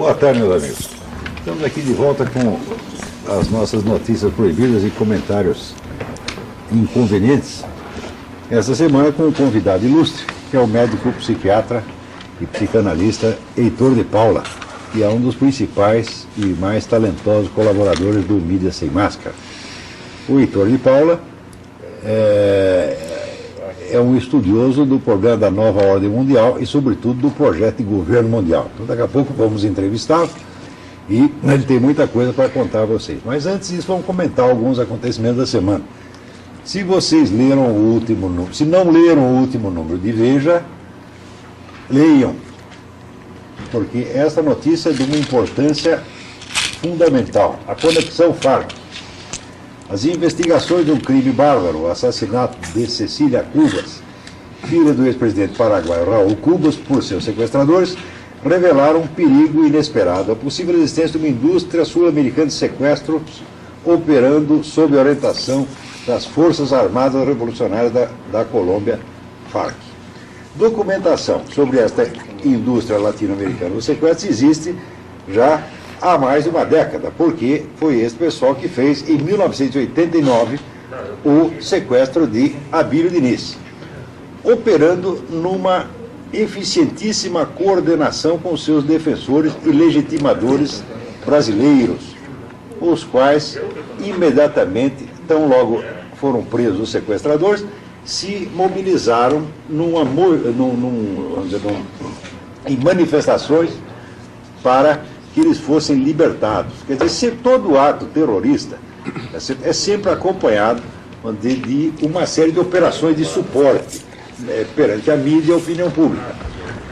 Boa tarde, meus amigos. Estamos aqui de volta com as nossas notícias proibidas e comentários inconvenientes. Essa semana com um convidado ilustre, que é o médico psiquiatra e psicanalista Heitor de Paula, que é um dos principais e mais talentosos colaboradores do Mídia Sem Máscara. O Heitor de Paula é um estudioso do programa da Nova Ordem Mundial e, sobretudo, do projeto de governo mundial. Então, daqui a pouco vamos entrevistá-lo e ele tem muita coisa para contar a vocês. Mas antes disso, vamos comentar alguns acontecimentos da semana. Se vocês leram o último número, se não leram o último número de Veja, leiam, porque essa notícia é de uma importância fundamental. A conexão FARC. As investigações de um crime bárbaro, o assassinato de Cecília Cubas, filha do ex-presidente paraguaio Raul Cubas, por seus sequestradores, revelaram um perigo inesperado, a possível existência de uma indústria sul-americana de sequestros operando sob a orientação das Forças Armadas Revolucionárias da Colômbia, FARC. Documentação sobre esta indústria latino-americana do sequestro existe já há mais de uma década, porque foi esse pessoal que fez, em 1989, o sequestro de Abílio Diniz, operando numa eficientíssima coordenação com seus defensores e legitimadores brasileiros, os quais, imediatamente, tão logo foram presos os sequestradores, se mobilizaram em manifestações para que eles fossem libertados. Quer dizer, todo ato terrorista é sempre acompanhado de uma série de operações de suporte perante a mídia e a opinião pública.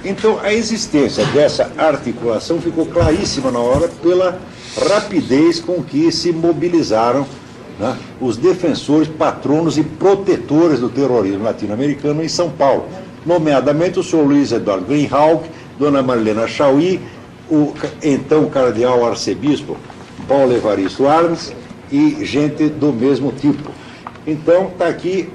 Então, a existência dessa articulação ficou claríssima na hora pela rapidez com que se mobilizaram, né, os defensores, patronos e protetores do terrorismo latino-americano em São Paulo, nomeadamente o senhor Luiz Eduardo Greenhalgh, dona Marlena Chauí, o então cardeal arcebispo Paulo Evaristo Arnes e gente do mesmo tipo. Então, está aqui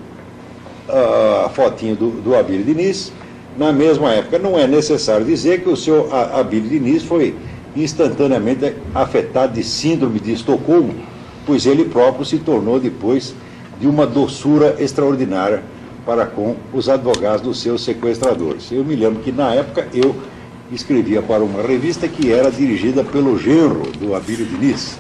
a fotinho do Abílio Diniz. Na mesma época, não é necessário dizer que o seu Abílio Diniz foi instantaneamente afetado de síndrome de Estocolmo, pois ele próprio se tornou depois de uma doçura extraordinária para com os advogados dos seus sequestradores. Eu me lembro que, na época, eu escrevia para uma revista que era dirigida pelo genro do Abílio Diniz.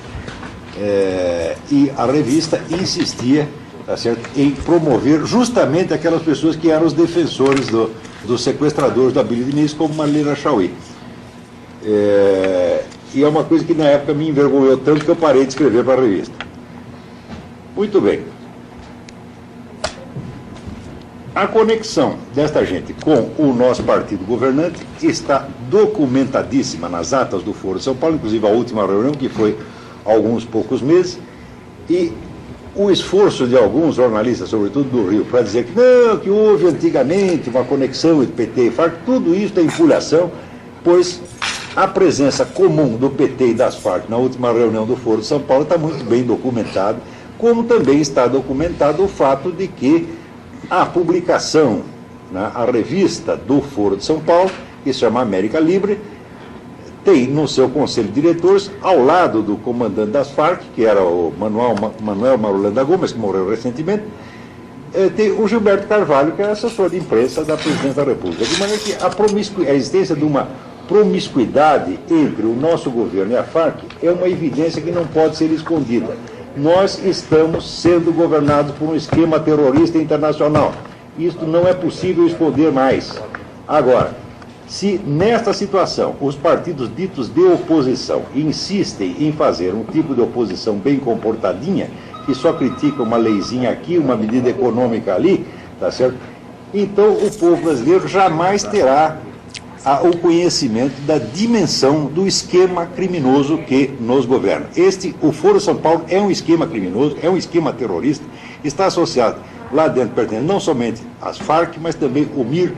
E a revista insistia, tá certo, em promover justamente aquelas pessoas que eram os defensores dos sequestradores do Abílio Diniz, como Marlena Chauí. E é uma coisa que na época me envergonhou tanto que eu parei de escrever para a revista. Muito bem. A conexão desta gente com o nosso partido governante está documentadíssima nas atas do Foro de São Paulo, inclusive a última reunião, que foi há alguns poucos meses, e o esforço de alguns jornalistas, sobretudo do Rio, para dizer que não, que houve antigamente uma conexão entre PT e FARC, tudo isso é empulhação, pois a presença comum do PT e das FARC na última reunião do Foro de São Paulo está muito bem documentada, como também está documentado o fato de que a publicação, né, a revista do Foro de São Paulo, que se chama América Livre, tem no seu conselho de diretores, ao lado do comandante das FARC, que era o Manuel Marulanda Gomes, que morreu recentemente, tem o Gilberto Carvalho, que é assessor de imprensa da Presidência da República. De maneira que a existência de uma promiscuidade entre o nosso governo e a FARC é uma evidência que não pode ser escondida. Nós estamos sendo governados por um esquema terrorista internacional. Isto não é possível esconder mais. Agora, se nesta situação os partidos ditos de oposição insistem em fazer um tipo de oposição bem comportadinha, que só critica uma leizinha aqui, uma medida econômica ali, tá certo? Então o povo brasileiro jamais terá o conhecimento da dimensão do esquema criminoso que nos governa. O Foro São Paulo é um esquema criminoso, é um esquema terrorista, está associado lá dentro, pertence não somente às FARC, mas também o MIR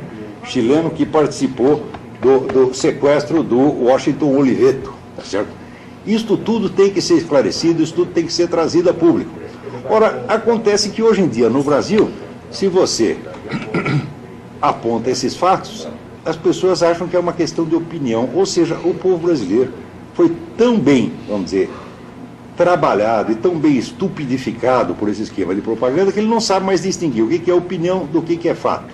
chileno, que participou do sequestro do Washington Oliveto, tá certo? Isto tudo tem que ser esclarecido, isso tudo tem que ser trazido a público. Ora, acontece que hoje em dia no Brasil, se você aponta esses fatos, as pessoas acham que é uma questão de opinião, ou seja, o povo brasileiro foi tão bem, vamos dizer, trabalhado e tão bem estupidificado por esse esquema de propaganda que ele não sabe mais distinguir o que é opinião do que é fato.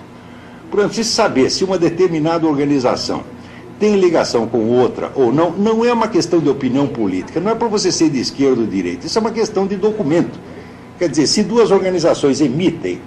Por exemplo, se saber se uma determinada organização tem ligação com outra ou não, não é uma questão de opinião política, não é para você ser de esquerda ou de direita, isso é uma questão de documento. Quer dizer, se duas organizações emitem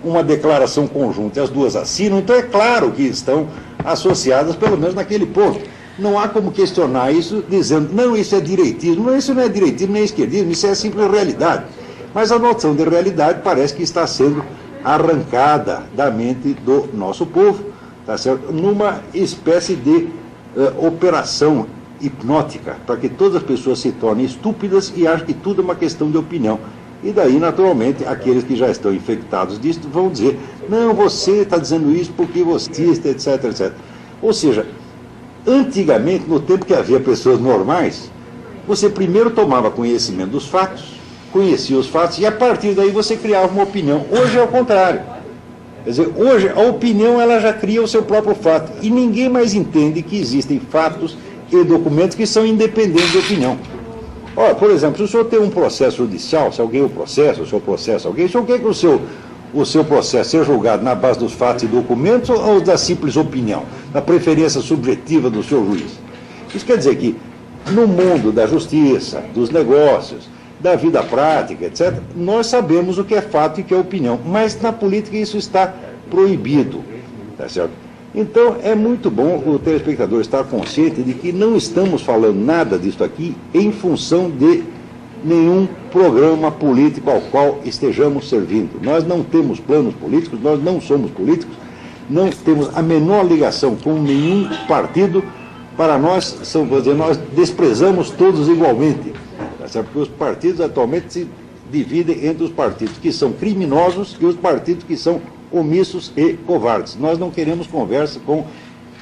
uma declaração conjunta e as duas assinam, então é claro que estão associadas, pelo menos naquele ponto. Não há como questionar isso dizendo, não, isso é direitismo. Não, isso não é direitismo nem esquerdismo, isso é simples realidade. Mas a noção de realidade parece que está sendo arrancada da mente do nosso povo, tá certo? Numa espécie de operação hipnótica, para que todas as pessoas se tornem estúpidas e achem que tudo é uma questão de opinião. E daí, naturalmente, aqueles que já estão infectados disso vão dizer, não, você está dizendo isso porque você é artista, etc, etc. Ou seja, antigamente, no tempo que havia pessoas normais, você primeiro tomava conhecimento dos fatos, conhecia os fatos, e a partir daí você criava uma opinião. Hoje é o contrário. Quer dizer, hoje a opinião ela já cria o seu próprio fato, e ninguém mais entende que existem fatos e documentos que são independentes de opinião. Olha, por exemplo, se o senhor tem um processo judicial, se alguém o processa, o senhor processa alguém, o senhor quer que o seu processo seja julgado na base dos fatos e documentos ou da simples opinião, da preferência subjetiva do seu juiz? Isso quer dizer que no mundo da justiça, dos negócios, da vida prática, etc., nós sabemos o que é fato e o que é opinião, mas na política isso está proibido, tá certo? Então, é muito bom o telespectador estar consciente de que não estamos falando nada disso aqui em função de nenhum programa político ao qual estejamos servindo. Nós não temos planos políticos, nós não somos políticos, não temos a menor ligação com nenhum partido. Para nós, nós desprezamos todos igualmente, tá certo? Porque os partidos atualmente se dividem entre os partidos que são criminosos e os partidos que são omissos e covardes. Nós não queremos conversa com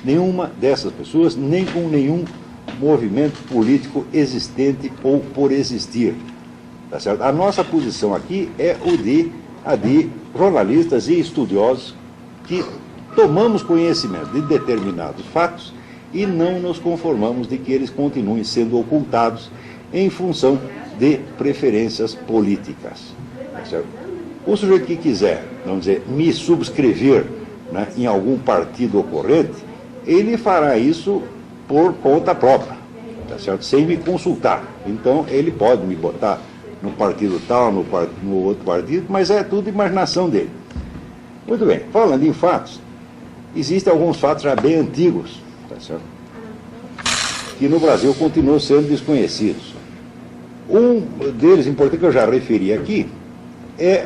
nenhuma dessas pessoas, nem com nenhum movimento político existente ou por existir. Tá certo? A nossa posição aqui é a de jornalistas e estudiosos que tomamos conhecimento de determinados fatos e não nos conformamos de que eles continuem sendo ocultados em função de preferências políticas. Tá certo? O sujeito que quiser, vamos dizer, me subscrever, né, em algum partido ocorrente, ele fará isso por conta própria, tá certo? Sem me consultar. Então, ele pode me botar no partido tal, no outro partido, mas é tudo imaginação dele. Muito bem, falando em fatos, existem alguns fatos já bem antigos, tá certo? Que no Brasil continuam sendo desconhecidos. Um deles, importante, que eu já referi aqui, é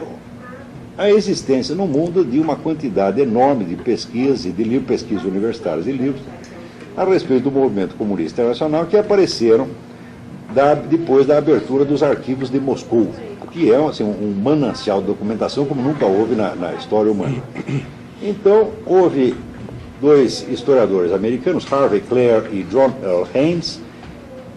a existência no mundo de uma quantidade enorme de pesquisas e de livros, pesquisas universitárias e livros a respeito do movimento comunista internacional que apareceram depois da abertura dos arquivos de Moscou, que é assim, um manancial de documentação como nunca houve na história humana. Então, houve dois historiadores americanos, Harvey Clare e John Earl Haynes,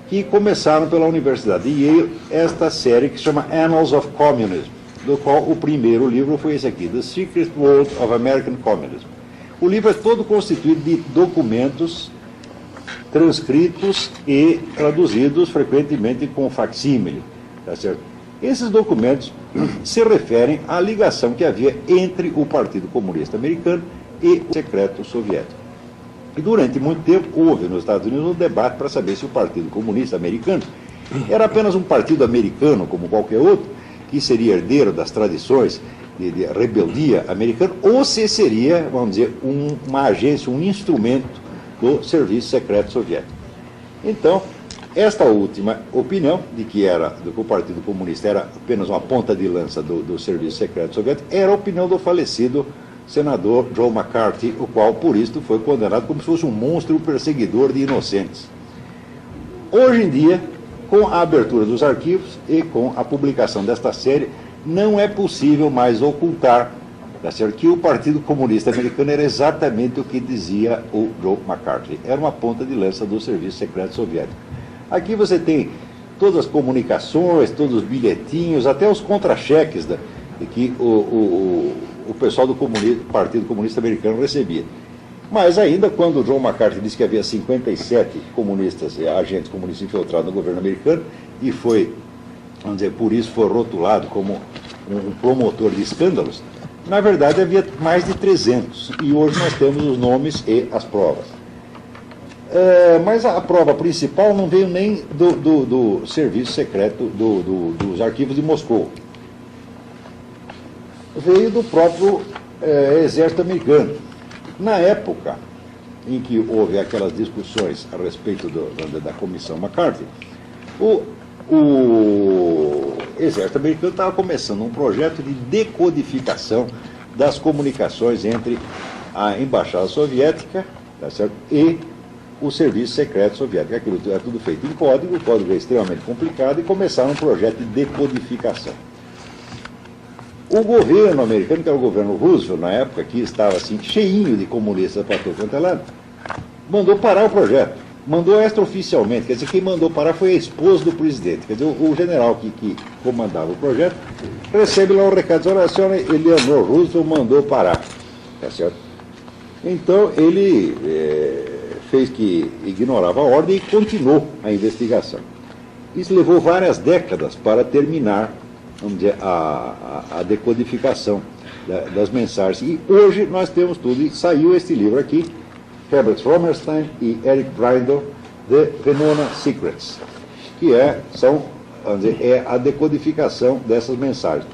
que começaram pela Universidade de Yale esta série que se chama Annals of Communism, do qual o primeiro livro foi esse aqui, The Secret World of American Communism. O livro é todo constituído de documentos transcritos e traduzidos frequentemente com facsímile, tá certo? Esses documentos se referem à ligação que havia entre o Partido Comunista Americano e o secreto soviético. E durante muito tempo houve nos Estados Unidos um debate para saber se o Partido Comunista Americano era apenas um partido americano como qualquer outro, que seria herdeiro das tradições de rebeldia americana, ou se seria, vamos dizer, uma agência, um instrumento do serviço secreto soviético. Então, esta última opinião, de que o Partido Comunista era apenas uma ponta de lança do serviço secreto soviético, era a opinião do falecido senador Joe McCarthy, o qual, por isso, foi condenado como se fosse um monstro perseguidor de inocentes. Hoje em dia, com a abertura dos arquivos e com a publicação desta série, não é possível mais ocultar, tá certo, que o Partido Comunista Americano era exatamente o que dizia o Joe McCarthy. Era uma ponta de lança do serviço secreto soviético. Aqui você tem todas as comunicações, todos os bilhetinhos, até os contra-cheques que o pessoal do Partido Comunista Americano recebia. Mas ainda quando o John McCarthy disse que havia 57 comunistas, agentes comunistas infiltrados no governo americano, e foi, vamos dizer, por isso foi rotulado como um promotor de escândalos, na verdade havia mais de 300, e hoje nós temos os nomes e as provas. Mas a prova principal não veio nem do serviço secreto dos arquivos de Moscou. Veio do próprio exército americano. Na época em que houve aquelas discussões a respeito da comissão McCarthy, o exército americano estava começando um projeto de decodificação das comunicações entre a embaixada soviética, tá certo, e o serviço secreto soviético. Aquilo é tudo feito em código, o código é extremamente complicado, e começaram um projeto de decodificação. O governo americano, que era o governo Roosevelt na época, que estava assim, cheinho de comunistas para todo quanto é lado, mandou parar o projeto. Mandou extraoficialmente, quer dizer, quem mandou parar foi a esposa do presidente. Quer dizer, o general que comandava o projeto recebe lá um recado, olha, a senhora Eleanor Roosevelt mandou parar. Tá certo? Então, ele fez que ignorava a ordem e continuou a investigação. Isso levou várias décadas para terminar, vamos dizer, a decodificação das mensagens. E hoje nós temos tudo, e saiu este livro aqui, Herbert Frommerstein e Eric Brindle, The Venona Secrets, que é a decodificação dessas mensagens.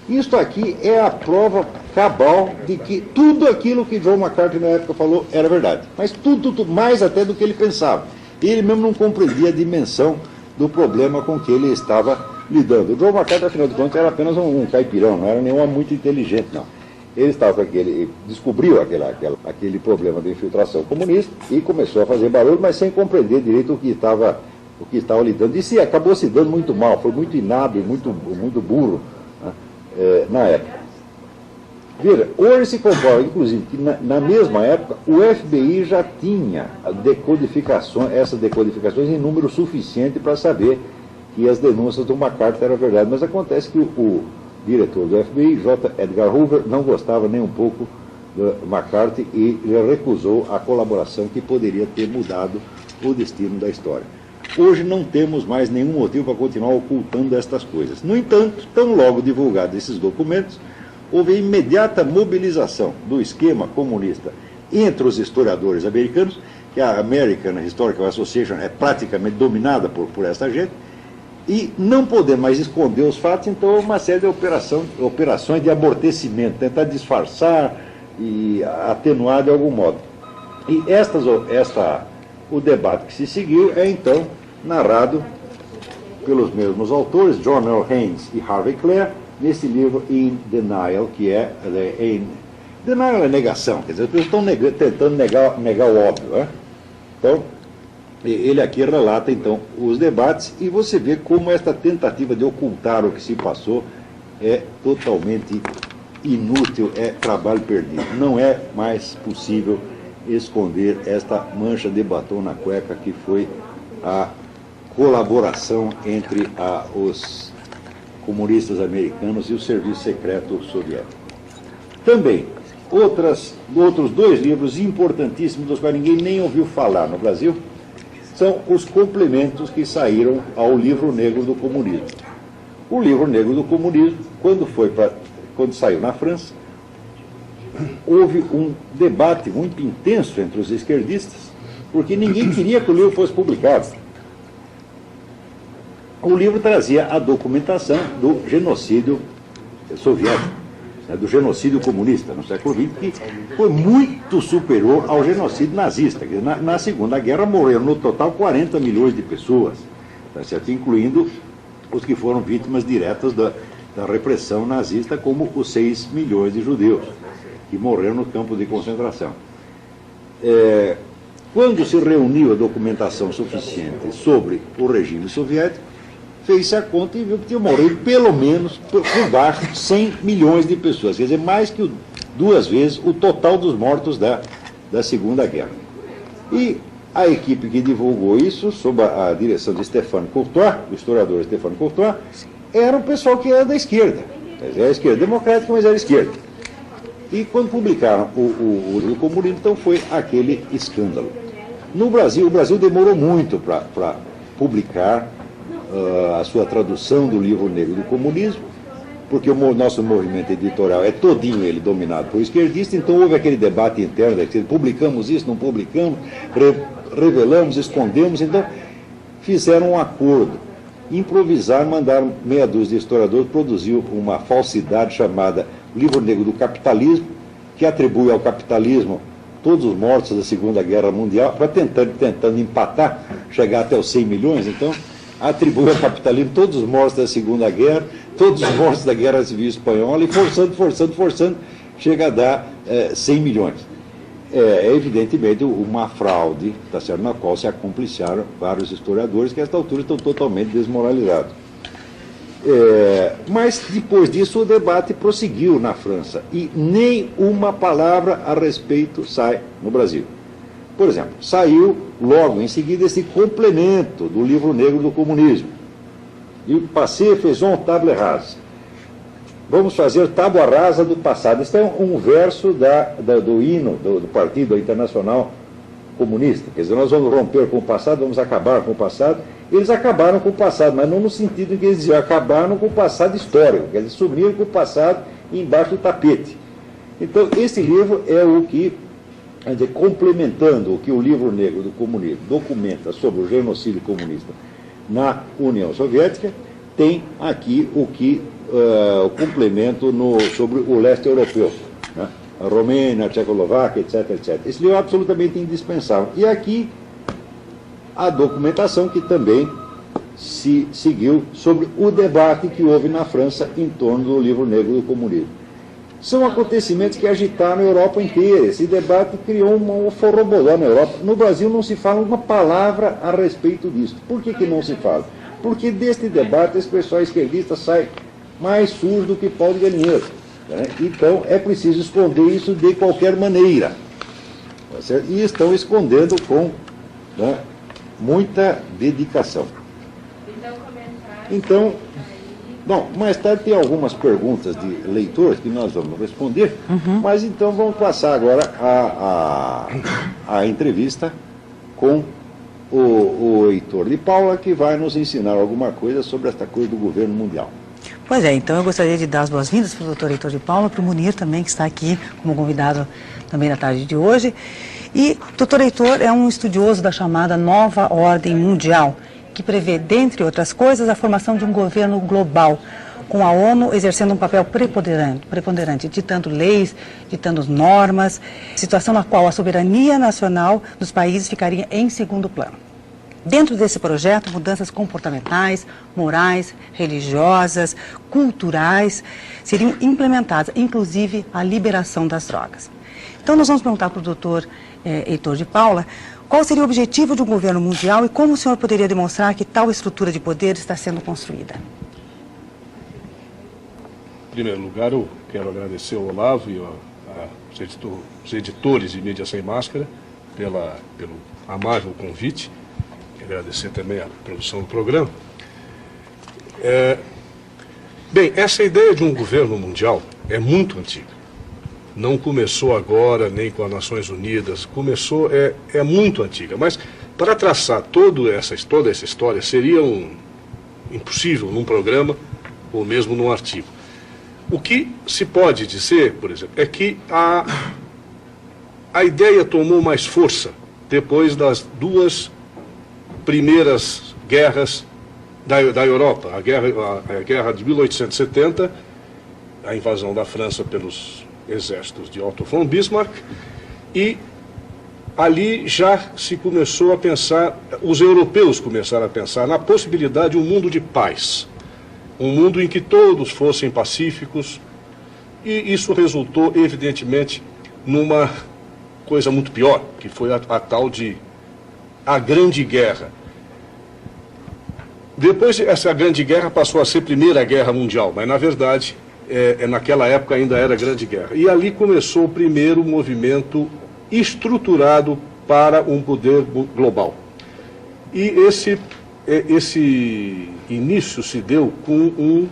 Isto aqui é a prova cabal de que tudo aquilo que John McCarthy na época falou era verdade. Mas tudo, mais até do que ele pensava. Ele mesmo não compreendia a dimensão do problema com que ele estava lidando. O John McCarthy, afinal de contas, era apenas um caipirão, não era nenhum muito inteligente, não. Ele estava descobriu aquele problema de infiltração comunista e começou a fazer barulho, mas sem compreender direito o que estava lidando. E acabou se dando muito mal, foi muito inábil, muito burro, né, na época. Veja, hoje se comprova, inclusive, que na mesma época o FBI já tinha essas decodificações em número suficiente para saber que as denúncias do McCarthy eram verdade. Mas acontece que o diretor do FBI, J. Edgar Hoover, não gostava nem um pouco do McCarthy e recusou a colaboração que poderia ter mudado o destino da história. Hoje não temos mais nenhum motivo para continuar ocultando estas coisas. No entanto, tão logo divulgados esses documentos, houve imediata mobilização do esquema comunista entre os historiadores americanos, que a American Historical Association é praticamente dominada por essa gente, e não poder mais esconder os fatos, então uma série de operações de amortecimento, tentar disfarçar e atenuar de algum modo. E o debate que se seguiu é então narrado pelos mesmos autores, John L. Haynes e Harvey Clare, nesse livro In Denial, que é denial é negação, quer dizer, as pessoas estão tentando negar o óbvio, né? Então, ele aqui relata, então, os debates, e você vê como esta tentativa de ocultar o que se passou é totalmente inútil, é trabalho perdido. Não é mais possível esconder esta mancha de batom na cueca que foi a colaboração entre os comunistas americanos e o serviço secreto soviético. Também, outros dois livros importantíssimos, dos quais ninguém nem ouviu falar no Brasil, são os complementos que saíram ao Livro Negro do Comunismo. O Livro Negro do Comunismo, quando saiu na França, houve um debate muito intenso entre os esquerdistas, porque ninguém queria que o livro fosse publicado. O livro trazia a documentação do genocídio soviético, do genocídio comunista no século XX, que foi muito superior ao genocídio nazista. Na Segunda Guerra morreram no total 40 milhões de pessoas, tá certo? Incluindo os que foram vítimas diretas da repressão nazista, como os 6 milhões de judeus que morreram no campo de concentração. Quando se reuniu a documentação suficiente sobre o regime soviético, fez-se a conta e viu que tinha morrido pelo menos por baixo de 100 milhões de pessoas, quer dizer, mais que 2 vezes o total dos mortos da Segunda Guerra. E a equipe que divulgou isso, sob a direção de Stéphane Courtois, do historiador Stéphane Courtois, era o pessoal que era da esquerda. Quer dizer, a esquerda democrática, mas era esquerda. E quando publicaram o comunismo, então foi aquele escândalo. No Brasil, o Brasil demorou muito para publicar a sua tradução do livro negro do comunismo, porque o nosso movimento editorial é todinho ele dominado por esquerdista, então houve aquele debate interno, publicamos isso, não publicamos, revelamos, escondemos, então fizeram um acordo, improvisaram, mandaram meia dúzia de historiadores, produziu uma falsidade chamada Livro Negro do Capitalismo, que atribui ao capitalismo todos os mortos da Segunda Guerra Mundial, para tentando empatar, chegar até os 100 milhões, então atribui ao capitalismo todos os mortos da Segunda Guerra, todos os mortos da Guerra Civil Espanhola, e forçando, chega a dar 100 milhões. É evidentemente uma fraude, tá certo, na qual se acomplicaram vários historiadores que a esta altura estão totalmente desmoralizados. Mas depois disso o debate prosseguiu na França e nem uma palavra a respeito sai no Brasil. Por exemplo, saiu logo em seguida esse complemento do Livro Negro do Comunismo. E o Passé fez uma table rase. Vamos fazer tábua rasa do passado. Este é um verso do hino do Partido Internacional Comunista. Quer dizer, nós vamos romper com o passado, vamos acabar com o passado. Eles acabaram com o passado, mas não no sentido em que eles diziam, acabaram com o passado histórico. Quer dizer, sumiram com o passado embaixo do tapete. Então, esse livro é o que, quer dizer, complementando o que o Livro Negro do Comunismo documenta sobre o genocídio comunista na União Soviética, tem aqui o complemento sobre o leste europeu, né? A Romênia, a Tchecoslováquia, etc, etc. Esse livro é absolutamente indispensável. E aqui a documentação que também se seguiu sobre o debate que houve na França em torno do Livro Negro do Comunismo. São acontecimentos que agitaram a Europa inteira. Esse debate criou um forroboló na Europa. No Brasil não se fala uma palavra a respeito disso. Por que não se fala? Porque deste debate esse pessoal esquerdista sai mais sujo do que pau de galinheiro, né? Então é preciso esconder isso de qualquer maneira. Tá certo? E estão escondendo com, né, muita dedicação. Então, bom, mais tarde tem algumas perguntas de leitores que nós vamos responder, mas então vamos passar agora a entrevista com o Heitor de Paula, que vai nos ensinar alguma coisa sobre esta coisa do governo mundial. Pois é, então eu gostaria de dar as boas-vindas para o doutor Heitor de Paula, para o Munir também, que está aqui como convidado também na tarde de hoje. E o doutor Heitor é um estudioso da chamada Nova Ordem Mundial, que prevê, dentre outras coisas, a formação de um governo global, com a ONU exercendo um papel preponderante, ditando leis, ditando normas, situação na qual a soberania nacional dos países ficaria em segundo plano. Dentro desse projeto, mudanças comportamentais, morais, religiosas, culturais seriam implementadas, inclusive a liberação das drogas. Então nós vamos perguntar para o doutor Heitor de Paula qual seria o objetivo de um governo mundial e como o senhor poderia demonstrar que tal estrutura de poder está sendo construída. Em primeiro lugar, eu quero agradecer ao Olavo e aos editores de Mídia Sem Máscara pelo amável convite. Agradecer também a produção do programa. Bem, essa ideia de um governo mundial é muito antiga. Não começou agora, nem com as Nações Unidas, é muito antiga. Mas para traçar toda essa história seria impossível num programa ou mesmo num artigo. O que se pode dizer, por exemplo, é que a ideia tomou mais força depois das duas primeiras guerras da Europa. A guerra de 1870, a invasão da França pelos exércitos de Otto von Bismarck, e ali já se começou a pensar, os europeus começaram a pensar na possibilidade de um mundo de paz, um mundo em que todos fossem pacíficos, e isso resultou, evidentemente, numa coisa muito pior, que foi a tal de a Grande Guerra. Depois, essa Grande Guerra passou a ser Primeira Guerra Mundial, mas, na verdade, naquela época ainda era Grande Guerra. E ali começou o primeiro movimento estruturado para um poder global. E esse início se deu com um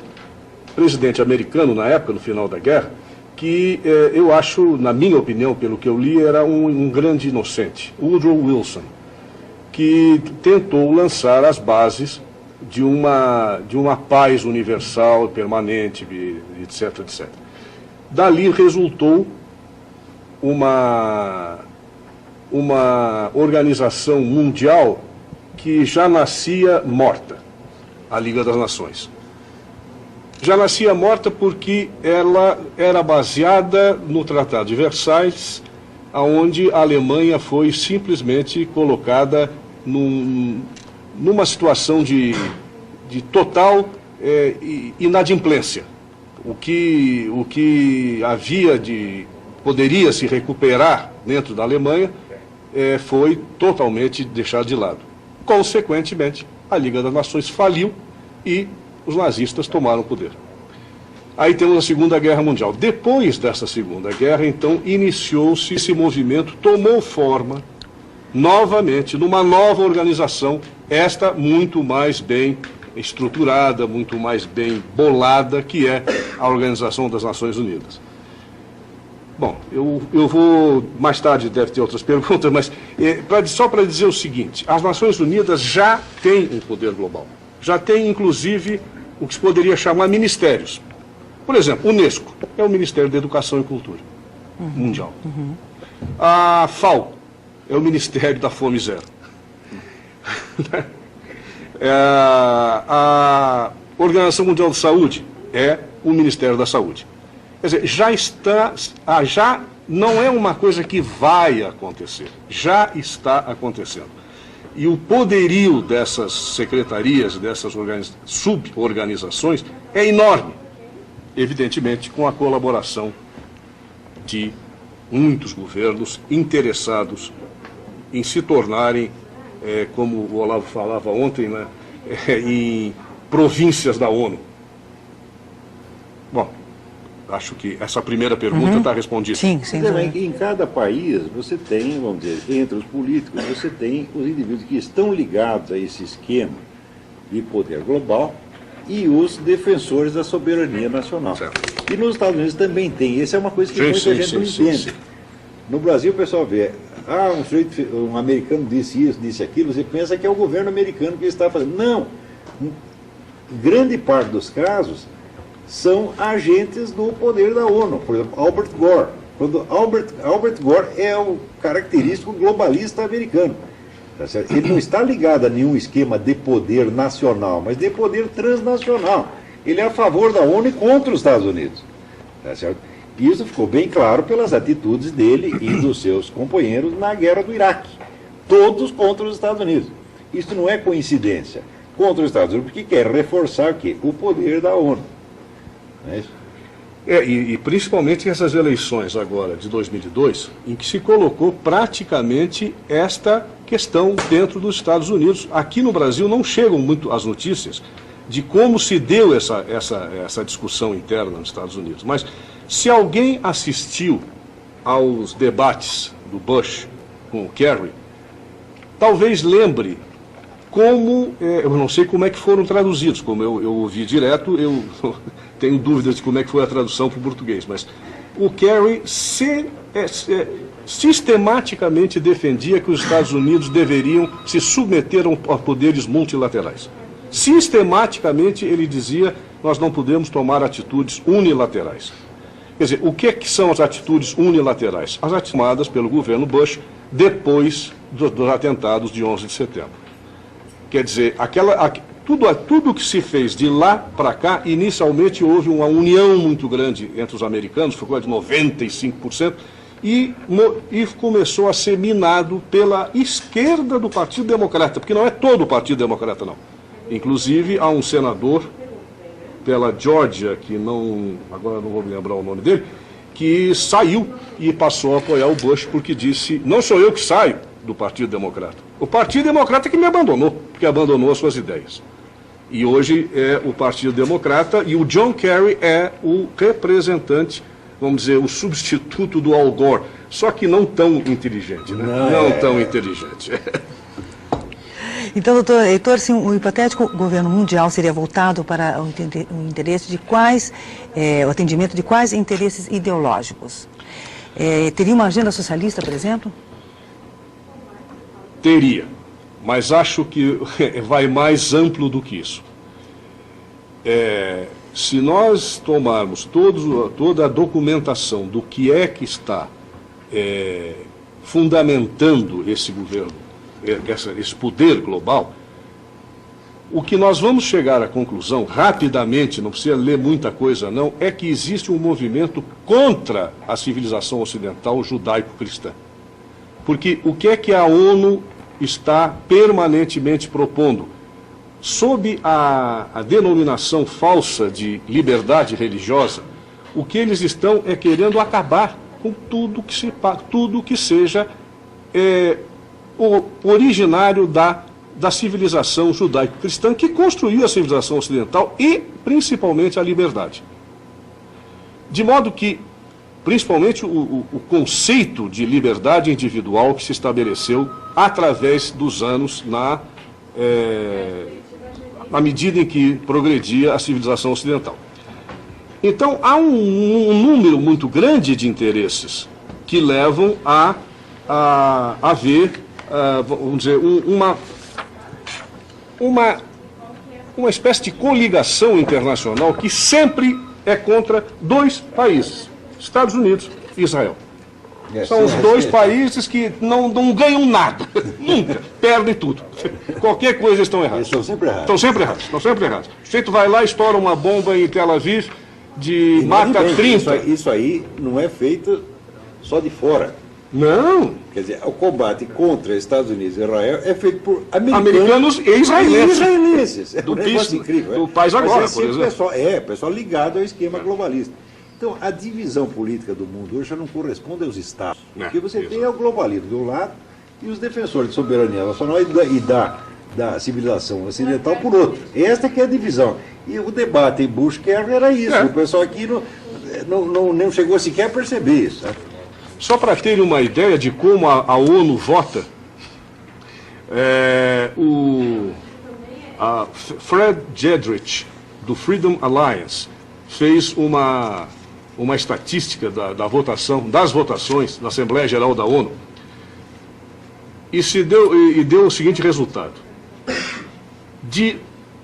presidente americano, na época, no final da guerra, que eu acho, na minha opinião, pelo que eu li, era um grande inocente, Woodrow Wilson, que tentou lançar as bases de uma paz universal, permanente, etc, etc. Dali resultou uma organização mundial que já nascia morta, a Liga das Nações. Já nascia morta porque ela era baseada no Tratado de Versalhes, onde a Alemanha foi simplesmente colocada numa situação de total inadimplência. O que poderia se recuperar dentro da Alemanha foi totalmente deixado de lado. Consequentemente, a Liga das Nações faliu e os nazistas tomaram o poder. Aí temos a Segunda Guerra Mundial. Depois dessa Segunda Guerra, então, iniciou-se esse movimento, tomou forma novamente numa nova organização, esta muito mais bem estruturada, muito mais bem bolada, que é a Organização das Nações Unidas. Bom, eu vou, mais tarde deve ter outras perguntas, mas só para dizer o seguinte, as Nações Unidas já têm um poder global, já tem inclusive o que se poderia chamar ministérios. Por exemplo, o Unesco é o Ministério da Educação e Cultura Mundial. A FAO é o Ministério da Fome Zero. A Organização Mundial de Saúde é o Ministério da Saúde. Quer dizer, já não é uma coisa que vai acontecer, já está acontecendo. E o poderio dessas secretarias, dessas suborganizações, é enorme. Evidentemente, com a colaboração de muitos governos interessados em se tornarem, como o Olavo falava ontem, né, em províncias da ONU. Bom, acho que essa primeira pergunta está respondida. Sim, sim. Em cada país você tem, vamos dizer, entre os políticos, você tem os indivíduos que estão ligados a esse esquema de poder global e os defensores da soberania nacional. Certo. E nos Estados Unidos também tem. Essa é uma coisa que muita gente não entende. Sim. No Brasil o pessoal vê, um americano disse isso, disse aquilo, você pensa que é o governo americano que está fazendo. Não! Grande parte dos casos são agentes do poder da ONU. Por exemplo, Albert Gore. Albert Gore é o característico globalista americano. Tá certo? Ele não está ligado a nenhum esquema de poder nacional, mas de poder transnacional. Ele é a favor da ONU e contra os Estados Unidos. Tá certo? E isso ficou bem claro pelas atitudes dele e dos seus companheiros na guerra do Iraque. Todos contra os Estados Unidos. Isso não é coincidência. Contra os Estados Unidos, porque quer reforçar o quê? O poder da ONU. Não é isso? E principalmente essas eleições agora de 2002, em que se colocou praticamente esta questão dentro dos Estados Unidos. Aqui no Brasil não chegam muito as notícias de como se deu essa discussão interna nos Estados Unidos. Mas se alguém assistiu aos debates do Bush com o Kerry, talvez lembre como, eu não sei como é que foram traduzidos, como eu ouvi direto, eu tenho dúvidas de como é que foi a tradução para o português, mas o Kerry sistematicamente defendia que os Estados Unidos deveriam se submeter a poderes multilaterais. Sistematicamente ele dizia, nós não podemos tomar atitudes unilaterais. Quer dizer, o que são as atitudes unilaterais? As atitudes tomadas pelo governo Bush depois dos atentados de 11 de setembro. Quer dizer, tudo que se fez de lá para cá, inicialmente houve uma união muito grande entre os americanos, foi coisa de 95%, e começou a ser minado pela esquerda do Partido Democrata, porque não é todo o Partido Democrata, não. Inclusive, há um senador pela Geórgia, que agora não vou me lembrar o nome dele, que saiu e passou a apoiar o Bush porque disse, não sou eu que saio do Partido Democrata. O Partido Democrata que me abandonou, porque abandonou as suas ideias. E hoje é o Partido Democrata e o John Kerry é o representante, vamos dizer, o substituto do Al Gore, só que não tão inteligente, né? Não tão inteligente. Então, doutor Heitor, se o hipotético governo mundial seria voltado para o interesse de quais, o atendimento de quais interesses ideológicos? Teria uma agenda socialista, por exemplo? Teria, mas acho que vai mais amplo do que isso. Se nós tomarmos toda a documentação do que é que está fundamentando esse governo, esse poder global, o que nós vamos chegar à conclusão, rapidamente, não precisa ler muita coisa não, é que existe um movimento contra a civilização ocidental judaico-cristã. Porque o que é que a ONU está permanentemente propondo? Sob a denominação falsa de liberdade religiosa, o que eles estão querendo acabar com tudo que seja originário da civilização judaico-cristã, que construiu a civilização ocidental e, principalmente, a liberdade. De modo que, principalmente, o conceito de liberdade individual que se estabeleceu através dos anos na medida em que progredia a civilização ocidental. Então, há um número muito grande de interesses que levam a haver, vamos dizer, uma espécie de coligação internacional que sempre é contra dois países, Estados Unidos e Israel. São os dois países que não ganham nada, nunca, perdem tudo. Qualquer coisa estão errados. Eles estão sempre errados. Estão sempre errados. O sujeito vai lá, estoura uma bomba em Tel Aviv, mata 30. Isso aí não é feito só de fora. Não. Quer dizer, o combate contra Estados Unidos e Israel é feito por americanos e israelenses. É um negócio incrível. Do país agora, por exemplo. Pessoal ligado ao esquema É. globalista. Então, a divisão política do mundo hoje já não corresponde aos Estados. Porque você Exato. tem o globalismo de um lado e os defensores de soberania nacional e da civilização ocidental por outro. Esta que é a divisão. E o debate em Bush-Kerry era isso. O pessoal aqui não chegou sequer a perceber isso. Né? Só para terem uma ideia de como a ONU vota, Fred Jedrich, do Freedom Alliance, fez uma estatística das votações na Assembleia Geral da ONU e deu o seguinte resultado.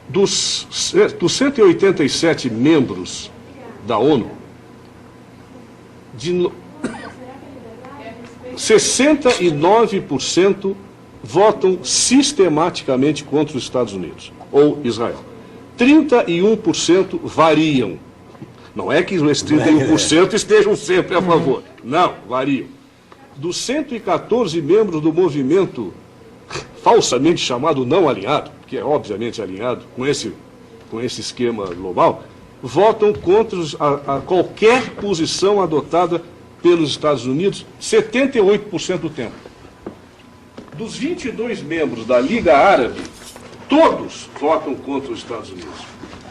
Dos 187 membros da ONU, 69% votam sistematicamente contra os Estados Unidos ou Israel. 31% variam. Não é que esses 31% estejam sempre a favor. Não, variam. Dos 114 membros do movimento falsamente chamado não alinhado, que é obviamente alinhado com esse esquema global, votam contra qualquer posição adotada pelos Estados Unidos 78% do tempo. Dos 22 membros da Liga Árabe, todos votam contra os Estados Unidos.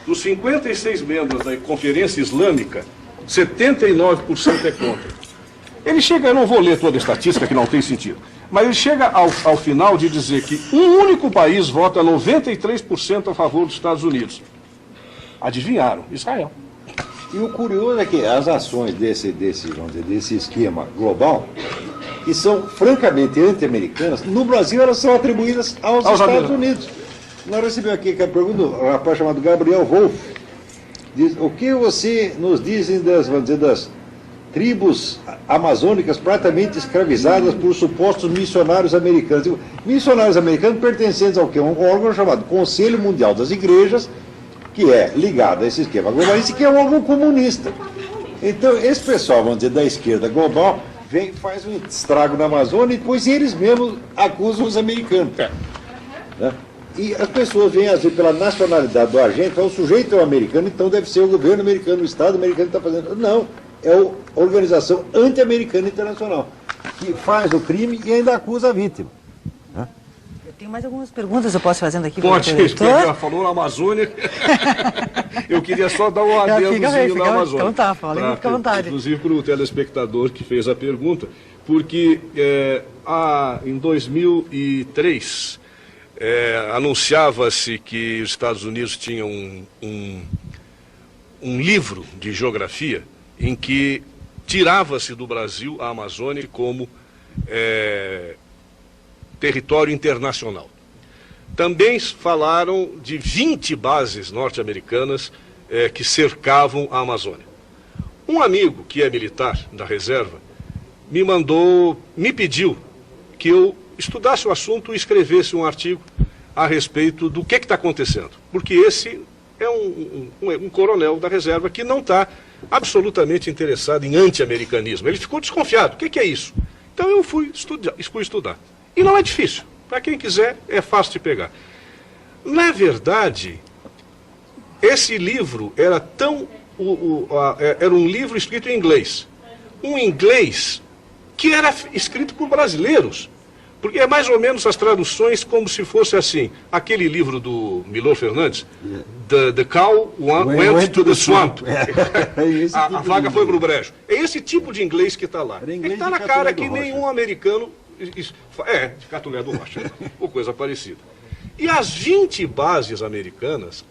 Dos 56 membros da Conferência Islâmica, 79% é contra. Ele chega, eu não vou ler toda a estatística que não tem sentido, mas ele chega ao final de dizer que um único país vota 93% a favor dos Estados Unidos. Adivinharam? Israel. E o curioso é que as ações desse esquema global, que são francamente anti-americanas, no Brasil elas são atribuídas aos Estados Unidos. Nós recebemos aqui a pergunta do rapaz chamado Gabriel Wolff. Diz, o que você nos dizem das tribos amazônicas praticamente escravizadas por supostos missionários americanos? Digo, missionários americanos pertencentes ao quê? Um órgão chamado Conselho Mundial das Igrejas, que é ligado a esse esquema globalista, que é um órgão comunista. Então, esse pessoal, vamos dizer, da esquerda global, faz um estrago na Amazônia e depois eles mesmos acusam os americanos. Né? E as pessoas veem, às vezes, pela nacionalidade do agente, o sujeito é um americano, então deve ser o governo americano, o Estado americano que está fazendo. Não, é a Organização Anti-Americana Internacional, que faz o crime e ainda acusa a vítima. Eu tenho mais algumas perguntas que eu posso fazendo aqui. Pode, ela falou na Amazônia. Eu queria só dar um adendozinho na Amazônia. Então tá, fala, fica à vontade. Inclusive para o telespectador que fez a pergunta, porque em 2003... anunciava-se que os Estados Unidos tinham um livro de geografia em que tirava-se do Brasil a Amazônia como território internacional. Também falaram de 20 bases norte-americanas que cercavam a Amazônia. Um amigo que é militar da reserva me pediu que eu estudasse o assunto e escrevesse um artigo a respeito do que está acontecendo. Porque esse é um coronel da reserva que não está absolutamente interessado em anti-americanismo. Ele ficou desconfiado. O que é isso? Então eu fui estudar. E não é difícil. Para quem quiser, é fácil de pegar. Na verdade, esse livro era era um livro escrito em inglês. Um inglês que era escrito por brasileiros. Porque é mais ou menos as traduções como se fosse assim, aquele livro do Milor Fernandes, The Cow Went to the Swamp. A vaca foi para o brejo. É esse tipo de inglês que está lá. Ele está na cara que nenhum americano... de Catulé do Rocha, ou coisa parecida. E as 20 bases americanas,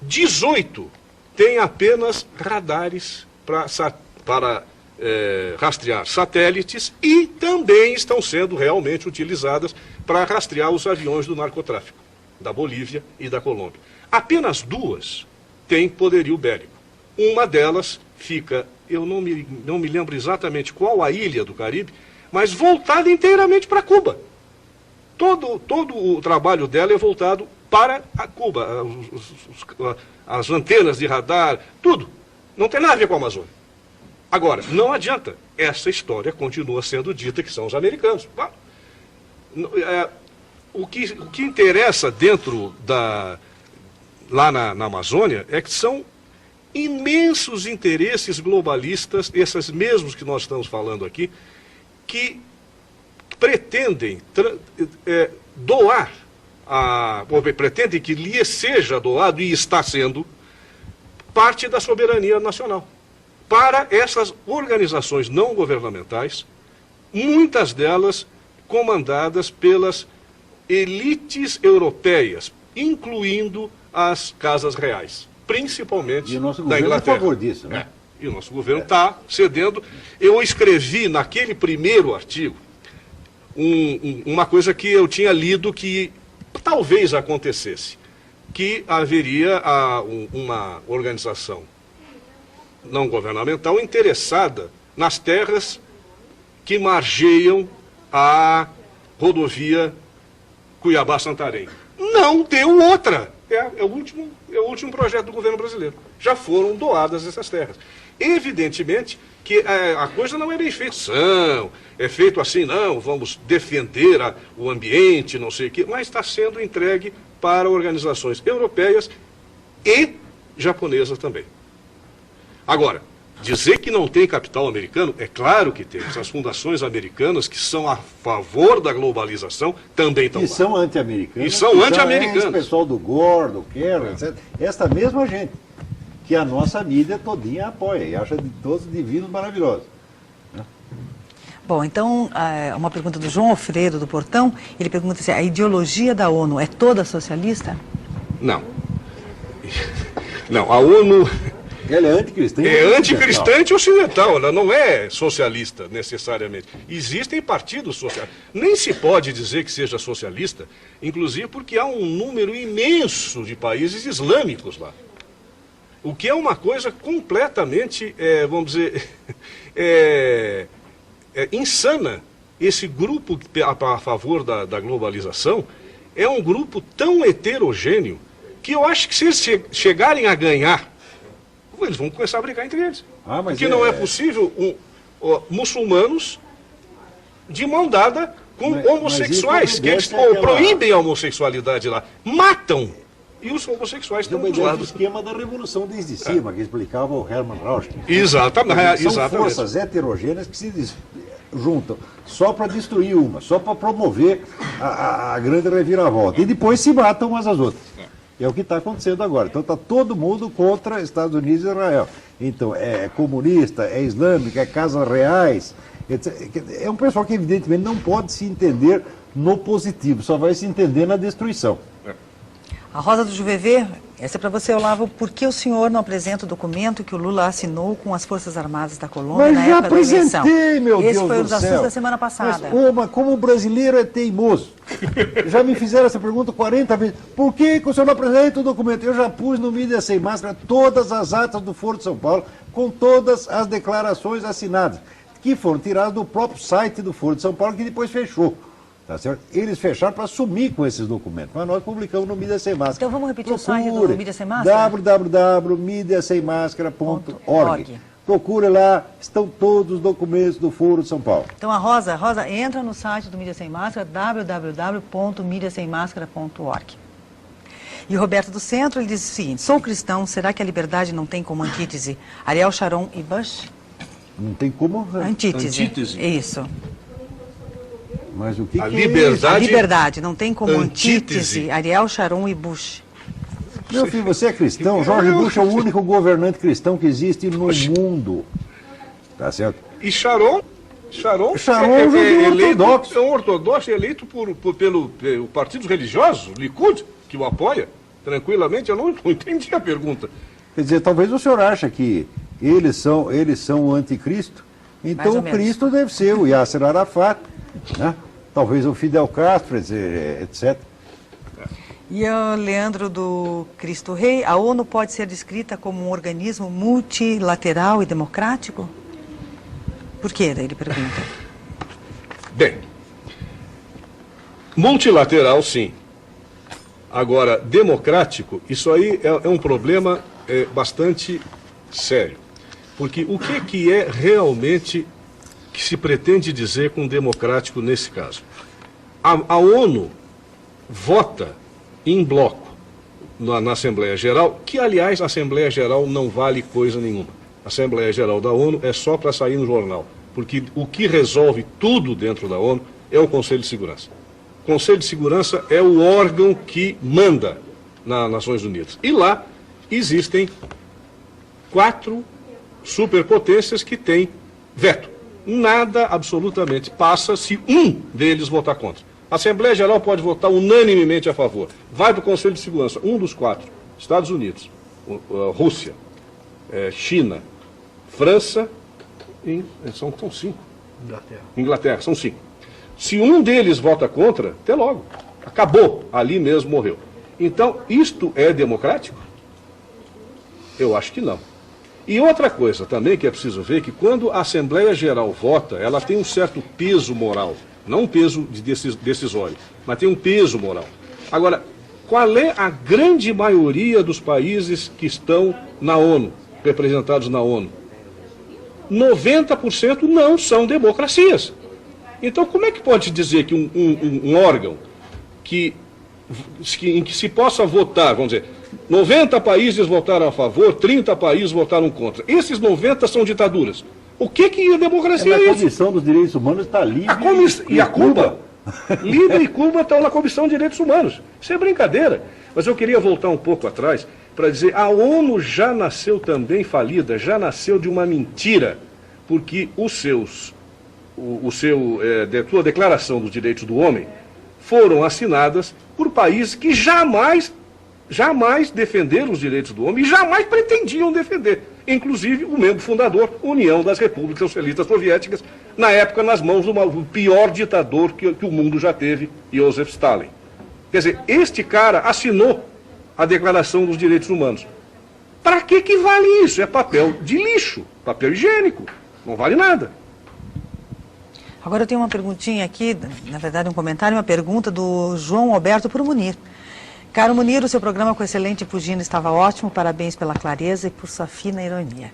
18 têm apenas radares para rastrear satélites e também estão sendo realmente utilizadas para rastrear os aviões do narcotráfico, da Bolívia e da Colômbia. Apenas 2 têm poderio bélico. Uma delas fica, eu não me lembro exatamente qual a ilha do Caribe, mas voltada inteiramente para Cuba. Todo o trabalho dela é voltado para a Cuba, as antenas de radar, tudo. Não tem nada a ver com a Amazônia. Agora, não adianta, essa história continua sendo dita que são os americanos. O que interessa lá na Amazônia é que são imensos interesses globalistas, esses mesmos que nós estamos falando aqui, que pretendem doar, pretendem que lhe seja doado, e está sendo, parte da soberania nacional para essas organizações não governamentais, muitas delas comandadas pelas elites europeias, incluindo as casas reais, principalmente e o nosso da Inglaterra. É a favor disso, né? E o nosso governo está cedendo. Eu escrevi naquele primeiro artigo uma coisa que eu tinha lido que talvez acontecesse, que haveria uma organização não governamental interessada nas terras que margeiam a rodovia Cuiabá-Santarém. Não deu outra. É o último projeto do governo brasileiro. Já foram doadas essas terras. Evidentemente que a coisa não é bem feita. É feito assim, não, vamos defender o ambiente, não sei o quê, mas está sendo entregue para organizações europeias e japonesas também. Agora, dizer que não tem capital americano, é claro que tem. As fundações americanas que são a favor da globalização também estão lá. E são anti-americanas. E são anti-americanas. Esse pessoal do Gore, do Kerry, etc. Esta mesma gente que a nossa mídia todinha apoia e acha de todos divinos maravilhosos. Bom, então, uma pergunta do João Alfredo, do Portão. Ele pergunta se a ideologia da ONU é toda socialista? Não. Não, a ONU... Ela é anticristã. É anticristã e ocidental, ela não é socialista necessariamente. Existem partidos sociais. Nem se pode dizer que seja socialista, inclusive porque há um número imenso de países islâmicos lá. O que é uma coisa completamente, vamos dizer, insana. Esse grupo a favor da globalização é um grupo tão heterogêneo que eu acho que se eles chegarem a ganhar, eles vão começar a brigar entre eles. Porque não é possível muçulmanos de mão dada com homossexuais, que eles proíbem a homossexualidade lá. Matam! E os homossexuais estão dos lados. É o esquema da revolução desde cima, que explicava o Hermann Rausch. Exatamente. São forças heterogêneas que se juntam só para destruir uma, só para promover a grande reviravolta. E depois se matam umas às outras. É o que está acontecendo agora. Então está todo mundo contra Estados Unidos e Israel. Então é comunista, é islâmico, é casas reais, É um pessoal que, evidentemente, não pode se entender no positivo, só vai se entender na destruição. A Rosa do Juvevê, essa é para você, Olavo. Por que o senhor não apresenta o documento que o Lula assinou com as Forças Armadas da Colômbia na época da eleição? Mas já apresentei, meu Deus do céu. Esse foi um dos assuntos da semana passada. Mas como o brasileiro é teimoso. Já me fizeram essa pergunta 40 vezes. Por que o senhor não apresenta o documento? Eu já pus no Mídia Sem Máscara todas as atas do Foro de São Paulo, com todas as declarações assinadas, que foram tiradas do próprio site do Foro de São Paulo, que depois fechou. Tá certo? Eles fecharam para sumir com esses documentos, mas nós publicamos no Mídia Sem Máscara. Então vamos repetir o site do Mídia Sem Máscara? www.mediasemmascara.org. Procure lá, estão todos os documentos do Foro de São Paulo. Então a Rosa entra no site do Mídia Sem Máscara, www.mediasemmascara.org. E o Roberto do Centro, ele diz o seguinte: sou cristão, será que a liberdade não tem como antítese Ariel Sharon e Bush? Não tem como... Antítese. Isso. Mas o que a que liberdade... É a liberdade não tem como antítese Ariel Sharon e Bush. Meu filho, você é cristão? George Bush é o único governante cristão que existe no mundo. Tá certo? E Sharon é ortodoxo. É um ortodoxo eleito pelo partidos religiosos, Likud, que o apoia tranquilamente. Eu não entendi a pergunta. Quer dizer, talvez o senhor acha que eles são o anticristo? Então o Cristo deve ser o Yasser Arafat, né? Talvez o Fidel Castro, etc. E o Leandro do Cristo Rei, a ONU pode ser descrita como um organismo multilateral e democrático? Por quê? Daí ele pergunta. Bem, multilateral, sim. Agora, democrático, isso aí é um problema bastante sério. Porque o que é realmente que se pretende dizer com democrático nesse caso? A ONU vota em bloco na Assembleia Geral, que, aliás, a Assembleia Geral não vale coisa nenhuma. A Assembleia Geral da ONU é só para sair no jornal, porque o que resolve tudo dentro da ONU é o Conselho de Segurança. O Conselho de Segurança é o órgão que manda nas Nações Unidas. E lá existem 4 superpotências que têm veto. Nada absolutamente passa se um deles votar contra. A Assembleia Geral pode votar unanimemente a favor. Vai para o Conselho de Segurança, um dos 4, Estados Unidos, Rússia, China, França, são 5. Inglaterra, são 5. Se um deles vota contra, até logo. Acabou, ali mesmo morreu. Então, isto é democrático? Eu acho que não. E outra coisa também que é preciso ver, que quando a Assembleia Geral vota, ela tem um certo peso moral. Não um peso decisório, mas tem um peso moral. Agora, qual é a grande maioria dos países que estão na ONU, representados na ONU? 90% não são democracias. Então, como é que pode dizer que um órgão em que se possa votar, vamos dizer, 90 países votaram a favor, 30 países votaram contra. Esses 90 são ditaduras. O que é democracia? A Comissão dos Direitos Humanos está livre. E a Cuba? Líbia e Cuba estão na Comissão de Direitos Humanos. Isso é brincadeira. Mas eu queria voltar um pouco atrás para dizer, a ONU já nasceu também falida, já nasceu de uma mentira, porque sua Declaração dos Direitos do Homem foram assinadas por países que jamais defenderam os direitos do homem e jamais pretendiam defender. Inclusive o membro fundador, União das Repúblicas Socialistas Soviéticas, na época nas mãos do pior ditador que o mundo já teve, Joseph Stalin. Quer dizer, este cara assinou a Declaração dos Direitos Humanos. Para que vale isso? É papel de lixo, papel higiênico, não vale nada. Agora eu tenho uma perguntinha aqui, na verdade um comentário, uma pergunta do João Alberto para o Munir. Caro Munir, o seu programa com excelente pugino estava ótimo, parabéns pela clareza e por sua fina ironia.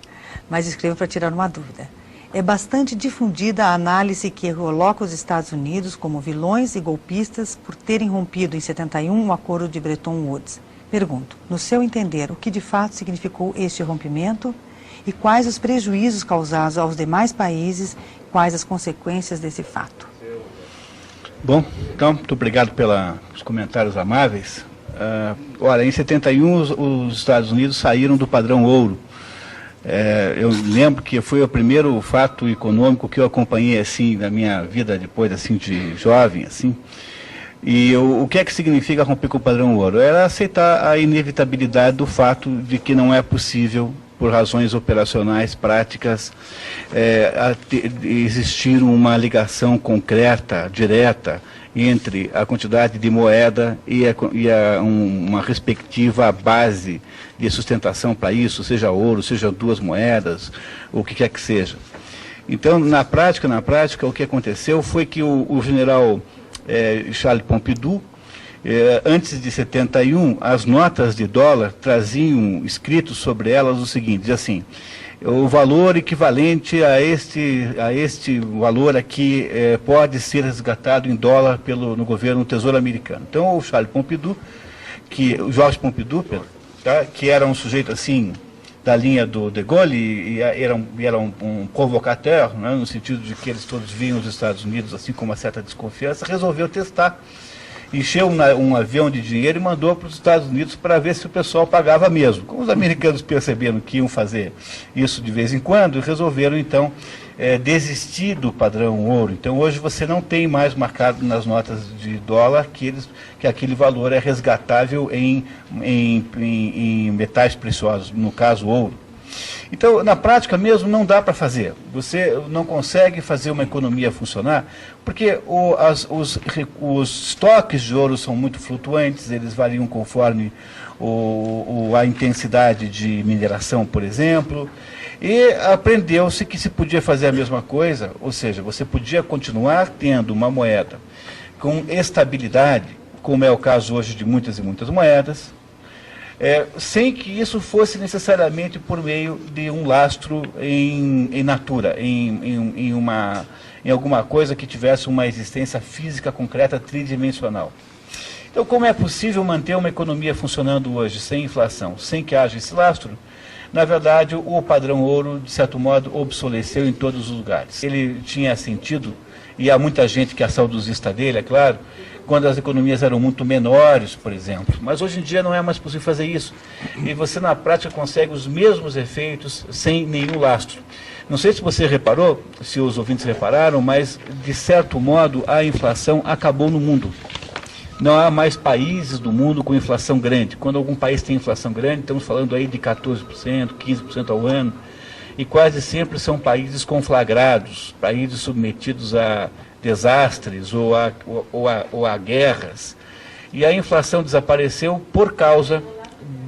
Mas escrevo para tirar uma dúvida. É bastante difundida a análise que coloca os Estados Unidos como vilões e golpistas por terem rompido em 71 o acordo de Bretton Woods. Pergunto, no seu entender, o que de fato significou este rompimento e quais os prejuízos causados aos demais países, quais as consequências desse fato? Bom, então, muito obrigado pelos comentários amáveis. Olha, em 71 os Estados Unidos saíram do padrão ouro. Eu lembro que foi o primeiro fato econômico que eu acompanhei assim na minha vida depois assim de jovem assim. E o que é que significa romper com o padrão ouro? Era aceitar a inevitabilidade do fato de que não é possível, por razões operacionais, práticas, existir uma ligação concreta, direta, entre a quantidade de moeda e uma respectiva base de sustentação para isso, seja ouro, seja duas moedas, o que quer que seja. Então, na prática, o que aconteceu foi que o general Charles Pompidou, antes de 71, as notas de dólar traziam escrito sobre elas o seguinte, diz assim, o valor equivalente a este valor aqui pode ser resgatado em dólar no governo Tesouro Americano. Então, o Charles Pompidou, o Georges Pompidou, tá, que era um sujeito assim, da linha do De Gaulle, e era um provocateur, né, no sentido de que eles todos vinham os Estados Unidos assim com uma certa desconfiança, resolveu testar. Encheu um avião de dinheiro e mandou para os Estados Unidos para ver se o pessoal pagava mesmo. Como os americanos perceberam que iam fazer isso de vez em quando, resolveram então desistir do padrão ouro. Então hoje você não tem mais marcado nas notas de dólar que aquele valor é resgatável em metais preciosos, no caso ouro. Então, na prática mesmo, não dá para fazer. Você não consegue fazer uma economia funcionar, porque os estoques de ouro são muito flutuantes, eles variam conforme a intensidade de mineração, por exemplo, e aprendeu-se que se podia fazer a mesma coisa, ou seja, você podia continuar tendo uma moeda com estabilidade, como é o caso hoje de muitas e muitas moedas, sem que isso fosse necessariamente por meio de um lastro em natura, em alguma coisa que tivesse uma existência física concreta tridimensional. Então, como é possível manter uma economia funcionando hoje sem inflação, sem que haja esse lastro? Na verdade, o padrão ouro, de certo modo, obsoleceu em todos os lugares. Ele tinha sentido, e há muita gente que é saudosista dele, é claro, quando as economias eram muito menores, por exemplo. Mas hoje em dia não é mais possível fazer isso. E você, na prática, consegue os mesmos efeitos sem nenhum lastro. Não sei se você reparou, se os ouvintes repararam, mas, de certo modo, a inflação acabou no mundo. Não há mais países do mundo com inflação grande. Quando algum país tem inflação grande, estamos falando aí de 14%, 15% ao ano. E quase sempre são países conflagrados, países submetidos a desastres ou a guerras. E a inflação desapareceu por causa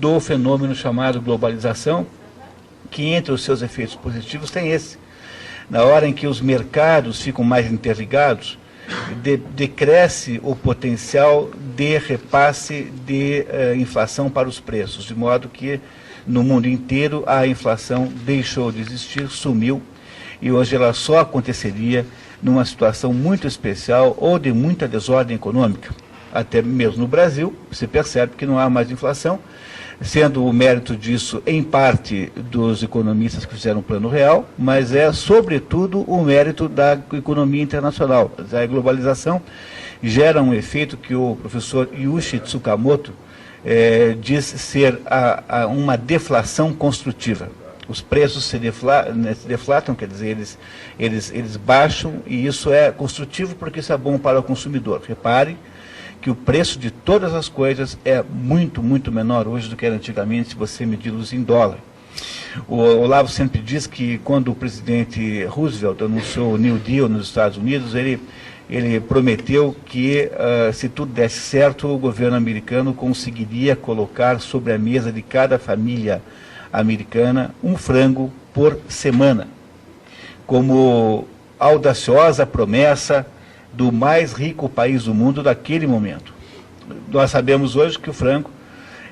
do fenômeno chamado globalização, que entre os seus efeitos positivos tem esse. Na hora em que os mercados ficam mais interligados, decresce o potencial de repasse de inflação para os preços, de modo que no mundo inteiro a inflação deixou de existir, sumiu, e hoje ela só aconteceria numa situação muito especial ou de muita desordem econômica. Até mesmo no Brasil, se percebe que não há mais inflação, sendo o mérito disso, em parte, dos economistas que fizeram o Plano Real, mas é, sobretudo, o mérito da economia internacional. A globalização gera um efeito que o professor Yuichi Tsukamoto diz ser uma deflação construtiva. Os preços se deflatam, quer dizer, eles baixam, e isso é construtivo porque isso é bom para o consumidor. Repare que o preço de todas as coisas é muito, muito menor hoje do que era antigamente, se você medi-los em dólar. O Olavo sempre diz que quando o presidente Roosevelt anunciou o New Deal nos Estados Unidos, ele prometeu que, se tudo desse certo, o governo americano conseguiria colocar sobre a mesa de cada família americana um frango por semana, como audaciosa promessa do mais rico país do mundo daquele momento. Nós sabemos hoje que o frango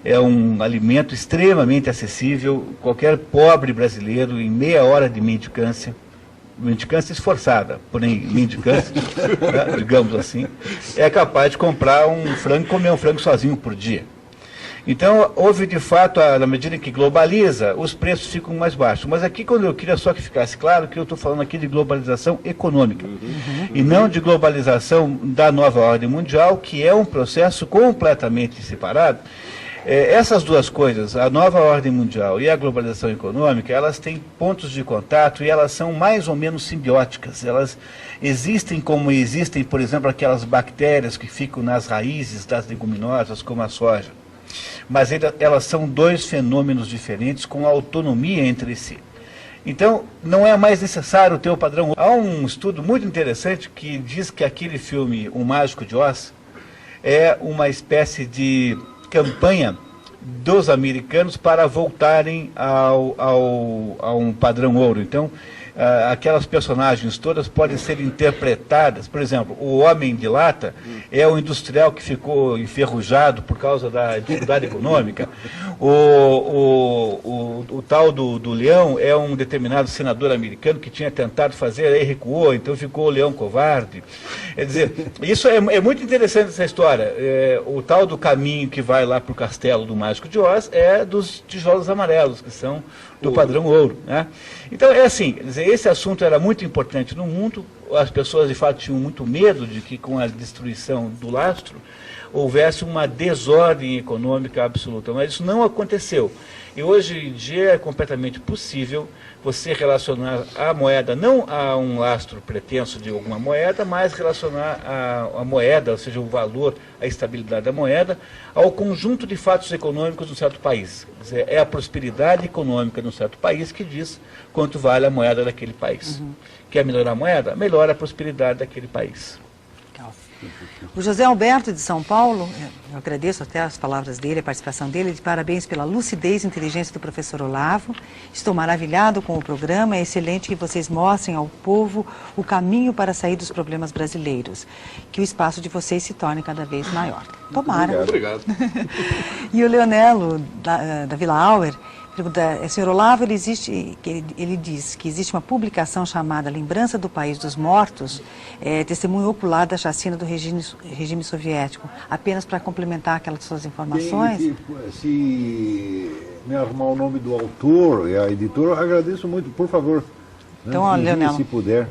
é um alimento extremamente acessível. Qualquer pobre brasileiro, em meia hora de mendicância esforçada, porém mendicância, né, digamos assim, é capaz de comprar um frango e comer um frango sozinho por dia. Então, houve de fato, na medida em que globaliza, os preços ficam mais baixos. Mas aqui, quando eu queria só que ficasse claro que eu estou falando aqui de globalização econômica, e não de globalização da nova ordem mundial, que é um processo completamente separado. Essas duas coisas, a nova ordem mundial e a globalização econômica, elas têm pontos de contato e elas são mais ou menos simbióticas. Elas existem como existem, por exemplo, aquelas bactérias que ficam nas raízes das leguminosas, como a soja. Mas elas são dois fenômenos diferentes com autonomia entre si. Então, não é mais necessário ter o padrão. Há um estudo muito interessante que diz que aquele filme O Mágico de Oz é uma espécie de campanha dos americanos para voltarem a um padrão ouro. Então, aquelas personagens todas podem ser interpretadas. Por exemplo, o Homem de Lata é o industrial que ficou enferrujado por causa da dificuldade econômica. O tal do leão é um determinado senador americano que tinha tentado fazer, aí recuou, então ficou o leão covarde. Quer dizer, isso é muito interessante essa história. O tal do caminho que vai lá para o castelo do Mágico de Oz é dos tijolos amarelos, que são do padrão ouro, né? Então é assim, quer dizer, esse assunto era muito importante no mundo, as pessoas de fato tinham muito medo de que com a destruição do lastro houvesse uma desordem econômica absoluta, mas isso não aconteceu. E hoje em dia é completamente possível você relacionar a moeda não a um lastro pretenso de alguma moeda, mas relacionar a moeda, ou seja, o valor, a estabilidade da moeda, ao conjunto de fatos econômicos de um certo país. Quer dizer, é a prosperidade econômica de um certo país que diz quanto vale a moeda daquele país. Quer melhorar a moeda? Melhora a prosperidade daquele país. O José Alberto de São Paulo, eu agradeço até as palavras dele, a participação dele, de parabéns pela lucidez e inteligência do professor Olavo. Estou maravilhado com o programa, é excelente que vocês mostrem ao povo o caminho para sair dos problemas brasileiros. Que o espaço de vocês se torne cada vez maior. Tomara. Obrigado. E o Leonelo, da Vila Auer, pergunta, senhor Olavo, ele diz que existe uma publicação chamada Lembrança do País dos Mortos, testemunho ocular da chacina do regime soviético. Apenas para complementar aquelas suas informações. Se me arrumar o nome do autor e a editora, agradeço muito, por favor. Então, ó, Leonelo, se puder.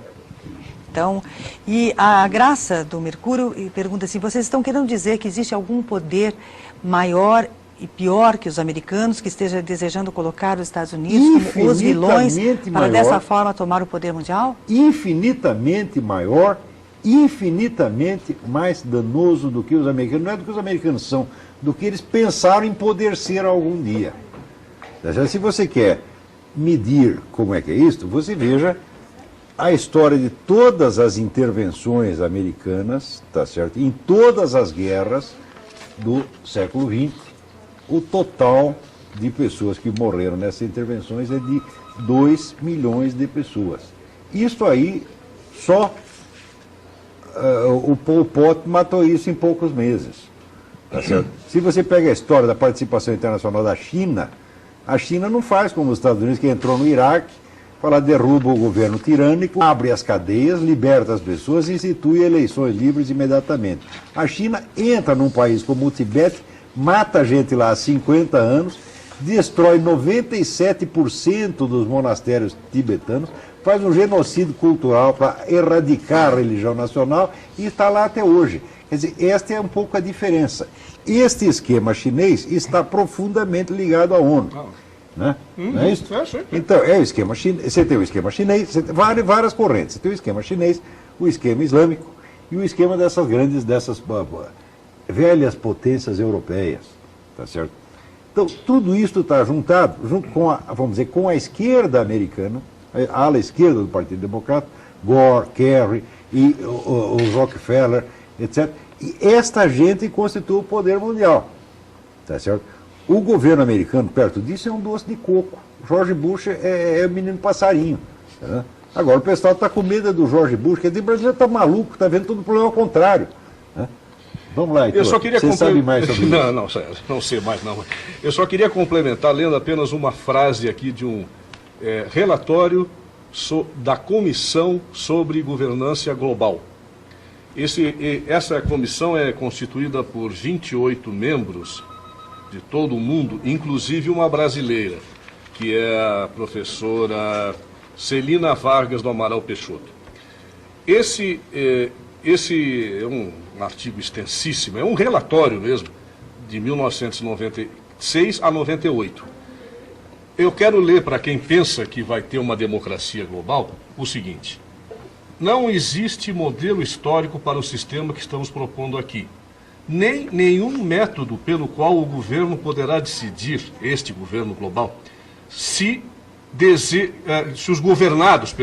Então, e a Graça do Mercúrio pergunta assim, vocês estão querendo dizer que existe algum poder maior e pior que os americanos, que esteja desejando colocar os Estados Unidos como os vilões para dessa forma tomar o poder mundial? Infinitamente maior, infinitamente mais danoso do que os americanos. Não é do que os americanos são, do que eles pensaram em poder ser algum dia. Se você quer medir como é que é isso, você veja a história de todas as intervenções americanas, tá certo? Em todas as guerras do século XX. O total de pessoas que morreram nessas intervenções é de 2 milhões de pessoas. Isso aí, só o Pol Pot matou isso em poucos meses. Tá certo? Se você pega a história da participação internacional da China, a China não faz como os Estados Unidos, que entrou no Iraque, derruba o governo tirânico, abre as cadeias, liberta as pessoas e institui eleições livres imediatamente. A China entra num país como o Tibete, mata gente lá há 50 anos, destrói 97% dos monastérios tibetanos, faz um genocídio cultural para erradicar a religião nacional e está lá até hoje. Quer dizer, esta é um pouco a diferença. Este esquema chinês está profundamente ligado à ONU. Né? Não é isso? Então, é o esquema chinês. Você tem o esquema chinês, você tem várias correntes. Você tem o esquema chinês, o esquema islâmico e o esquema dessas velhas potências europeias, tá certo? Então, tudo isso está juntado, junto com com a esquerda americana, a ala esquerda do Partido Democrata, Gore, Kerry e os Rockefeller, etc. E esta gente constitui o poder mundial, tá certo? O governo americano, perto disso, é um doce de coco. George Bush é o menino passarinho. Tá? Agora, o pessoal está com medo do George Bush, quer dizer, o brasileiro está maluco, está vendo todo o problema ao contrário. Né? Vamos lá, Heitor. Você sabe mais sobre isso? Não sei mais, não. Eu só queria complementar, lendo apenas uma frase aqui de um relatório da Comissão sobre Governança Global. Essa comissão é constituída por 28 membros de todo o mundo, inclusive uma brasileira, que é a professora Celina Vargas do Amaral Peixoto. Esse é um artigo extensíssimo, é um relatório mesmo, de 1990, 6 a 98. Eu quero ler para quem pensa que vai ter uma democracia global o seguinte: não existe modelo histórico para o sistema que estamos propondo aqui, nem nenhum método pelo qual o governo poderá decidir, este governo global, se os governados,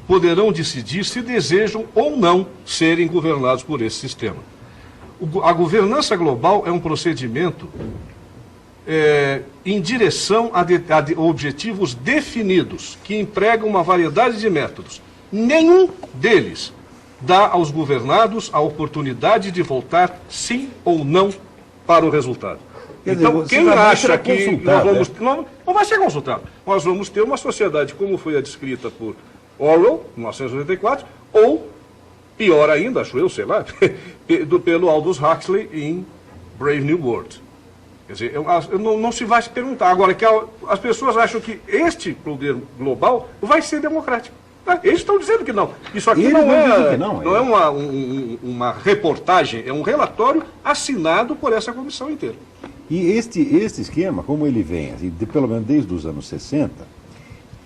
poderão decidir se desejam ou não serem governados por esse sistema. A governança global é um procedimento em direção a objetivos definidos, que empregam uma variedade de métodos. Nenhum deles dá aos governados a oportunidade de votar sim ou não para o resultado. Então, quem acha que nós vamos... Não vai ser consultado. Nós vamos ter uma sociedade como foi a descrita por Orwell, em 1984, ou, pior ainda, acho eu, sei lá, pelo Aldous Huxley em Brave New World. Quer dizer, não se vai se perguntar. Agora, que as pessoas acham que este poder global vai ser democrático. Eles estão dizendo que não. Isso aqui não é uma reportagem, é um relatório assinado por essa comissão inteira. E este esquema, como ele vem, assim, pelo menos desde os anos 60,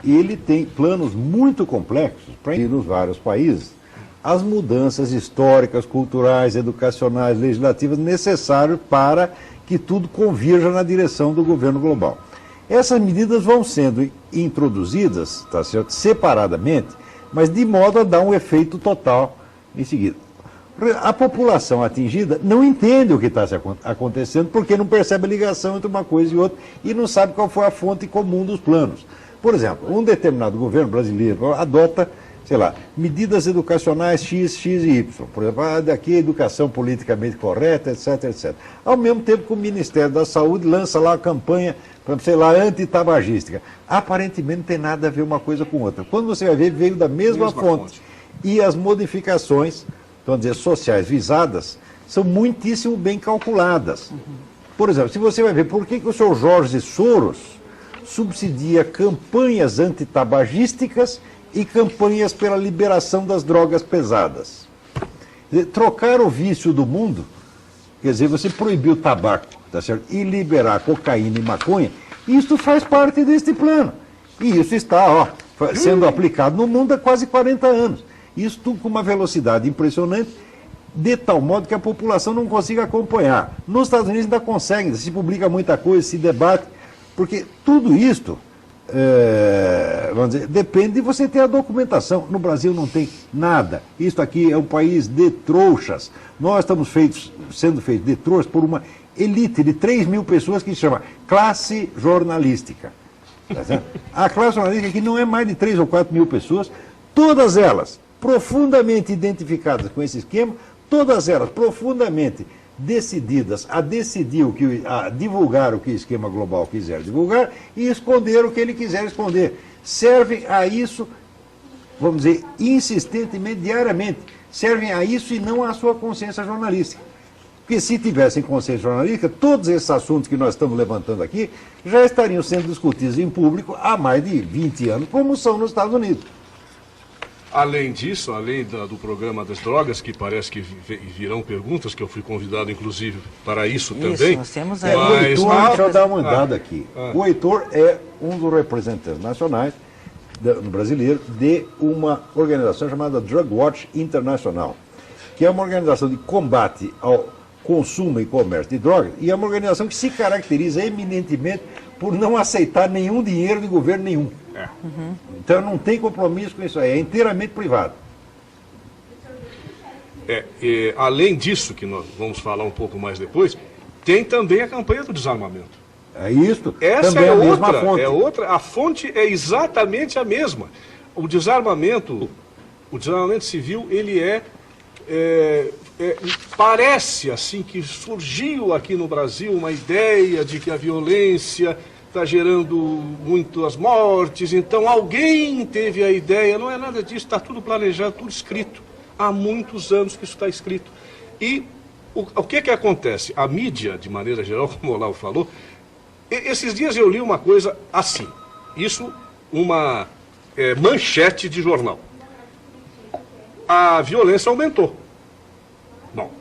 ele tem planos muito complexos para ir nos vários países as mudanças históricas, culturais, educacionais, legislativas necessárias para que tudo convirja na direção do governo global. Essas medidas vão sendo introduzidas, tá certo, separadamente, mas de modo a dar um efeito total em seguida. A população atingida não entende o que está acontecendo porque não percebe a ligação entre uma coisa e outra e não sabe qual foi a fonte comum dos planos. Por exemplo, um determinado governo brasileiro adota, sei lá, medidas educacionais X, X e Y. Por exemplo, daqui a educação politicamente correta, etc, etc. Ao mesmo tempo que o Ministério da Saúde lança lá a campanha, sei lá, antitabagística. Aparentemente não tem nada a ver uma coisa com outra. Quando você vai ver, veio da mesma fonte. E as modificações, vamos dizer, sociais visadas, são muitíssimo bem calculadas. Por exemplo, se você vai ver por que o senhor Jorge Soros subsidia campanhas antitabagísticas e campanhas pela liberação das drogas pesadas. Trocar o vício do mundo, quer dizer, você proibir o tabaco, tá certo? E liberar cocaína e maconha, isso faz parte deste plano. E isso está sendo aplicado no mundo há quase 40 anos. Isso tudo com uma velocidade impressionante, de tal modo que a população não consiga acompanhar. Nos Estados Unidos ainda consegue, se publica muita coisa, se debate, porque tudo isto, vamos dizer, depende de você ter a documentação. No Brasil não tem nada. Isto aqui é um país de trouxas. Nós estamos sendo feitos de trouxas por uma elite de 3 mil pessoas que se chama classe jornalística. Tá certo? A classe jornalística aqui não é mais de 3 ou 4 mil pessoas, todas elas profundamente identificadas com esse esquema, todas elas profundamente decididas a divulgar o que o esquema global quiser divulgar e esconder o que ele quiser esconder. Servem a isso, vamos dizer, insistentemente, diariamente. Servem a isso e não à sua consciência jornalística. Porque se tivessem consciência jornalística, todos esses assuntos que nós estamos levantando aqui já estariam sendo discutidos em público há mais de 20 anos, como são nos Estados Unidos. Além disso, além do programa das drogas, que parece que virão perguntas, que eu fui convidado, inclusive, para isso também. Nós temos aí. O Heitor, deixa eu dar uma olhada aqui. O Heitor é um dos representantes nacionais, no brasileiro, de uma organização chamada Drug Watch International, que é uma organização de combate ao consumo e comércio de drogas, e é uma organização que se caracteriza eminentemente por não aceitar nenhum dinheiro de governo nenhum. Então não tem compromisso com isso aí, é inteiramente privado. Além disso, que nós vamos falar um pouco mais depois, tem também a campanha do desarmamento. É isso. Essa também é a mesma outra, fonte. A fonte é exatamente a mesma. O desarmamento civil, ele parece assim que surgiu aqui no Brasil uma ideia de que a violência está gerando muitas mortes, então alguém teve a ideia, não é nada disso, está tudo planejado, tudo escrito. Há muitos anos que isso está escrito. E o que acontece? A mídia, de maneira geral, como o Olavo falou, esses dias eu li uma coisa assim, isso, uma manchete de jornal. A violência aumentou. Bom,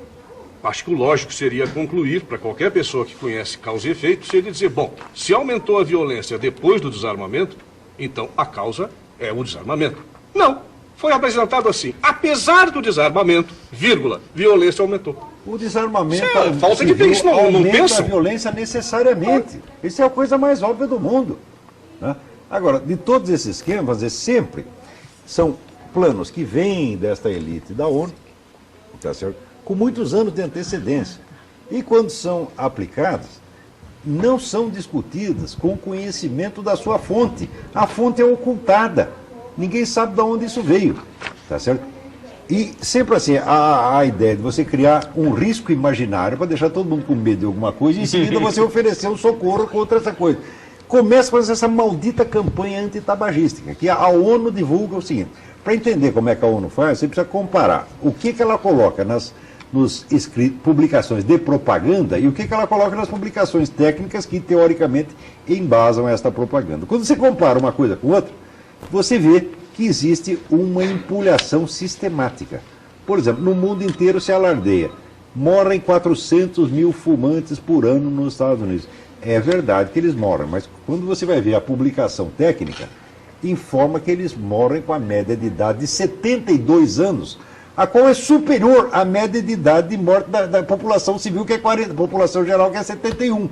acho que o lógico seria concluir, para qualquer pessoa que conhece causa e efeito, seria dizer, bom, se aumentou a violência depois do desarmamento, então a causa é o desarmamento. Não, foi apresentado assim, apesar do desarmamento, vírgula, violência aumentou. O desarmamento falta de civil isso, não aumenta pensam. a violência necessariamente. Isso é a coisa mais óbvia do mundo, né? Agora, de todos esses esquemas, sempre são planos que vêm desta elite da ONU, tá certo? Com muitos anos de antecedência. E quando são aplicados, não são discutidas com conhecimento da sua fonte. A fonte é ocultada. Ninguém sabe de onde isso veio, tá certo? E sempre assim, a ideia de você criar um risco imaginário para deixar todo mundo com medo de alguma coisa e em seguida você oferecer um socorro contra essa coisa. Começa com essa maldita campanha antitabagística, que a ONU divulga o seguinte. Para entender como é que a ONU faz, você precisa comparar o que ela coloca nas publicações de propaganda e o que ela coloca nas publicações técnicas que, teoricamente, embasam esta propaganda. Quando você compara uma coisa com outra, você vê que existe uma empulhação sistemática. Por exemplo, no mundo inteiro se alardeia. Morrem 400 mil fumantes por ano nos Estados Unidos. É verdade que eles morrem, mas quando você vai ver a publicação técnica, informa que eles morrem com a média de idade de 72 anos, a qual é superior à média de idade de morte da população civil, que é 40, população geral, que é 71.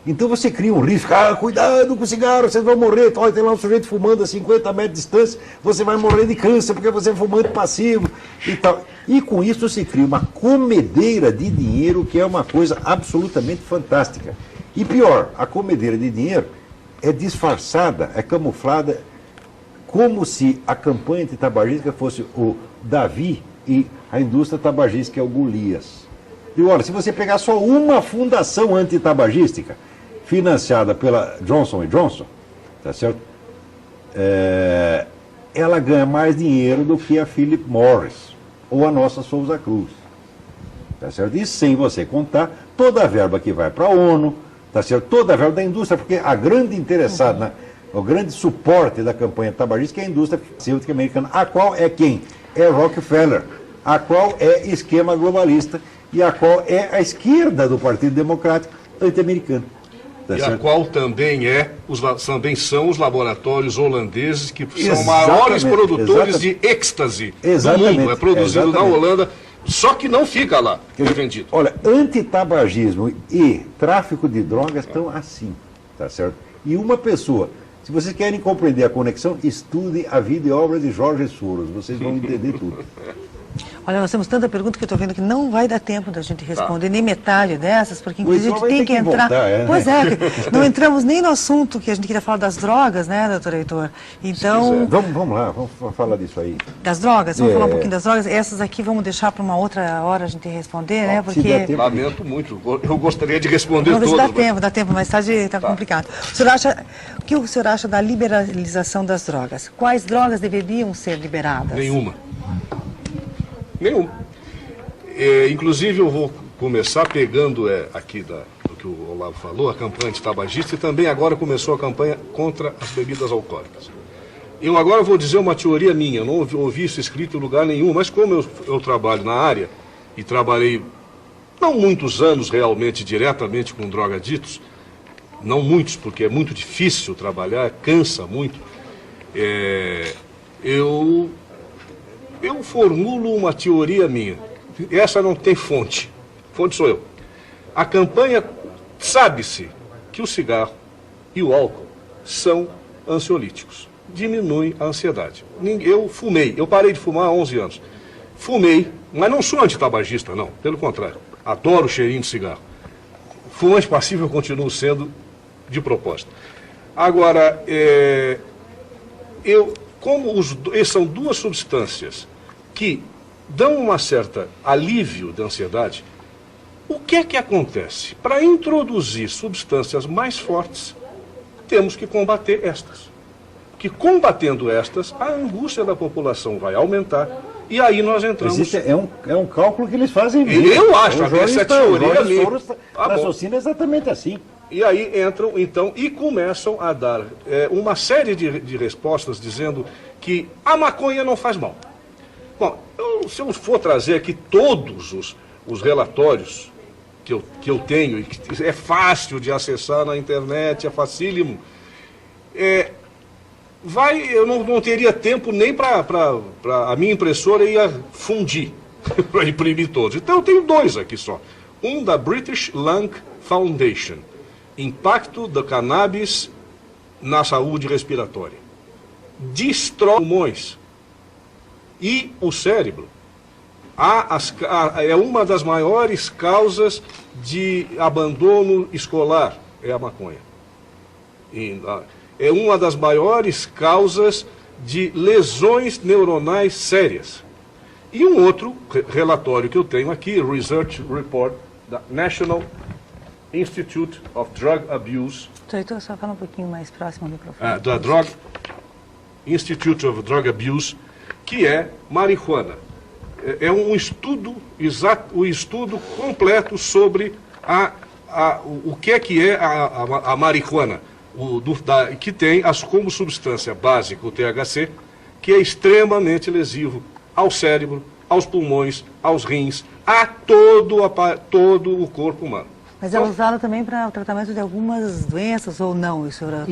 Então você cria um risco, cuidado com o cigarro, vocês vão morrer, olha, tem lá um sujeito fumando a 50 metros de distância, você vai morrer de câncer porque você é fumante passivo e tal. E com isso se cria uma comedeira de dinheiro que é uma coisa absolutamente fantástica. E pior, a comedeira de dinheiro é disfarçada, é camuflada, como se a campanha antitabagística fosse o Davi e a indústria tabagística é o Golias. E olha, se você pegar só uma fundação antitabagística, financiada pela Johnson & Johnson, tá certo? Ela ganha mais dinheiro do que a Philip Morris ou a nossa Souza Cruz, tá certo? E sem você contar toda a verba que vai para a ONU, tá certo? Toda a verba da indústria, porque a grande interessada, o grande suporte da campanha tabagística é a indústria farmacêutica americana, a qual é quem? É Rockefeller, a qual é esquema globalista e a qual é a esquerda do Partido Democrático anti-americano. Tá e certo? a qual também também são os laboratórios holandeses que são Exatamente, maiores produtores exatamente. de êxtase do Exatamente, mundo. É produzido na exatamente. Holanda, só que não fica lá, é vendido. Olha, antitabagismo e tráfico de drogas estão assim, tá certo? E uma pessoa, se vocês querem compreender a conexão, estudem a vida e obra de Jorge Soros, vocês vão entender tudo. Olha, nós temos tanta pergunta que eu estou vendo que não vai dar tempo da gente responder nem metade dessas, porque inclusive a gente tem que entrar... Voltar, Pois é, não entramos nem no assunto que a gente queria falar das drogas, né, doutor Heitor? Então... Vamos lá, vamos falar disso aí. Das drogas? Vamos falar um pouquinho das drogas? Essas aqui vamos deixar para uma outra hora a gente responder, né? Se der Porque... tempo. Lamento muito, eu gostaria de responder Vamos ver se todas. dá tempo, mais tarde está complicado. O que o senhor acha da liberalização das drogas? Quais drogas deveriam ser liberadas? Nenhuma. Inclusive eu vou começar pegando aqui do que o Olavo falou, a campanha antitabagista, e também agora começou a campanha contra as bebidas alcoólicas. Eu agora vou dizer uma teoria minha, eu não ouvi isso escrito em lugar nenhum, mas como eu trabalho na área, e trabalhei não muitos anos realmente diretamente com drogaditos, não muitos, porque é muito difícil trabalhar, cansa muito, eu formulo uma teoria minha. Essa não tem fonte. Fonte sou eu. A campanha, sabe-se que o cigarro e o álcool são ansiolíticos. Diminuem a ansiedade. Eu fumei, eu parei de fumar há 11 anos. Fumei, mas não sou antitabagista, não. Pelo contrário. Adoro o cheirinho de cigarro. Fumante passivo eu continuo sendo de propósito. Agora, são duas substâncias que dão uma certa alívio da ansiedade. O que é que acontece? Para introduzir substâncias mais fortes, temos que combater estas. Que combatendo estas, a angústia da população vai aumentar e aí nós entramos... É um cálculo que eles fazem mesmo. Eu acho, essa teoria ali. raciocina exatamente assim. E aí entram, então, e começam a dar uma série de respostas dizendo que a maconha não faz mal. Bom, se eu for trazer aqui todos os relatórios que eu tenho, e que é fácil de acessar na internet, é facílimo, eu não teria tempo nem para a minha impressora ia fundir para imprimir todos. Então eu tenho 2 aqui só. Um da British Lung Foundation, Impacto da Cannabis na Saúde Respiratória. Destrói pulmões e o cérebro. É uma das maiores causas de abandono escolar, é a maconha. É uma das maiores causas de lesões neuronais sérias. E um outro relatório que eu tenho aqui, Research Report da National Institute of Drug Abuse. Doutor, só fala um pouquinho mais próximo ao microfone. Da Institute of Drug Abuse, que é marihuana. É um estudo o estudo completo sobre o que é a marihuana, que tem como substância básica o THC, que é extremamente lesivo ao cérebro, aos pulmões, aos rins, a todo o corpo humano. Mas é usado também para o tratamento de algumas doenças ou não? Isso era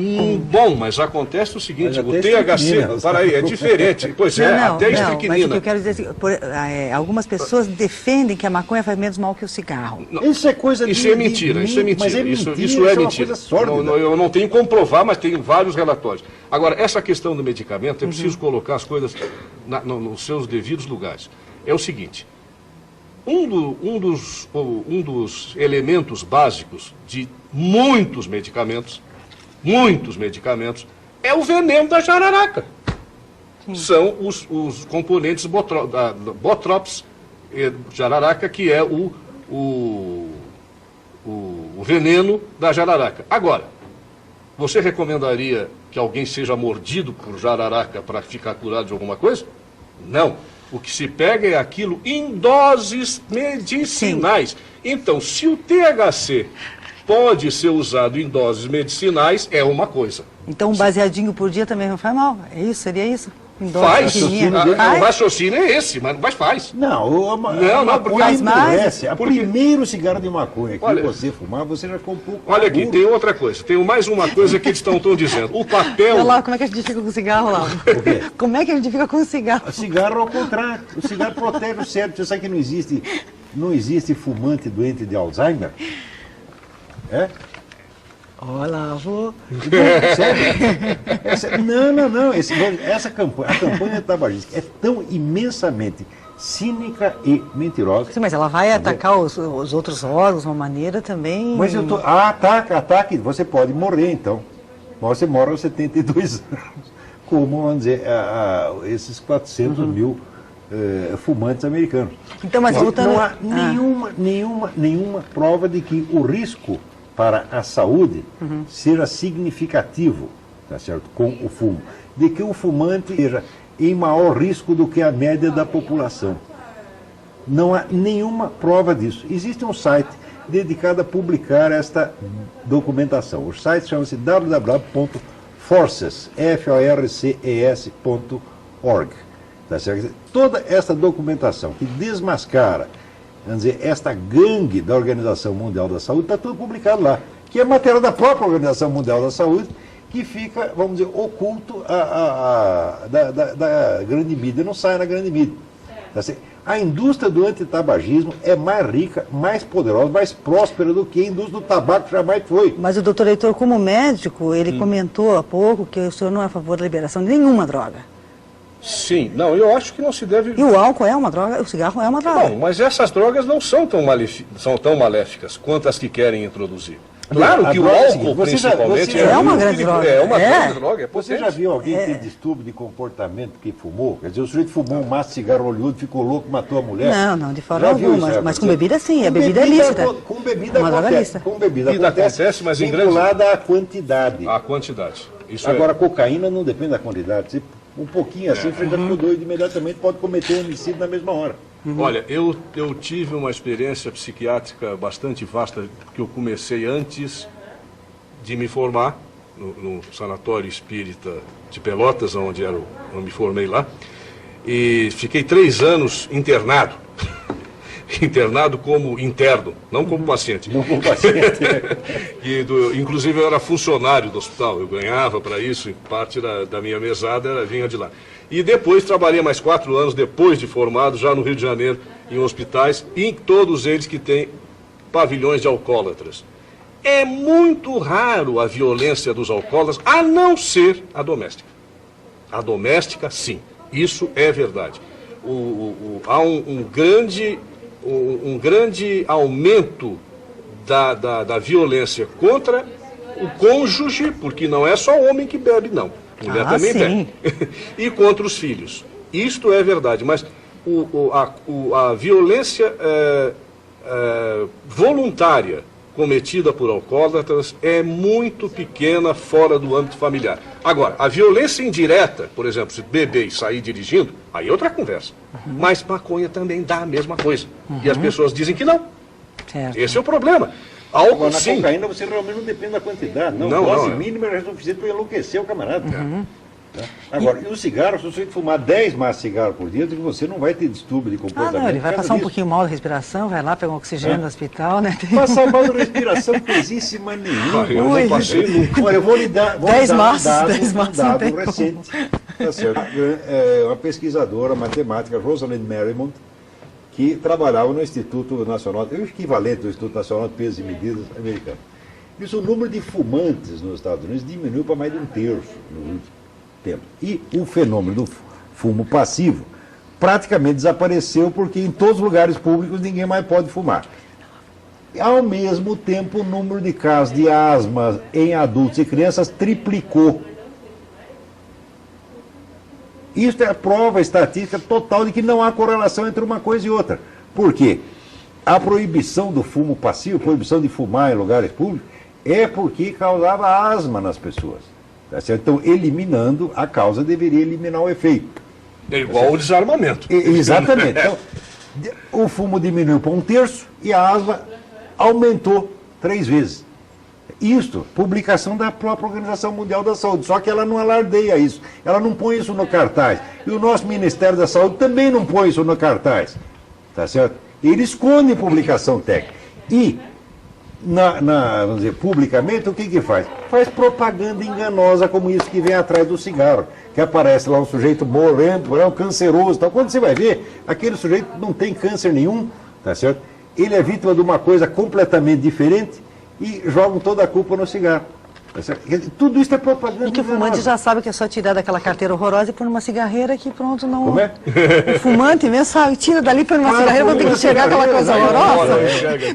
bom, mas acontece o seguinte, o THC, para aí, é diferente. Pois até estricnina. Mas o que eu quero dizer é que algumas pessoas defendem que a maconha faz menos mal que o cigarro. Isso é coisa de... Isso é mentira, isso é mentira. Mas é mentira, isso é mentira. Eu não tenho como provar, mas tenho vários relatórios. Agora, essa questão do medicamento, é preciso colocar as coisas nos seus devidos lugares. É o seguinte... Um dos elementos básicos de muitos medicamentos, é o veneno da jararaca. Sim. São os componentes da Botrops jararaca, que é o veneno da jararaca. Agora, você recomendaria que alguém seja mordido por jararaca para ficar curado de alguma coisa? Não. O que se pega é aquilo em doses medicinais. Sim. Então, se o THC pode ser usado em doses medicinais, é uma coisa. Então, um baseadinho por dia também não faz mal? É isso? Seria isso? Faz. O raciocínio é esse, mas faz. Não, porque endurece. Primeiro cigarro de maconha que você fumar, você já ficou um pouco... Olha aqui, tem outra coisa. Tem mais uma coisa que eles estão dizer. O papel... Olha lá, como é que a gente fica com o cigarro lá? Como é que a gente fica com o cigarro? O cigarro, ao contrário. O cigarro protege o cérebro. Você sabe que não existe fumante doente de Alzheimer? É? Olha, avô. Sério? Não. Essa campanha, a campanha tabagística é tão imensamente cínica e mentirosa. Sim, mas ela vai atacar os outros órgãos de uma maneira também... Mas ataque, você pode morrer então. Mas você morre aos 72 anos. Como, vamos dizer, esses 400 mil fumantes americanos. Então, mas voltando... Não há nenhuma prova de que o risco para a saúde seja significativo, tá certo, com o fumo, de que o fumante seja em maior risco do que a média da população. Não há nenhuma prova disso. Existe um site dedicado a publicar esta documentação. O site chama-se www.forces.org. Tá certo? Toda essa documentação que desmascara, vamos dizer, esta gangue da Organização Mundial da Saúde, está tudo publicado lá, que é matéria da própria Organização Mundial da Saúde, que fica, vamos dizer, oculto da grande mídia, não sai na grande mídia. Tá certo? A indústria do antitabagismo é mais rica, mais poderosa, mais próspera do que a indústria do tabaco jamais foi. Mas o doutor Heitor, como médico, ele comentou há pouco que o senhor não é a favor da liberação de nenhuma droga. Sim, não, eu acho que não se deve... E o álcool é uma droga, o cigarro é uma droga. Não, mas essas drogas não são tão maléficas quanto as que querem introduzir. Claro que o álcool, principalmente, é uma grande droga. É uma grande droga, é potente. Você já viu alguém que tem distúrbio de comportamento que fumou? Quer dizer, o sujeito fumou um maço de cigarro oleoso, ficou louco, matou a mulher? Não, de forma alguma, mas com bebida sim, a bebida é lícita. Com bebida uma droga lícita. Com bebida acontece, mas vinculada à quantidade. A quantidade. Isso agora, cocaína não depende da quantidade. Você, um pouquinho assim, você já ficou doido imediatamente, pode cometer um homicídio na mesma hora. Olha, eu tive uma experiência psiquiátrica bastante vasta, porque eu comecei antes de me formar no Sanatório Espírita de Pelotas, onde eu me formei lá, e fiquei 3 anos internado. internado como interno, não como paciente. Não como paciente. Inclusive eu era funcionário do hospital, eu ganhava para isso, e parte da minha mesada vinha de lá. E depois trabalhei mais 4 anos, depois de formado, já no Rio de Janeiro, em hospitais, e em todos eles que têm pavilhões de alcoólatras. É muito raro a violência dos alcoólatras, a não ser a doméstica. A doméstica, sim, isso é verdade. Há um grande aumento da violência contra o cônjuge, porque não é só o homem que bebe, não. Mulher também bebe. E contra os filhos. Isto é verdade, mas a violência voluntária cometida por alcoólatras é muito pequena fora do âmbito familiar. Agora, a violência indireta, por exemplo, se beber e sair dirigindo, aí é outra conversa. Mas maconha também dá a mesma coisa. E as pessoas dizem que não. Certo. Esse é o problema. Álcool, Agora, na sim. cocaína você realmente não depende da quantidade. Não, Não, dose não, é. mínima é suficiente para enlouquecer o camarada. Tá? Agora, e o cigarro, se você fumar 10 maços de cigarro por dia, você não vai ter distúrbio de comportamento. Não, ele vai por causa passar um disso. pouquinho mal da respiração, vai lá pegar um oxigênio no hospital, né? Passar mal de respiração coisíssima nenhuma. Eu não passei nunca. Olha, eu vou lhe dar 10 maços, um 10 maços não dado tem como. recente. Tá certo. Uma pesquisadora matemática, Rosalind Merriman, que trabalhava no Instituto Nacional, o equivalente do Instituto Nacional de Pesos e Medidas americano. Isso, o número de fumantes nos Estados Unidos diminuiu para mais de 1/3 no último tempo. E o fenômeno do fumo passivo praticamente desapareceu, porque em todos os lugares públicos ninguém mais pode fumar. Ao mesmo tempo, o número de casos de asma em adultos e crianças triplicou. Isso é a prova estatística total de que não há correlação entre uma coisa e outra. Por quê? A proibição do fumo passivo, a proibição de fumar em lugares públicos, é porque causava asma nas pessoas. Tá certo? Então, eliminando a causa, deveria eliminar o efeito. É igual o desarmamento. Exatamente. Então, o fumo diminuiu para 1/3 e a asma aumentou 3 vezes. Isto, publicação da própria Organização Mundial da Saúde, só que ela não alardeia isso, ela não põe isso no cartaz. E o nosso Ministério da Saúde também não põe isso no cartaz, tá certo? Ele esconde publicação técnica. E, vamos dizer, publicamente, o que faz? Faz propaganda enganosa, como isso que vem atrás do cigarro, que aparece lá um sujeito morrendo, um canceroso, tal. Quando você vai ver, aquele sujeito não tem câncer nenhum, tá certo? Ele é vítima de uma coisa completamente diferente, e jogam toda a culpa no cigarro. Tudo isso é propaganda. E que o fumante já sabe que é só tirar daquela carteira horrorosa e pôr numa cigarreira que pronto, não... Como é? O fumante mesmo sabe, tira dali, põe numa cigarreira, vai ter que enxergar aquela coisa horrorosa.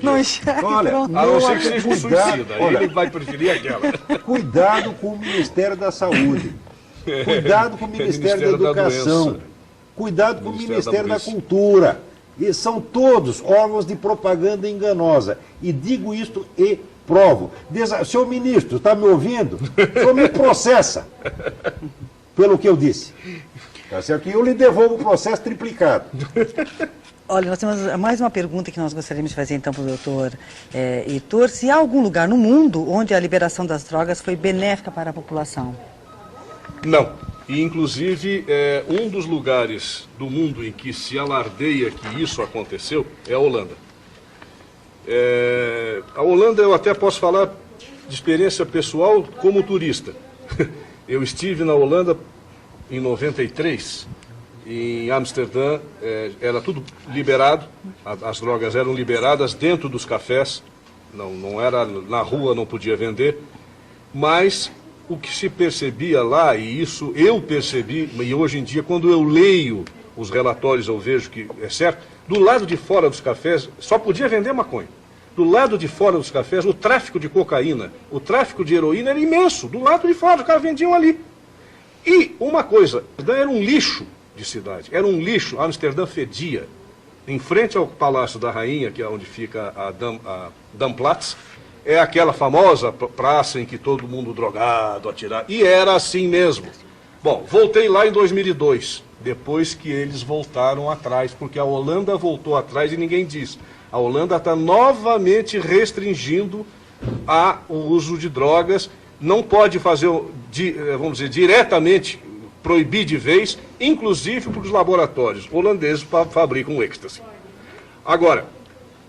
Não enxerga, Olha, pronto. A não ser que seja um Cuidado, suicida, olha. ele vai preferir aquela. Cuidado com o Ministério da Saúde. Cuidado com o Ministério da Educação. Doença. Cuidado com o Ministério Ministério da da Cultura. E são todos órgãos de propaganda enganosa. E digo isto e provo. Senhor ministro, está me ouvindo? O senhor me processa pelo que eu disse. Tá certo? E eu lhe devolvo o processo triplicado. Olha, nós temos mais uma pergunta que nós gostaríamos de fazer então para o doutor Heitor. Se há algum lugar no mundo onde a liberação das drogas foi benéfica para a população? Não. E, inclusive, um dos lugares do mundo em que se alardeia que isso aconteceu é a Holanda. A Holanda, eu até posso falar de experiência pessoal como turista. Eu estive na Holanda em 93, em Amsterdã, era tudo liberado, as drogas eram liberadas dentro dos cafés, não era na rua, não podia vender, mas o que se percebia lá, e isso eu percebi, e hoje em dia, quando eu leio os relatórios, eu vejo que é certo, do lado de fora dos cafés só podia vender maconha. Do lado de fora dos cafés, o tráfico de cocaína, o tráfico de heroína era imenso. Do lado de fora, os caras vendiam ali. E uma coisa, era um lixo de cidade, era um lixo. Amsterdã fedia. Em frente ao Palácio da Rainha, que é onde fica a Damplatz, é aquela famosa praça em que todo mundo drogado, atirar. E era assim mesmo. Bom, voltei lá em 2002, depois que eles voltaram atrás, porque a Holanda voltou atrás e ninguém diz. A Holanda está novamente restringindo o uso de drogas, não pode fazer, vamos dizer, diretamente proibir de vez, inclusive para os laboratórios holandeses fabricam êxtase. Agora,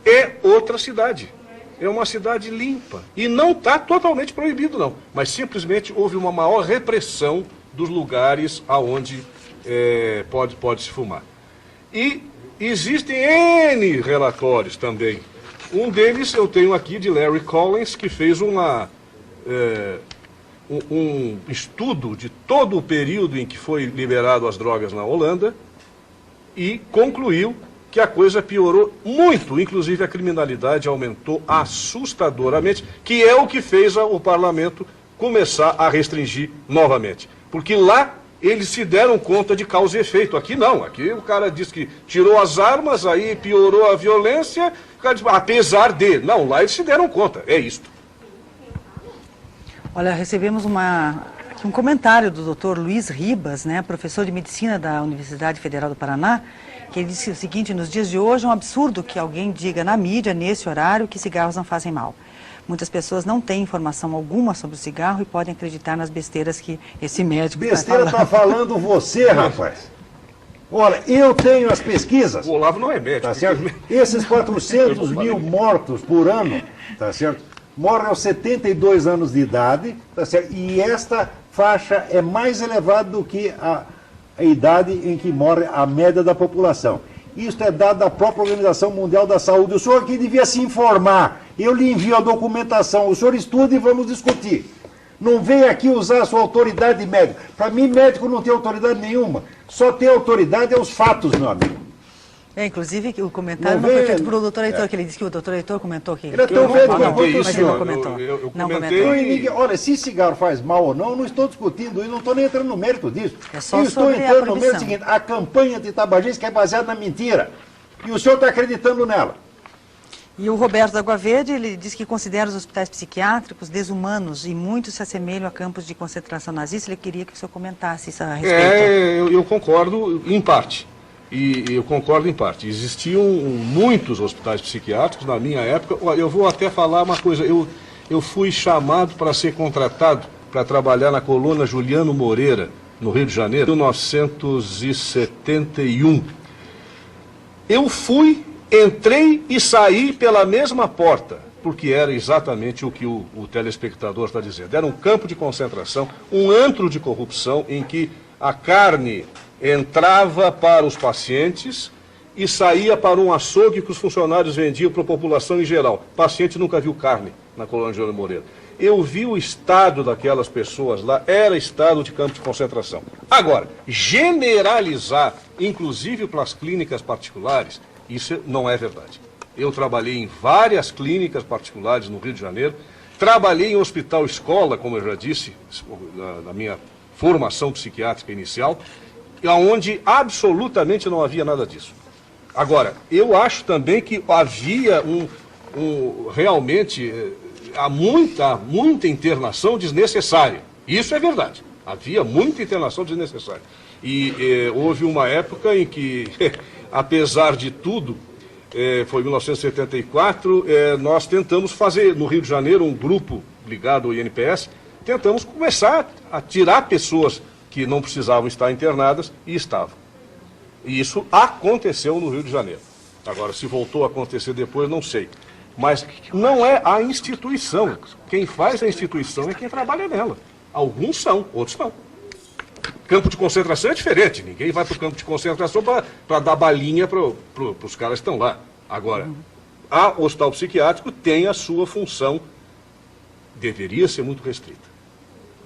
é outra cidade. É uma cidade limpa. E não está totalmente proibido, não. Mas simplesmente houve uma maior repressão dos lugares aonde pode se fumar. E existem N relatórios também. Um deles eu tenho aqui de Larry Collins, que fez um estudo de todo o período em que foi liberado as drogas na Holanda e concluiu que a coisa piorou muito, inclusive a criminalidade aumentou assustadoramente, que é o que fez o parlamento começar a restringir novamente. Porque lá eles se deram conta de causa e efeito. Aqui não, aqui o cara diz que tirou as armas, aí piorou a violência, o cara diz, apesar de... Não, lá eles se deram conta, é isto. Olha, recebemos aqui um comentário do Dr. Luiz Ribas, né, professor de medicina da Universidade Federal do Paraná, que ele disse o seguinte: nos dias de hoje é um absurdo que alguém diga na mídia, nesse horário, que cigarros não fazem mal. Muitas pessoas não têm informação alguma sobre o cigarro e podem acreditar nas besteiras que esse médico está falando. Besteira está falando você, rapaz. Olha, eu tenho as pesquisas. O Olavo não é médico. Tá certo? Esses 400 mil mortos por ano, tá certo? Morrem aos 72 anos de idade, tá certo? E esta faixa é mais elevada do que a idade em que morre a média da população. Isso é dado da própria Organização Mundial da Saúde. O senhor aqui devia se informar. Eu lhe envio a documentação. O senhor estuda e vamos discutir. Não venha aqui usar a sua autoridade médica. Para mim, médico não tem autoridade nenhuma. Só tem autoridade os fatos, meu amigo. Inclusive, o comentário não foi feito pelo doutor Heitor, que ele disse que o doutor Heitor comentou que... Ele é tão médico quanto mas ele não comentou. Eu não comentei... comentou. Olha, se cigarro faz mal ou não, eu não estou discutindo e não estou nem entrando no mérito disso. É só eu estou sobre a entrando no mérito proibição. seguinte: a campanha de tabagismo que é baseada na mentira. E o senhor está acreditando nela. E o Roberto da Água Verde, ele diz que considera os hospitais psiquiátricos desumanos e muitos se assemelham a campos de concentração nazista. Ele queria que o senhor comentasse isso a respeito. Eu concordo em parte. E eu concordo em parte. Existiam muitos hospitais psiquiátricos na minha época. Olha, eu vou até falar uma coisa. Eu fui chamado para ser contratado para trabalhar na colônia Juliano Moreira, no Rio de Janeiro, em 1971. Eu fui, entrei e saí pela mesma porta, porque era exatamente o que o telespectador está dizendo. Era um campo de concentração, um antro de corrupção em que a carne entrava para os pacientes e saía para um açougue que os funcionários vendiam para a população em geral. O paciente nunca viu carne na colônia Juliano Moreira. Eu vi o estado daquelas pessoas lá, era estado de campo de concentração. Agora, generalizar, inclusive para as clínicas particulares, isso não é verdade. Eu trabalhei em várias clínicas particulares no Rio de Janeiro, trabalhei em hospital escola, como eu já disse, na minha formação psiquiátrica inicial, onde absolutamente não havia nada disso. Agora, eu acho também que havia realmente há muita internação desnecessária. Isso é verdade. Havia muita internação desnecessária. E houve uma época em que, apesar de tudo, foi em 1974, nós tentamos fazer no Rio de Janeiro um grupo ligado ao INPS, tentamos começar a tirar pessoas que não precisavam estar internadas e estavam. E isso aconteceu no Rio de Janeiro. Agora, se voltou a acontecer depois, não sei. Mas não é a instituição. Quem faz a instituição é quem trabalha nela. Alguns são, outros não. Campo de concentração é diferente. Ninguém vai para o campo de concentração para dar balinha para os caras que estão lá. Agora, o hospital psiquiátrico tem a sua função, deveria ser muito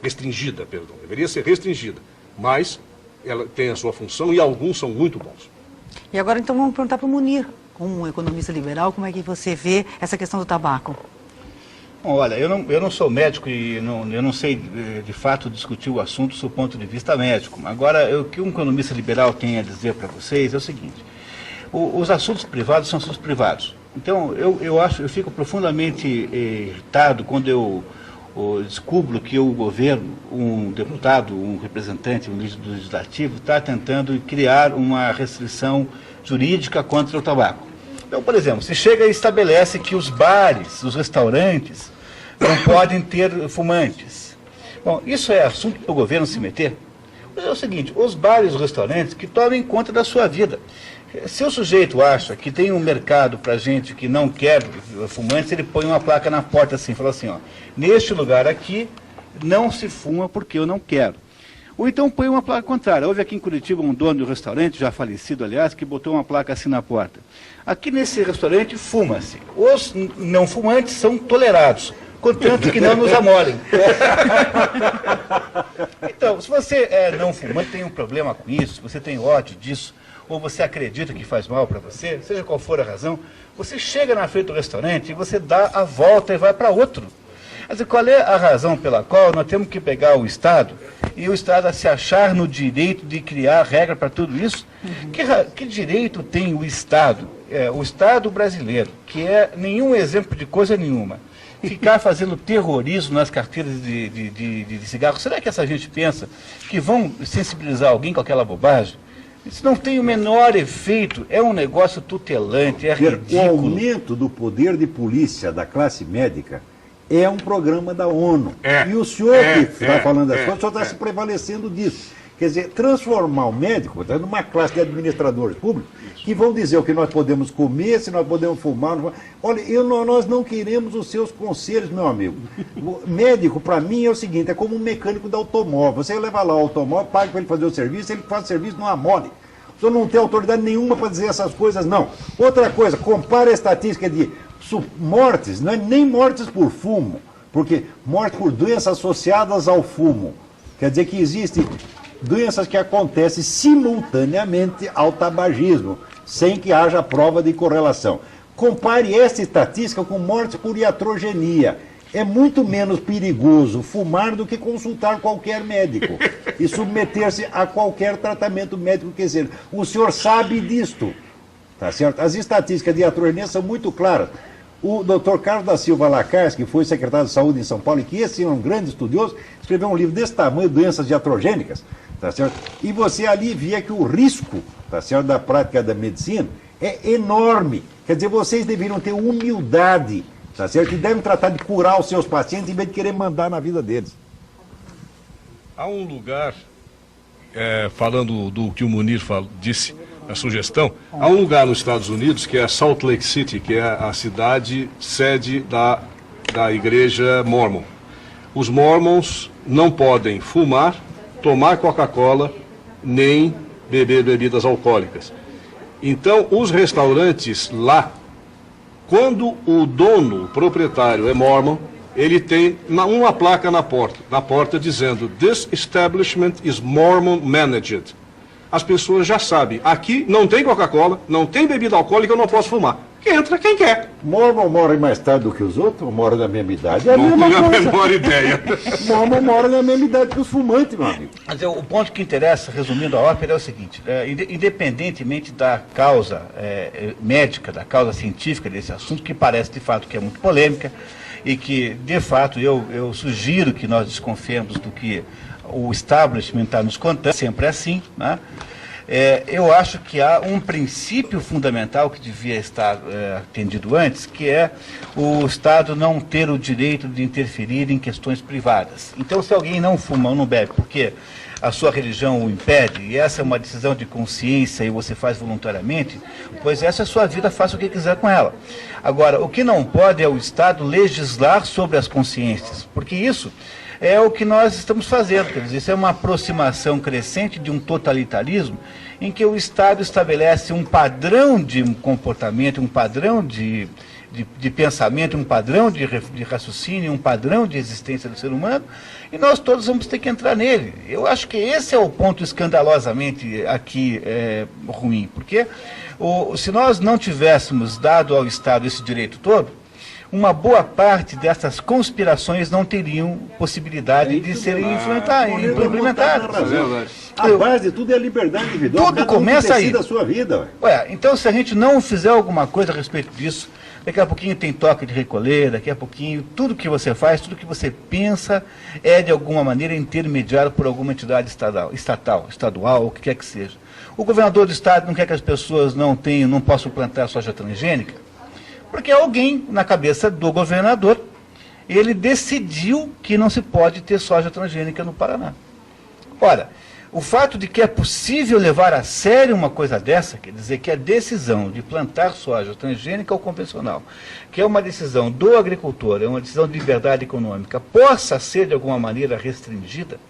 restringida, deveria ser restringida, mas ela tem a sua função e alguns são muito bons. E agora então vamos perguntar para o Munir, como um economista liberal, como é que você vê essa questão do tabaco? Bom, olha, eu não sou médico e eu não sei de fato discutir o assunto do ponto de vista médico. Agora, o que um economista liberal tem a dizer para vocês é o seguinte: os assuntos privados são assuntos privados. Então, eu fico profundamente irritado quando eu descubro que o governo, um deputado, um representante, um líder do legislativo, está tentando criar uma restrição jurídica contra o tabaco. Então, por exemplo, se chega e estabelece que os bares, os restaurantes, não podem ter fumantes. Bom, isso é assunto para o governo se meter? Mas é o seguinte: os bares e os restaurantes que tomem conta da sua vida. Se o sujeito acha que tem um mercado para gente que não quer fumantes, ele põe uma placa na porta assim, fala assim, ó, neste lugar aqui não se fuma porque eu não quero. Ou então põe uma placa contrária. Houve aqui em Curitiba um dono de um restaurante, já falecido aliás, que botou uma placa assim na porta. Aqui nesse restaurante fuma-se. Os não fumantes são tolerados, contanto que não nos amolem. Então, se você é não fumante, tem um problema com isso, se você tem ódio disso, ou você acredita que faz mal para você, seja qual for a razão, você chega na frente do restaurante e você dá a volta e vai para outro. Mas qual é a razão pela qual nós temos que pegar o Estado e o Estado a se achar no direito de criar regra para tudo isso? Que direito tem o Estado brasileiro, que é nenhum exemplo de coisa nenhuma, ficar fazendo terrorismo nas carteiras de cigarro? Será que essa gente pensa que vão sensibilizar alguém com aquela bobagem? Isso não tem o menor efeito, é um negócio tutelante, é ridículo. O aumento do poder de polícia da classe médica é um programa da ONU. E o senhor que está falando das coisas, o senhor está se prevalecendo disso. Quer dizer, transformar o médico numa classe de administradores públicos que vão dizer o que nós podemos comer, se nós podemos fumar. Não... Olha, nós não queremos os seus conselhos, meu amigo. O médico, para mim, é o seguinte, é como um mecânico de automóvel. Você leva lá o automóvel, paga para ele fazer o serviço, ele faz o serviço, não amole. O senhor não tem autoridade nenhuma para dizer essas coisas, não. Outra coisa, compare a estatística de mortes, não é nem mortes por fumo, porque mortes por doenças associadas ao fumo. Quer dizer que existem doenças que acontecem simultaneamente ao tabagismo, sem que haja prova de correlação. Compare essa estatística com mortes por iatrogenia. É muito menos perigoso fumar do que consultar qualquer médico e submeter-se a qualquer tratamento médico que seja. O senhor sabe disto, tá certo? As estatísticas de iatrogenia são muito claras. O Dr. Carlos da Silva Lacars, que foi secretário de Saúde em São Paulo, e que esse é um grande estudioso, escreveu um livro desse tamanho, Doenças Iatrogênicas, tá certo? E você ali via que o risco, tá certo, da prática da medicina é enorme. Quer dizer, vocês deveriam ter humildade, tá certo? E devem tratar de curar os seus pacientes em vez de querer mandar na vida deles. Há um lugar, falando do que o Munir disse, a sugestão, há um lugar nos Estados Unidos que é Salt Lake City, que é a cidade sede da igreja Mormon. Os Mormons não podem fumar, tomar Coca-Cola, nem beber bebidas alcoólicas. Então, os restaurantes lá, quando o dono, o proprietário é Mormon, ele tem uma placa na porta dizendo "This establishment is Mormon managed". As pessoas já sabem, aqui não tem Coca-Cola, não tem bebida alcoólica, eu não posso fumar. Entra quem quer. Mormon mora mais tarde do que os outros, ou mora da mesma idade? É a mesma coisa. Não tenho a menor ideia. Mormon mora da mesma idade que os fumantes, meu amigo. Mas o ponto que interessa, resumindo a ópera, é o seguinte, independentemente da causa médica, da causa científica desse assunto, que parece de fato que é muito polêmica, e que, de fato, eu sugiro que nós desconfiemos do que o establishment está nos contando, sempre assim, né? Eu acho que há um princípio fundamental que devia estar atendido antes, que é o Estado não ter o direito de interferir em questões privadas. Então, se alguém não fuma ou não bebe porque a sua religião o impede, e essa é uma decisão de consciência e você faz voluntariamente, pois essa é a sua vida, faça o que quiser com ela. Agora, o que não pode é o Estado legislar sobre as consciências, porque isso é o que nós estamos fazendo, quer dizer, isso é uma aproximação crescente de um totalitarismo em que o Estado estabelece um padrão de comportamento, um padrão de pensamento, um padrão de raciocínio, um padrão de existência do ser humano, e nós todos vamos ter que entrar nele. Eu acho que esse é o ponto escandalosamente aqui ruim, porque se nós não tivéssemos dado ao Estado esse direito todo, uma boa parte dessas conspirações não teriam possibilidade de serem implementadas. A base de tudo é a liberdade individual. Tudo começa aí. Da sua vida. Então, se a gente não fizer alguma coisa a respeito disso, daqui a pouquinho tem toque de recolher, daqui a pouquinho tudo que você faz, tudo que você pensa é de alguma maneira intermediado por alguma entidade estadual, o que quer que seja. O governador do estado não quer que as pessoas não possam plantar soja transgênica, porque alguém na cabeça do governador, ele decidiu que não se pode ter soja transgênica no Paraná. Ora, O fato de que é possível levar a sério uma coisa dessa, quer dizer que a decisão de plantar soja transgênica ou convencional, que é uma decisão do agricultor, é uma decisão de liberdade econômica, possa ser de alguma maneira restringida,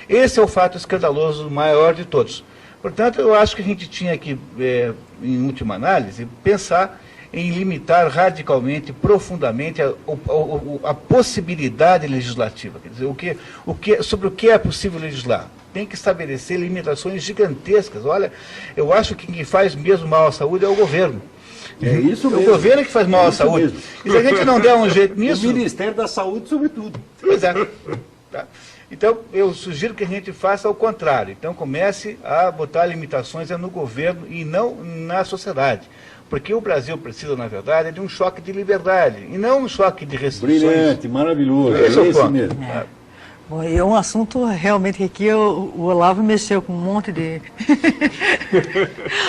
esse é o fato escandaloso maior de todos. Portanto, eu acho que a gente tinha que, em última análise, pensar em limitar radicalmente, profundamente a possibilidade legislativa. Quer dizer, sobre o que é possível legislar. Tem que estabelecer limitações gigantescas. Olha, eu acho que quem faz mesmo mal à saúde é o governo. É isso mesmo. O governo é que faz mal à saúde. Mesmo. E se a gente não der um jeito nisso... O Ministério da Saúde, sobretudo. Pois é. Tá. Então, eu sugiro que a gente faça o contrário. Então, comece a botar limitações no governo e não na sociedade. Porque o Brasil precisa, na verdade, de um choque de liberdade, e não um choque de restrições. Brilhante, maravilhoso. Esse é o ponto. mesmo. Bom, é um assunto realmente que aqui o Olavo mexeu com um monte de...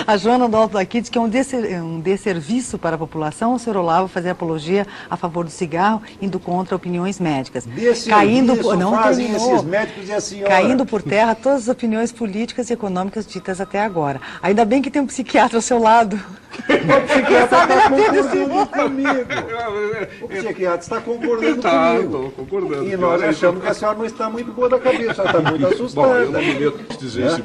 A Joana Dalto aqui diz que é um desserviço para a população o senhor Olavo fazer apologia a favor do cigarro, indo contra opiniões médicas. Fazem esses médicos e a senhora. Caindo por terra todas as opiniões políticas e econômicas ditas até agora. Ainda bem que tem um psiquiatra ao seu lado. O psiquiatra está concordando comigo. O psiquiatra está concordando comigo. Estou concordando. E nós achamos que a senhora não está muito boa da cabeça, ela está muito assustada. Bom, eu não me meto de dizer isso.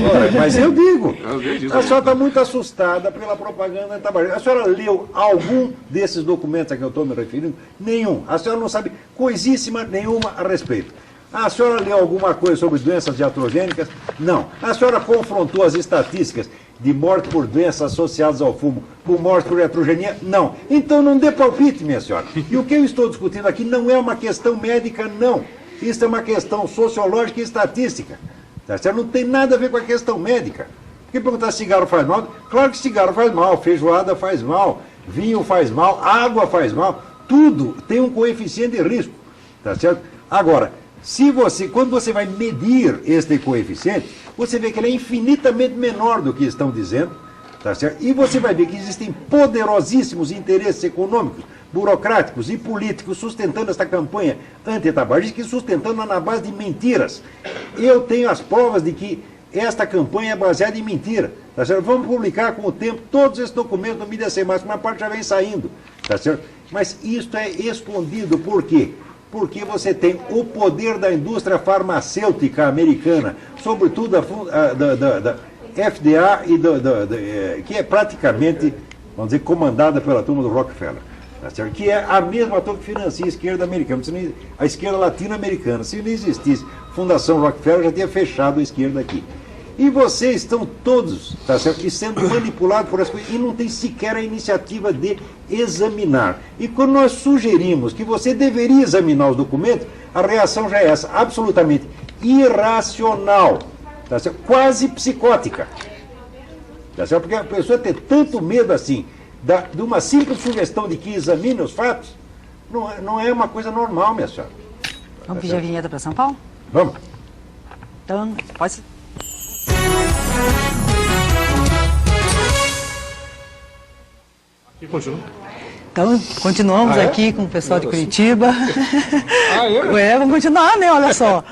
Ora, mas eu digo, disso, a senhora está muito assustada pela propaganda tabagista. A senhora leu algum desses documentos a que eu estou me referindo? Nenhum. A senhora não sabe coisíssima nenhuma a respeito. A senhora leu alguma coisa sobre doenças iatrogênicas? Não. A senhora confrontou as estatísticas de morte por doenças associadas ao fumo com morte por iatrogenia? Não. Então não dê palpite, minha senhora. E o que eu estou discutindo aqui não é uma questão médica, não. Isso é uma questão sociológica e estatística. Tá certo? Não tem nada a ver com a questão médica. Porque perguntar se cigarro faz mal? Claro que cigarro faz mal, feijoada faz mal, vinho faz mal, água faz mal, tudo tem um coeficiente de risco. Tá certo? Agora, quando você vai medir este coeficiente, você vê que ele é infinitamente menor do que estão dizendo, tá certo? E você vai ver que existem poderosíssimos interesses econômicos, burocráticos e políticos sustentando esta campanha anti-tabagista, sustentando na base de mentiras. Eu tenho as provas de que esta campanha é baseada em mentira, tá certo? Vamos publicar com o tempo todos esses documentos no Mídia Sem Máscara, uma parte já vem saindo, tá certo? Mas isso é escondido, por quê? Porque você tem o poder da indústria farmacêutica americana, sobretudo da FDA, que é praticamente, vamos dizer, comandada pela turma do Rockefeller, tá certo? Que é a mesma turma que financia a esquerda americana, a esquerda latino-americana. Se não existisse Fundação Rockefeller, já tinha fechado a esquerda aqui. E vocês estão todos, tá certo, e sendo manipulados por essa coisa, e não tem sequer a iniciativa de examinar. E quando nós sugerimos que você deveria examinar os documentos, a reação já é essa, absolutamente irracional, tá certo? Quase psicótica. Tá certo? Porque a pessoa ter tanto medo assim, de uma simples sugestão de que examine os fatos, não é uma coisa normal, minha senhora. Vamos pedir a vinheta para São Paulo? Vamos. Então, pode ser. E continua. Então, continuamos aqui com o pessoal de Curitiba. É? Vamos continuar, né? Olha só.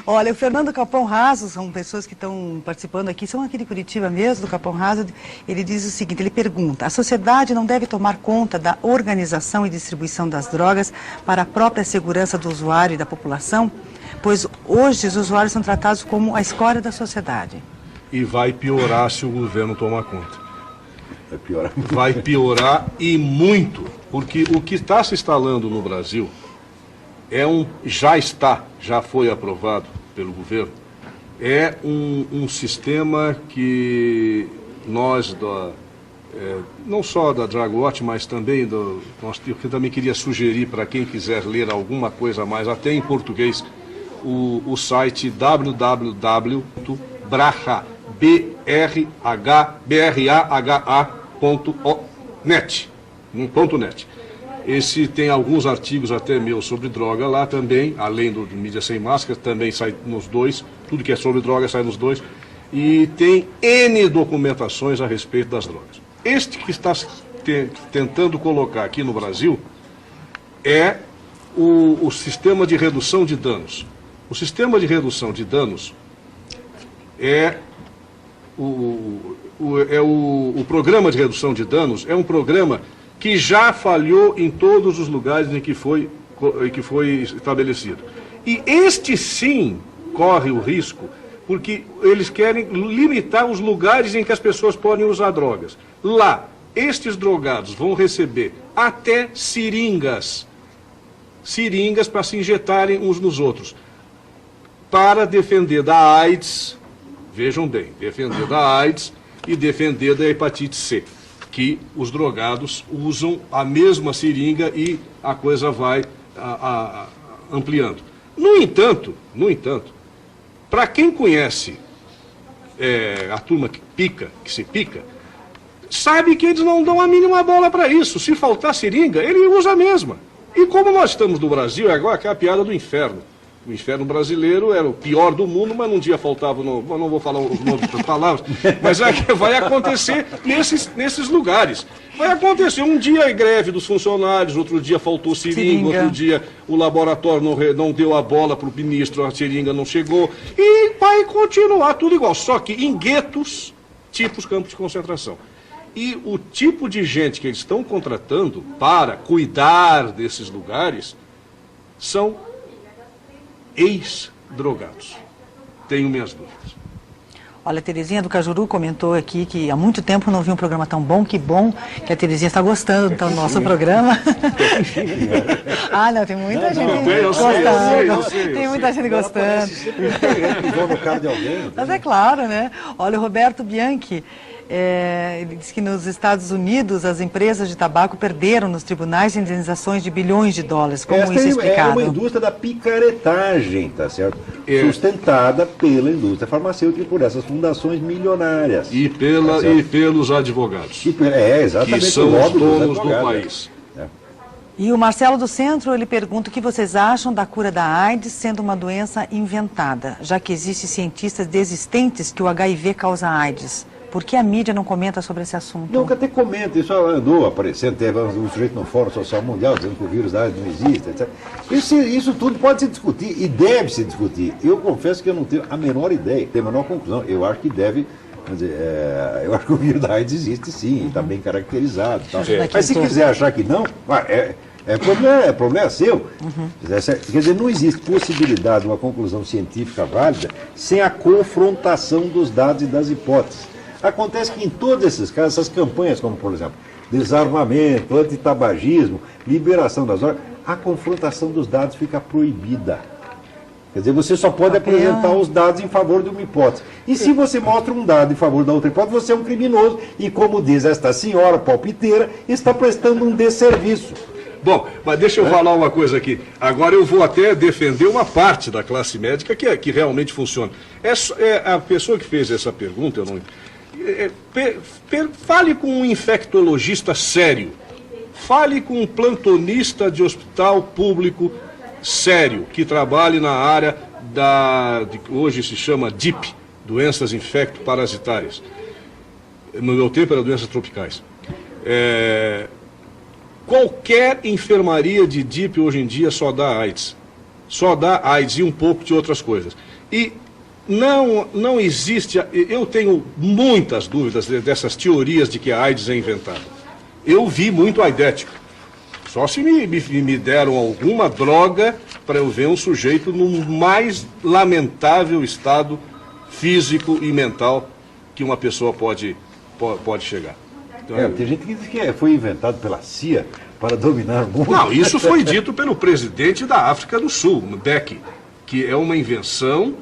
Olha, o Fernando Capão Raso, são pessoas que estão participando aqui, são aqui de Curitiba mesmo, do Capão Raso. Ele diz o seguinte, ele pergunta: a sociedade não deve tomar conta da organização e distribuição das drogas para a própria segurança do usuário e da população? Pois hoje os usuários são tratados como a escória da sociedade. E vai piorar se o governo tomar conta. Vai piorar. Vai piorar e muito, porque o que está se instalando no Brasil já foi aprovado pelo governo, é um sistema que nós, não só da Dragwatch, mas também eu também queria sugerir para quem quiser ler alguma coisa a mais, até em português, o site www.braha.net. Esse tem alguns artigos até meus sobre droga lá também, além do Mídia Sem Máscara, também sai nos dois, tudo que é sobre droga sai nos dois, e tem N documentações a respeito das drogas. Este que está tentando colocar aqui no Brasil é o sistema de redução de danos. O sistema de redução de danos o programa de redução de danos é um programa que já falhou em todos os lugares em que foi estabelecido. E este sim corre o risco, porque eles querem limitar os lugares em que as pessoas podem usar drogas. Lá, estes drogados vão receber até seringas para se injetarem uns nos outros, para defender da AIDS, vejam bem, defender da AIDS e defender da hepatite C, que os drogados usam a mesma seringa e a coisa vai ampliando. No entanto, para quem conhece a turma que se pica, sabe que eles não dão a mínima bola para isso. Se faltar seringa, ele usa a mesma. E como nós estamos no Brasil, é agora que é a piada do inferno. O inferno brasileiro era o pior do mundo, mas num dia faltava, não vou falar os nomes das palavras, mas vai acontecer nesses lugares. Vai acontecer, um dia é greve dos funcionários, outro dia faltou seringa, outro dia o laboratório não deu a bola para o ministro, a seringa não chegou, e vai continuar tudo igual, só que em guetos, tipos campos de concentração. E o tipo de gente que eles estão contratando para cuidar desses lugares são ex-drogados. Tenho minhas dúvidas. Olha, a Terezinha do Cajuru comentou aqui que há muito tempo não vi um programa tão bom. Que bom que a Terezinha está gostando do nosso programa. Não, tem muita gente gostando. Tem muita gente gostando. Mas é claro, né? Olha, o Roberto Bianchi, ele diz que nos Estados Unidos as empresas de tabaco perderam nos tribunais indenizações de bilhões de dólares. Como isso é explicado? É uma indústria da picaretagem, tá certo? Sustentada pela indústria farmacêutica e por essas fundações milionárias. E pelos advogados. Exatamente. Que são os donos do país. E o Marcelo do Centro, ele pergunta o que vocês acham da cura da AIDS sendo uma doença inventada, já que existem cientistas desistentes que o HIV causa AIDS. Por que a mídia não comenta sobre esse assunto? Nunca até comenta, isso andou aparecendo, teve um sujeito no Fórum Social Mundial dizendo que o vírus da AIDS não existe, etc. Isso tudo pode se discutir e deve se discutir. Eu confesso que eu não tenho a menor ideia, tenho a menor conclusão. Eu acho que deve, eu acho que o vírus da AIDS existe sim, está bem caracterizado. Tal. Mas se quiser achar que não, problema seu. Quer dizer, não existe possibilidade de uma conclusão científica válida sem a confrontação dos dados e das hipóteses. Acontece que em todos esses casos, essas campanhas como, por exemplo, desarmamento, antitabagismo, liberação das drogas, a confrontação dos dados fica proibida. Quer dizer, você só pode apresentar os dados em favor de uma hipótese. E se você mostra um dado em favor da outra hipótese, você é um criminoso. E como diz esta senhora palpiteira, está prestando um desserviço. Bom, mas deixa eu falar uma coisa aqui. Agora eu vou até defender uma parte da classe médica que realmente funciona. A pessoa que fez essa pergunta, eu não... fale com um infectologista sério, fale com um plantonista de hospital público sério, que trabalhe na área que hoje se chama DIP, doenças infecto-parasitárias. No meu tempo era doenças tropicais. Qualquer enfermaria de DIP hoje em dia só dá AIDS. Só dá AIDS e um pouco de outras coisas. E não existe, eu tenho muitas dúvidas dessas teorias de que a AIDS é inventada. Eu vi muito aidético. Só se me deram alguma droga para eu ver um sujeito no mais lamentável estado físico e mental que uma pessoa pode chegar. Então, tem gente que diz que foi inventado pela CIA para dominar o mundo. Não, isso foi dito pelo presidente da África do Sul, Mbeki, que é uma invenção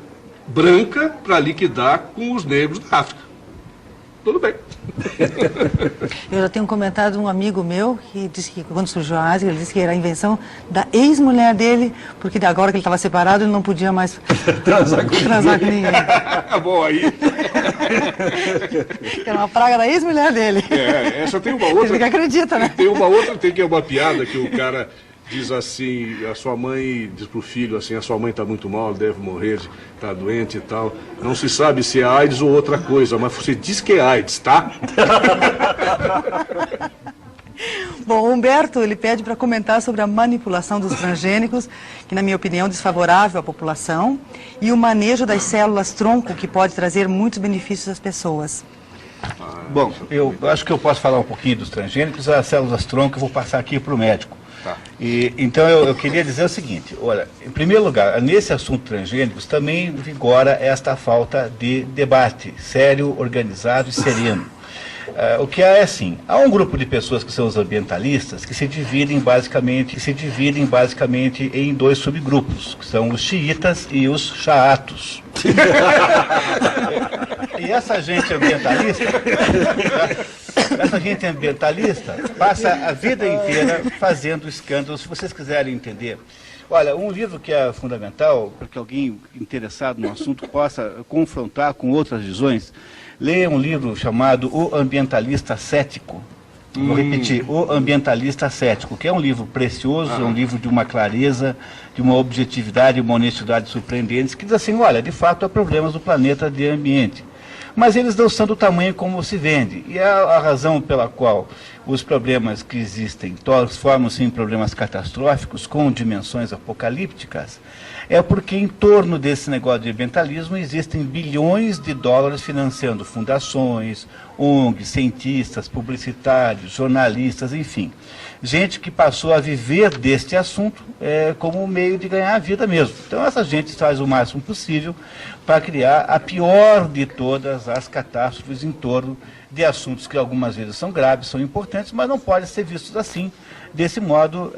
branca para liquidar com os negros da África. Tudo bem. Eu já tenho um comentário de um amigo meu que disse que quando surgiu a AIDS, ele disse que era a invenção da ex-mulher dele, porque agora que ele estava separado, ele não podia mais transar com ninguém. Bom, aí... Que era uma praga da ex-mulher dele. Essa tem uma outra... Ele que acredita, né? Tem uma outra, tem uma piada que o cara diz assim, a sua mãe diz pro filho assim, a sua mãe está muito mal, deve morrer, está doente e tal. Não se sabe se é AIDS ou outra coisa, mas você diz que é AIDS, tá? Bom, o Humberto, ele pede para comentar sobre a manipulação dos transgênicos, que na minha opinião é desfavorável à população, e o manejo das células-tronco, que pode trazer muitos benefícios às pessoas. Bom, eu acho que eu posso falar um pouquinho dos transgênicos, as células-tronco eu vou passar aqui para o médico. Tá. Então eu queria dizer o seguinte, olha, em primeiro lugar, nesse assunto transgênicos também vigora esta falta de debate sério, organizado e sereno. O que é assim, há um grupo de pessoas que são os ambientalistas que se dividem basicamente em dois subgrupos, que são os xiitas e os xaatos. E essa gente ambientalista passa a vida inteira fazendo escândalos, se vocês quiserem entender. Olha, um livro que é fundamental para que alguém interessado no assunto possa confrontar com outras visões, leia um livro chamado O Ambientalista Cético. Vou repetir, O Ambientalista Cético, que é um livro precioso, é um livro de uma clareza, de uma objetividade, uma honestidade surpreendentes, que diz assim, olha, de fato há problemas do planeta de ambiente. Mas eles não são do tamanho como se vende. E a razão pela qual os problemas que existem formam-se em problemas catastróficos com dimensões apocalípticas é porque em torno desse negócio de ambientalismo existem bilhões de dólares financiando fundações, ONGs, cientistas, publicitários, jornalistas, enfim. Gente que passou a viver deste assunto como um meio de ganhar a vida mesmo. Então essa gente faz o máximo possível para criar a pior de todas as catástrofes em torno de assuntos que algumas vezes são graves, são importantes, mas não podem ser vistos assim, desse modo,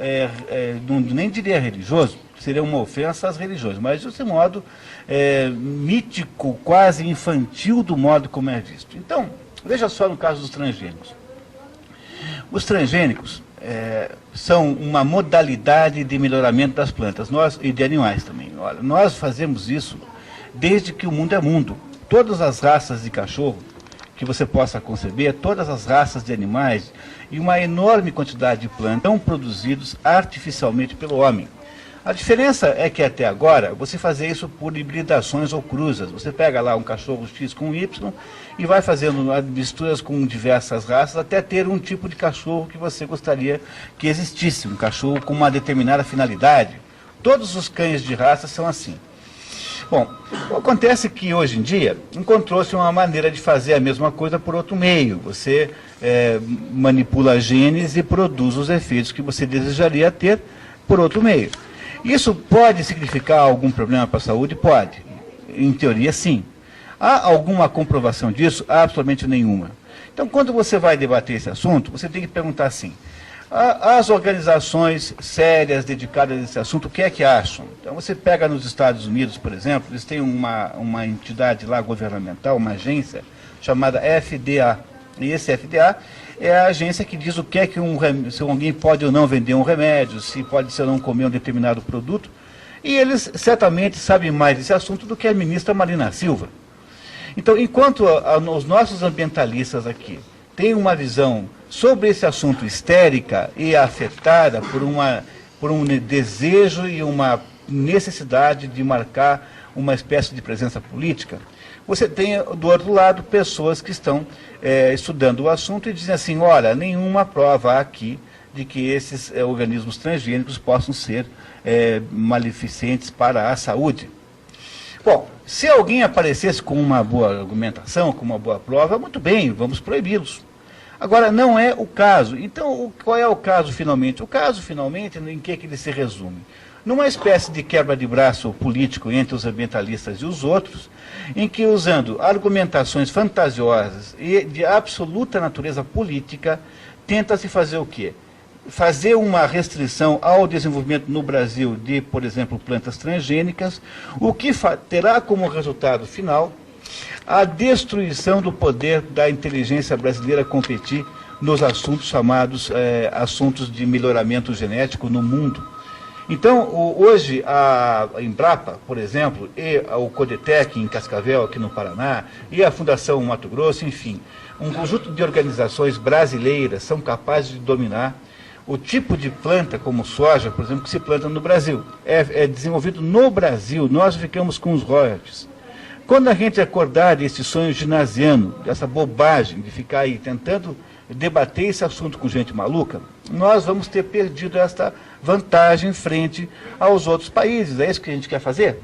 nem diria religioso, seria uma ofensa às religiões, mas desse modo mítico, quase infantil do modo como é visto. Então, veja só no caso dos transgênicos. Os transgênicos são uma modalidade de melhoramento das plantas e de animais também. Olha, nós fazemos isso desde que o mundo é mundo. Todas as raças de cachorro que você possa conceber, todas as raças de animais e uma enorme quantidade de plantas são produzidos artificialmente pelo homem. A diferença é que até agora você fazia isso por hibridações ou cruzas. Você pega lá um cachorro X com Y e vai fazendo misturas com diversas raças até ter um tipo de cachorro que você gostaria que existisse, um cachorro com uma determinada finalidade. Todos os cães de raça são assim. Bom, acontece que hoje em dia encontrou-se uma maneira de fazer a mesma coisa por outro meio. Você manipula genes e produz os efeitos que você desejaria ter por outro meio. Isso pode significar algum problema para a saúde? Pode. Em teoria, sim. Há alguma comprovação disso? Absolutamente nenhuma. Então, quando você vai debater esse assunto, você tem que perguntar assim, as organizações sérias dedicadas a esse assunto, o que é que acham? Então, você pega nos Estados Unidos, por exemplo, eles têm uma entidade lá governamental, uma agência, chamada FDA. E esse FDA é a agência que diz o que é que se alguém pode ou não vender um remédio, se pode ou não comer um determinado produto. E eles certamente sabem mais desse assunto do que a ministra Marina Silva. Então, enquanto os nossos ambientalistas aqui têm uma visão sobre esse assunto histérica e afetada por um desejo e uma necessidade de marcar uma espécie de presença política, você tem, do outro lado, pessoas que estão estudando o assunto e dizem assim, olha, nenhuma prova há aqui de que esses organismos transgênicos possam ser maleficentes para a saúde. Bom, se alguém aparecesse com uma boa argumentação, com uma boa prova, muito bem, vamos proibi-los. Agora, não é o caso. Então, qual é o caso finalmente? O caso finalmente, em que ele se resume? Numa espécie de quebra de braço político entre os ambientalistas e os outros, em que, usando argumentações fantasiosas e de absoluta natureza política, tenta-se fazer o quê? Fazer uma restrição ao desenvolvimento no Brasil de, por exemplo, plantas transgênicas, o que terá como resultado final a destruição do poder da inteligência brasileira competir nos assuntos chamados assuntos de melhoramento genético no mundo. Então, hoje, a Embrapa, por exemplo, e o Codetec em Cascavel, aqui no Paraná, e a Fundação Mato Grosso, enfim, um conjunto de organizações brasileiras são capazes de dominar o tipo de planta, como soja, por exemplo, que se planta no Brasil. É desenvolvido no Brasil, nós ficamos com os royalties. Quando a gente acordar desse sonho ginasiano, dessa bobagem de ficar aí tentando debater esse assunto com gente maluca, nós vamos ter perdido esta vantagem frente aos outros países. É isso que a gente quer fazer?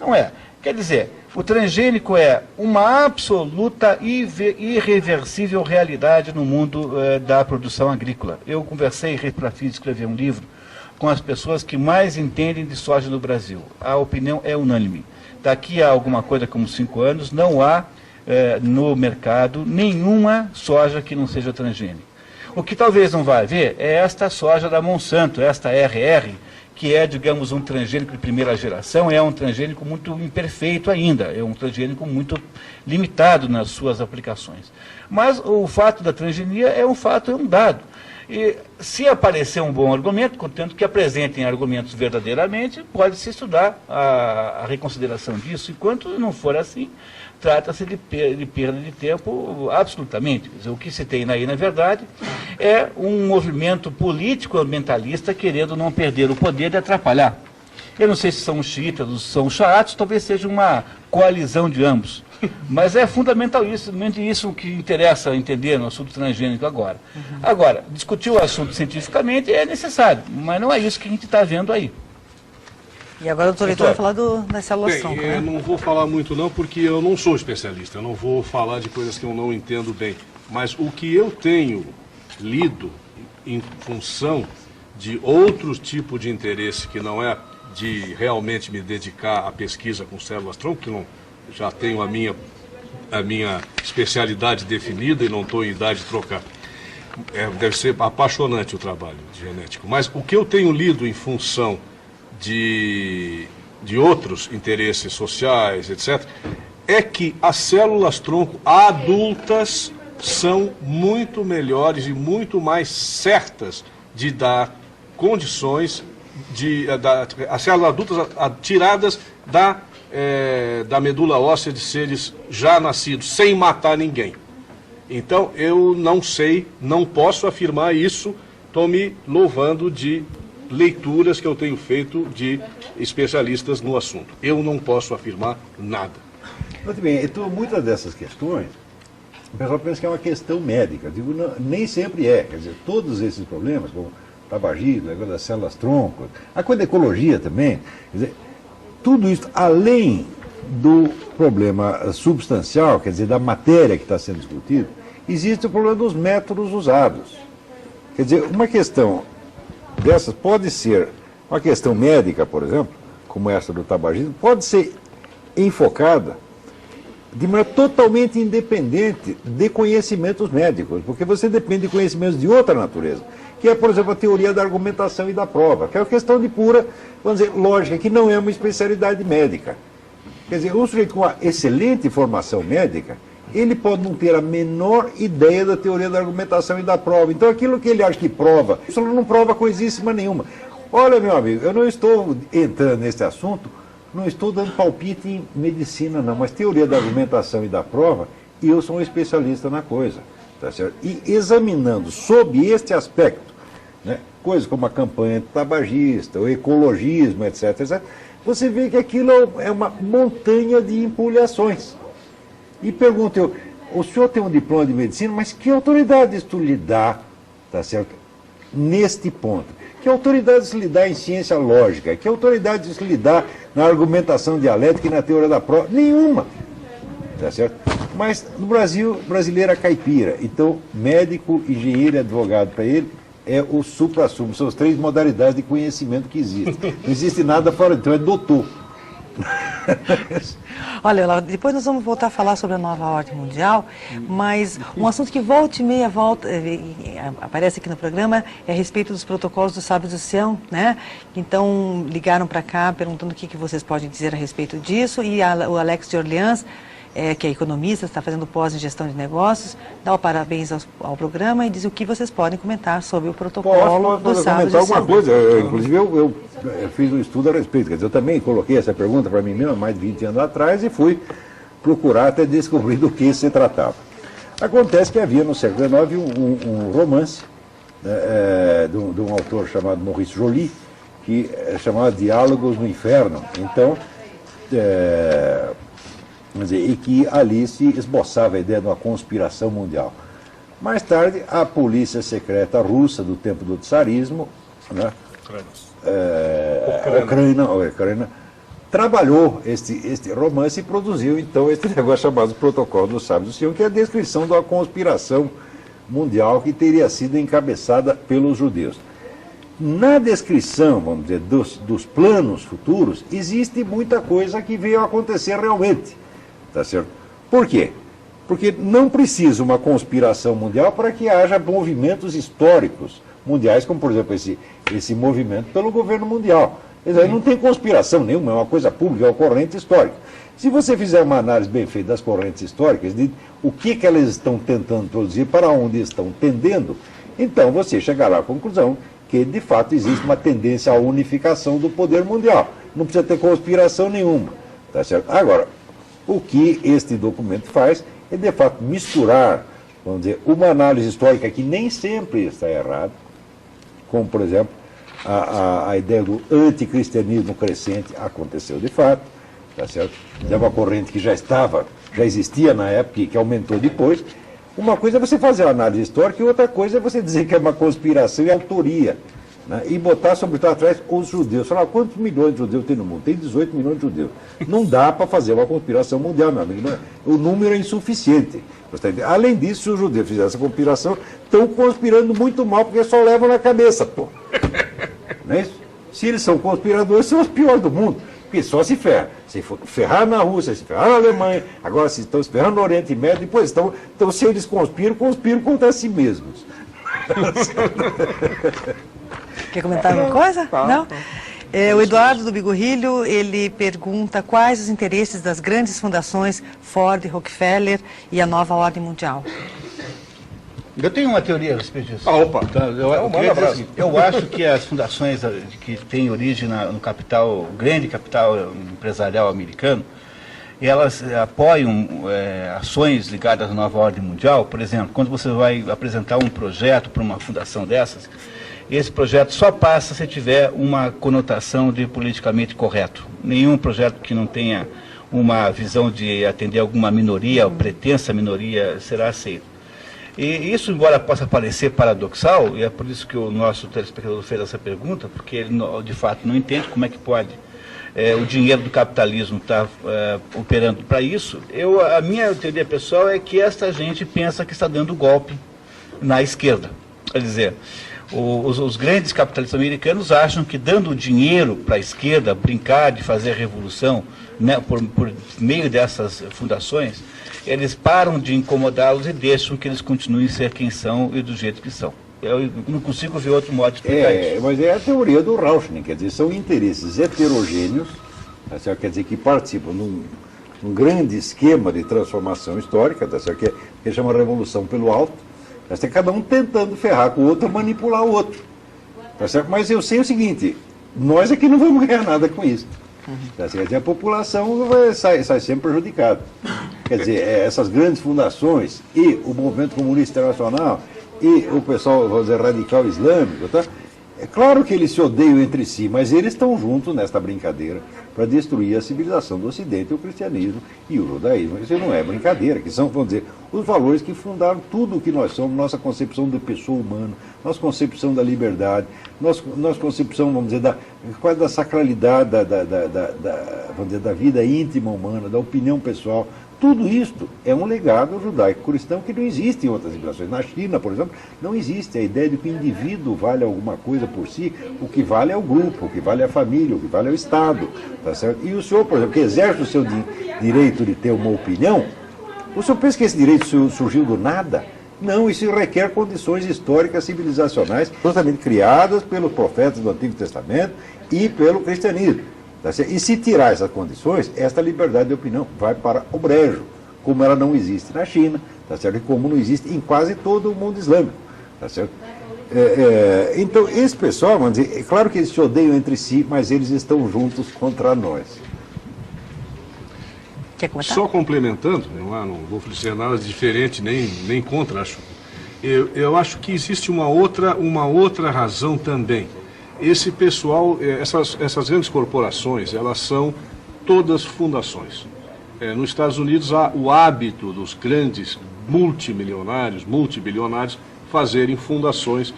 Não é. Quer dizer, o transgênico é uma absoluta e irreversível realidade no mundo da produção agrícola. Eu conversei, para escrever um livro, com as pessoas que mais entendem de soja no Brasil. A opinião é unânime. Daqui a alguma coisa como 5 anos, não há no mercado nenhuma soja que não seja transgênica. O que talvez não vá haver é esta soja da Monsanto, esta RR, que é, digamos, um transgênico de primeira geração, é um transgênico muito imperfeito ainda, é um transgênico muito limitado nas suas aplicações. Mas o fato da transgenia é um dado. E se aparecer um bom argumento, contanto que apresentem argumentos verdadeiramente, pode-se estudar a reconsideração disso. Enquanto não for assim, trata-se de perda de tempo absolutamente. Quer dizer, o que se tem aí, na verdade, é um movimento político ambientalista querendo não perder o poder de atrapalhar. Eu não sei se são os xiitas ou são os xaatos, talvez seja uma coalizão de ambos. Mas é fundamentalmente isso que interessa entender no assunto transgênico agora. Agora, discutir o assunto cientificamente é necessário, mas não é isso que a gente está vendo aí. E agora o doutor Heitor vai falar das células tronco, né? Eu não vou falar muito não, porque eu não sou especialista, eu não vou falar de coisas que eu não entendo bem. Mas o que eu tenho lido em função de outro tipo de interesse, que não é de realmente me dedicar à pesquisa com células tronco, que não, já tenho a minha especialidade definida e não estou em idade de trocar. Deve ser apaixonante o trabalho genético. Mas o que eu tenho lido em função de outros interesses sociais, etc., é que as células tronco adultas são muito melhores e muito mais certas de dar condições as células adultas tiradas da medula óssea de seres já nascidos, sem matar ninguém. Então, eu não sei, não posso afirmar isso, estou me louvando de leituras que eu tenho feito de especialistas no assunto. Eu não posso afirmar nada. Muito bem, então muitas dessas questões, o pessoal pensa que é uma questão médica. Digo, não, nem sempre é. Quer dizer, todos esses problemas, como tabagismo, negócio das células tronco, a coisa da ecologia também, quer dizer, tudo isso, além do problema substancial, quer dizer, da matéria que está sendo discutida, existe o problema dos métodos usados. Quer dizer, uma questão dessas pode ser uma questão médica, por exemplo, como essa do tabagismo, pode ser enfocada de maneira totalmente independente de conhecimentos médicos, porque você depende de conhecimentos de outra natureza, que é, por exemplo, a teoria da argumentação e da prova, que é uma questão de pura, vamos dizer, lógica, que não é uma especialidade médica. Quer dizer, um sujeito com uma excelente formação médica, ele pode não ter a menor ideia da teoria da argumentação e da prova. Então, aquilo que ele acha que prova, isso não prova coisíssima nenhuma. Olha, meu amigo, eu não estou entrando nesse assunto, não estou dando palpite em medicina, não, mas teoria da argumentação e da prova, eu sou um especialista na coisa. Tá certo? E examinando sob este aspecto, né, coisas como a campanha antitabagista, o ecologismo, etc., etc., você vê que aquilo é uma montanha de empulhações. E pergunto eu, o senhor tem um diploma de medicina, mas que autoridade isso lhe dá, tá certo, neste ponto? Que autoridade isso lhe dá em ciência lógica? Que autoridade isso lhe dá na argumentação dialética e na teoria da prova? Nenhuma, tá certo? Mas no Brasil, brasileiro é caipira, então médico, engenheiro e advogado para ele é o supra-sumo, são as 3 modalidades de conhecimento que existem. Não existe nada fora, então é doutor. Olha, depois nós vamos voltar a falar sobre a nova ordem mundial, mas um assunto que volta e meia aparece aqui no programa é a respeito dos protocolos do Sábios do Sião, né? Então ligaram para cá perguntando o que vocês podem dizer a respeito disso, e o Alex de Orleans, que é economista, está fazendo pós em gestão de negócios, dá o parabéns ao programa e diz o que vocês podem comentar sobre o protocolo do Sábios do Sião. Alguma coisa, inclusive eu fiz um estudo a respeito, quer dizer, eu também coloquei essa pergunta para mim mesmo há mais de 20 anos atrás e fui procurar até descobrir do que se tratava. Acontece que havia no século XIX um romance de um autor chamado Maurice Joly, que chamava Diálogos no Inferno. Então, quer dizer, e que ali se esboçava a ideia de uma conspiração mundial. Mais tarde, a polícia secreta russa do tempo do tsarismo, né, Ucrânia, trabalhou este romance e produziu, então, este negócio chamado Protocolo dos Sábios do Sião, que é a descrição de uma conspiração mundial que teria sido encabeçada pelos judeus. Na descrição, vamos dizer, dos planos futuros, existe muita coisa que veio a acontecer realmente. Tá certo? Por quê? Porque não precisa uma conspiração mundial para que haja movimentos históricos mundiais, como, por exemplo, esse movimento pelo governo mundial. Não tem conspiração nenhuma, é uma coisa pública, é uma corrente histórica. Se você fizer uma análise bem feita das correntes históricas, de o que elas estão tentando produzir, para onde estão tendendo, então você chegará à conclusão que, de fato, existe uma tendência à unificação do poder mundial. Não precisa ter conspiração nenhuma. Tá certo? Agora, o que este documento faz é, de fato, misturar, vamos dizer, uma análise histórica que nem sempre está errada, como, por exemplo, a ideia do anticristianismo crescente aconteceu de fato, tá certo? É uma corrente que já existia na época e que aumentou depois. Uma coisa é você fazer uma análise histórica e outra coisa é você dizer que é uma conspiração e autoria, né? E botar, sobretudo, atrás os judeus. Falar, quantos milhões de judeus tem no mundo? Tem 18 milhões de judeus. Não dá para fazer uma conspiração mundial, meu amigo. O número é insuficiente. Além disso, se os judeus fizerem essa conspiração, estão conspirando muito mal, porque só levam na cabeça, pô. Não é isso? Se eles são conspiradores, são os piores do mundo. Porque só se ferra. Se ferrar na Rússia, se ferrar na Alemanha, agora se estão se ferrando no Oriente Médio, depois estão. Então, se eles conspiram contra si mesmos. Quer comentar alguma coisa? Não? O Eduardo do Bigorrilho, ele pergunta quais os interesses das grandes fundações Ford, Rockefeller e a nova ordem mundial. Eu tenho uma teoria a respeito disso. Opa! Eu acho que as fundações que têm origem no capital, grande capital empresarial americano, elas apoiam ações ligadas à nova ordem mundial. Por exemplo, quando você vai apresentar um projeto para uma fundação dessas, esse projeto só passa se tiver uma conotação de politicamente correto. Nenhum projeto que não tenha uma visão de atender alguma minoria, ou pretensa minoria, será aceito. E isso, embora possa parecer paradoxal, e é por isso que o nosso telespectador fez essa pergunta, porque ele, de fato, não entende como é que pode o dinheiro do capitalismo estar operando para isso. A minha teoria pessoal é que essa gente pensa que está dando golpe na esquerda. Quer dizer, os grandes capitalistas americanos acham que dando dinheiro para a esquerda, brincar de fazer revolução, né, por meio dessas fundações, eles param de incomodá-los e deixam que eles continuem a ser quem são e do jeito que são. Eu não consigo ver outro modo de explicar isso. Mas é a teoria do Rauschning, quer dizer, são interesses heterogêneos, quer dizer, que participam num grande esquema de transformação histórica, que chama Revolução pelo Alto, cada um tentando ferrar com o outro, manipular o outro. Mas eu sei o seguinte, nós aqui não vamos ganhar nada com isso. A população sai sempre prejudicada. Quer dizer, essas grandes fundações e o movimento comunista internacional e o pessoal, vamos dizer, radical islâmico, tá? É claro que eles se odeiam entre si, mas eles estão juntos nesta brincadeira para destruir a civilização do Ocidente, o cristianismo e o judaísmo. Isso não é brincadeira, que são, vamos dizer, os valores que fundaram tudo o que nós somos, nossa concepção da pessoa humana, nossa concepção da liberdade, nossa concepção, vamos dizer, quase da sacralidade vamos dizer, da vida íntima humana, da opinião pessoal. Tudo isto é um legado judaico-cristão que não existe em outras civilizações. Na China, por exemplo, não existe a ideia de que o indivíduo vale alguma coisa por si. O que vale é o grupo, o que vale é a família, o que vale é o Estado. Tá certo? E o senhor, por exemplo, que exerce o seu direito de ter uma opinião, o senhor pensa que esse direito surgiu do nada? Não, isso requer condições históricas civilizacionais justamente criadas pelos profetas do Antigo Testamento e pelo cristianismo. E se tirar essas condições, esta liberdade de opinião vai para o brejo, como ela não existe na China, tá certo? E como não existe em quase todo o mundo islâmico. Tá certo? Então, esse pessoal, vamos dizer, é claro que eles se odeiam entre si, mas eles estão juntos contra nós. Quer comentar? Só complementando, não vou dizer nada diferente, nem contra, acho. Eu acho que existe uma outra razão também. Esse pessoal, essas grandes corporações, elas são todas fundações. Nos Estados Unidos há o hábito dos grandes multimilionários, multibilionários, fazerem fundações.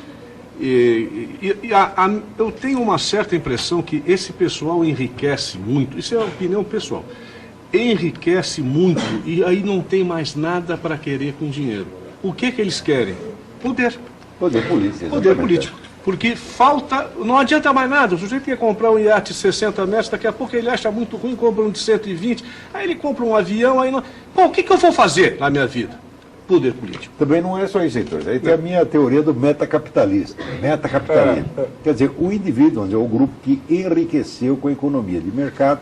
Eu tenho uma certa impressão que esse pessoal enriquece muito, isso é uma opinião pessoal, enriquece muito e aí não tem mais nada para querer com dinheiro. O que eles querem? Poder. Poder político. Poder político. Porque falta, não adianta mais nada, o sujeito quer comprar um iate de 60 metros, daqui a pouco ele acha muito ruim, compra um de 120, aí ele compra um avião, aí não... Bom, o que eu vou fazer na minha vida? Poder político. Também não é só isso, Heitor. Aí tem a minha teoria do metacapitalista. Metacapitalismo. Quer dizer, o indivíduo, o grupo que enriqueceu com a economia de mercado,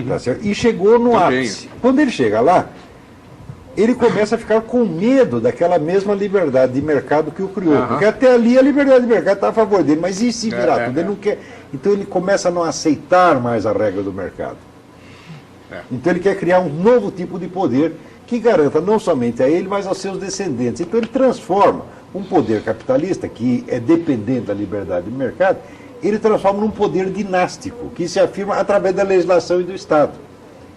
tá certo? E chegou no ápice. Quando ele chega lá, ele começa a ficar com medo daquela mesma liberdade de mercado que o criou. Porque até ali a liberdade de mercado está a favor dele, mas e se virar tudo? Ele não quer. Então ele começa a não aceitar mais a regra do mercado. Então ele quer criar um novo tipo de poder que garanta não somente a ele, mas aos seus descendentes. Então ele transforma um poder capitalista, que é dependente da liberdade de mercado, ele transforma num poder dinástico, que se afirma através da legislação e do Estado.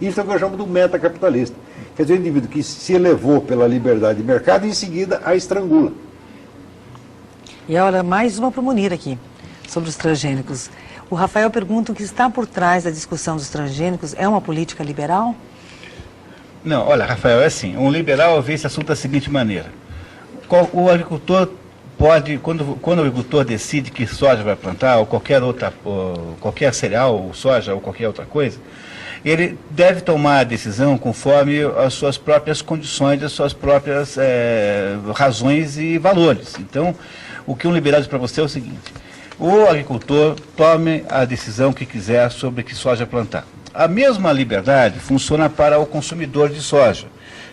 Isso é o que eu chamo do metacapitalista. Quer dizer, o indivíduo que se elevou pela liberdade de mercado e em seguida a estrangula. E olha, mais uma para o Munir aqui, sobre os transgênicos. O Rafael pergunta o que está por trás da discussão dos transgênicos é uma política liberal? Não, olha, Rafael, é assim, um liberal vê esse assunto da seguinte maneira. O agricultor pode, quando o agricultor decide que soja vai plantar, ou qualquer cereal, ou soja, ou qualquer outra coisa, ele deve tomar a decisão conforme as suas próprias condições, as suas próprias razões e valores. Então, o que um liberal diz para você é o seguinte: o agricultor tome a decisão que quiser sobre que soja plantar. A mesma liberdade funciona para o consumidor de soja.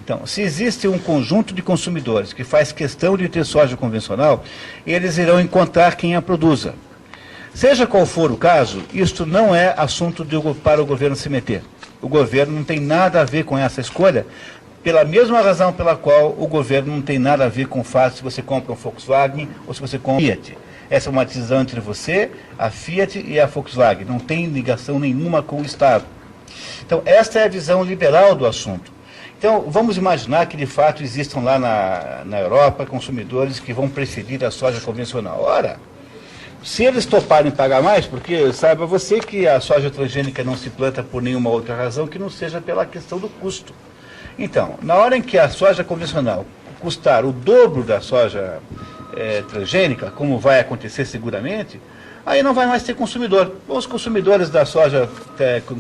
Então, se existe um conjunto de consumidores que faz questão de ter soja convencional, eles irão encontrar quem a produza. Seja qual for o caso, isto não é assunto para o governo se meter. O governo não tem nada a ver com essa escolha, pela mesma razão pela qual o governo não tem nada a ver com o fato se você compra um Volkswagen ou se você compra um Fiat. Essa é uma decisão entre você, a Fiat e a Volkswagen. Não tem ligação nenhuma com o Estado. Então, esta é a visão liberal do assunto. Então, vamos imaginar que, de fato, existam lá na Europa consumidores que vão preferir a soja convencional. Ora, se eles toparem pagar mais, porque saiba você que a soja transgênica não se planta por nenhuma outra razão que não seja pela questão do custo. Então, na hora em que a soja convencional custar o dobro da soja transgênica, como vai acontecer seguramente, aí não vai mais ter consumidor. Os consumidores da soja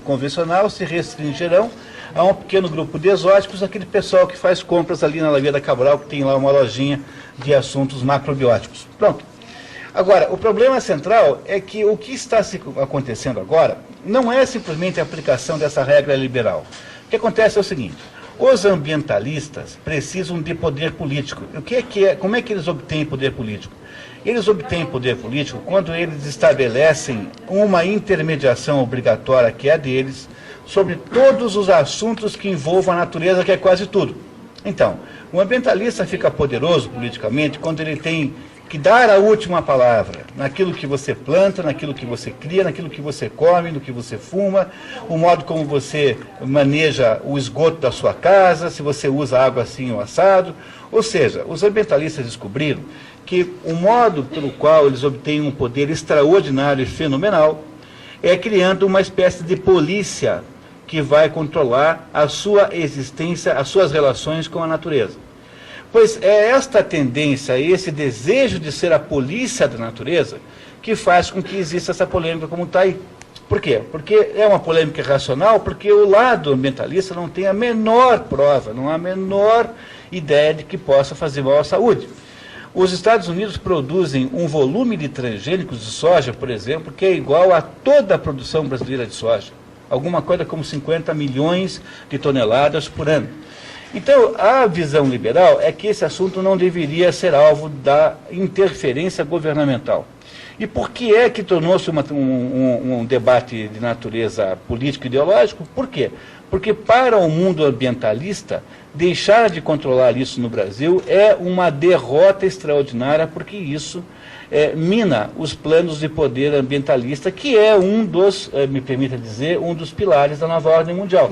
convencional se restringirão a um pequeno grupo de exóticos, aquele pessoal que faz compras ali na Alameda Cabral, que tem lá uma lojinha de assuntos macrobióticos. Pronto. Agora, o problema central é que o que está acontecendo agora não é simplesmente a aplicação dessa regra liberal. O que acontece é o seguinte: os ambientalistas precisam de poder político. Como é que eles obtêm poder político? Eles obtêm poder político quando eles estabelecem uma intermediação obrigatória, que é a deles, sobre todos os assuntos que envolvam a natureza, que é quase tudo. Então, o ambientalista fica poderoso politicamente quando ele tem que dar a última palavra naquilo que você planta, naquilo que você cria, naquilo que você come, no que você fuma, o modo como você maneja o esgoto da sua casa, se você usa água assim ou assado. Ou seja, os ambientalistas descobriram que o modo pelo qual eles obtêm um poder extraordinário e fenomenal é criando uma espécie de polícia que vai controlar a sua existência, as suas relações com a natureza. Pois é esta tendência, esse desejo de ser a polícia da natureza, que faz com que exista essa polêmica como está aí. Por quê? Porque é uma polêmica racional, porque o lado ambientalista não tem a menor prova, não há a menor ideia de que possa fazer mal à saúde. Os Estados Unidos produzem um volume de transgênicos de soja, por exemplo, que é igual a toda a produção brasileira de soja. Alguma coisa como 50 milhões de toneladas por ano. Então, a visão liberal é que esse assunto não deveria ser alvo da interferência governamental. E por que é que tornou-se um debate de natureza político-ideológico? Por quê? Porque para o mundo ambientalista, deixar de controlar isso no Brasil é uma derrota extraordinária, porque isso mina os planos de poder ambientalista, que é um dos, me permita dizer, um dos pilares da nova ordem mundial.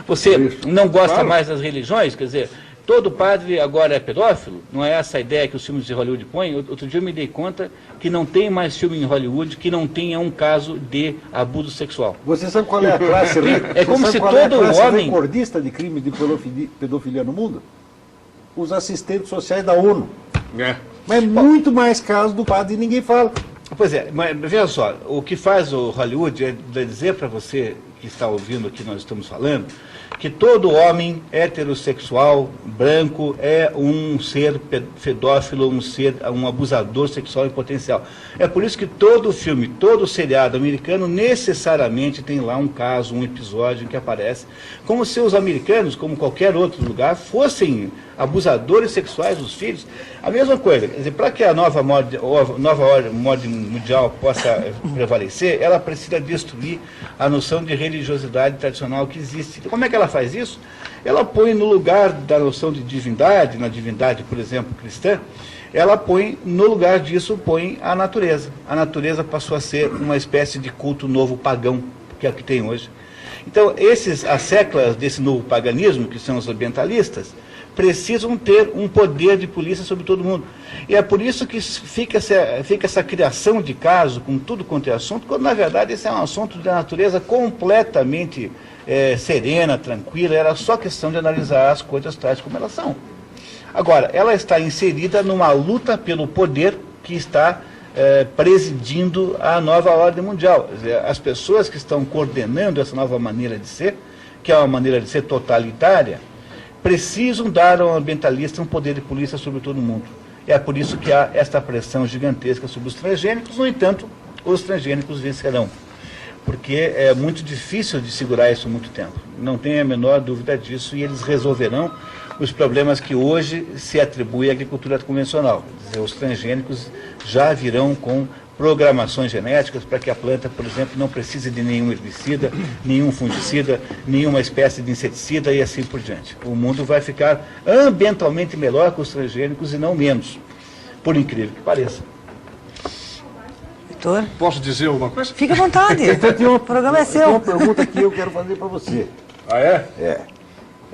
Você não gosta mais das religiões? Quer dizer, todo padre agora é pedófilo? Não é essa a ideia que os filmes de Hollywood põem? Outro dia eu me dei conta que não tem mais filme em Hollywood que não tenha um caso de abuso sexual. Você sabe qual é a classe É como se todo homem... recordista de crime de pedofilia no mundo? Os assistentes sociais da ONU. Mas é muito mais caso do padre e ninguém fala. Pois é, mas veja só, o que faz o Hollywood é dizer para você que está ouvindo o que nós estamos falando, que todo homem heterossexual, branco, é um ser pedófilo, um abusador sexual em potencial. É por isso que todo filme, todo seriado americano necessariamente tem lá um caso, um episódio em que aparece, como se os americanos, como qualquer outro lugar, fossem abusadores sexuais dos filhos. A mesma coisa, quer dizer, para que a nova ordem mundial possa prevalecer, ela precisa destruir a noção de religiosidade tradicional que existe. Então, como é que ela faz isso? Ela põe no lugar da noção de divindade, na divindade, por exemplo, cristã, ela põe, no lugar disso, põe a natureza. A natureza passou a ser uma espécie de culto novo pagão, que é o que tem hoje. Então, as seclas desse novo paganismo, que são os ambientalistas, precisam ter um poder de polícia sobre todo mundo. E é por isso que fica essa criação de caso com tudo quanto é assunto, quando na verdade esse é um assunto da natureza completamente serena, tranquila, era só questão de analisar as coisas tais como elas são. Agora, ela está inserida numa luta pelo poder que está presidindo a nova ordem mundial. Quer dizer, as pessoas que estão coordenando essa nova maneira de ser, que é uma maneira de ser totalitária, precisam dar ao ambientalista um poder de polícia sobre todo mundo. É por isso que há esta pressão gigantesca sobre os transgênicos. No entanto, os transgênicos vencerão, porque é muito difícil de segurar isso muito tempo. Não tem a menor dúvida disso, e eles resolverão os problemas que hoje se atribui à agricultura convencional. Quer dizer, os transgênicos já virão com programações genéticas para que a planta, por exemplo, não precise de nenhum herbicida, nenhum fungicida, nenhuma espécie de inseticida e assim por diante. O mundo vai ficar ambientalmente melhor com os transgênicos e não menos, por incrível que pareça. Vitor? Posso dizer alguma coisa? Fica à vontade, o programa é seu. Tem uma pergunta que eu quero fazer para você. Ah, é? É.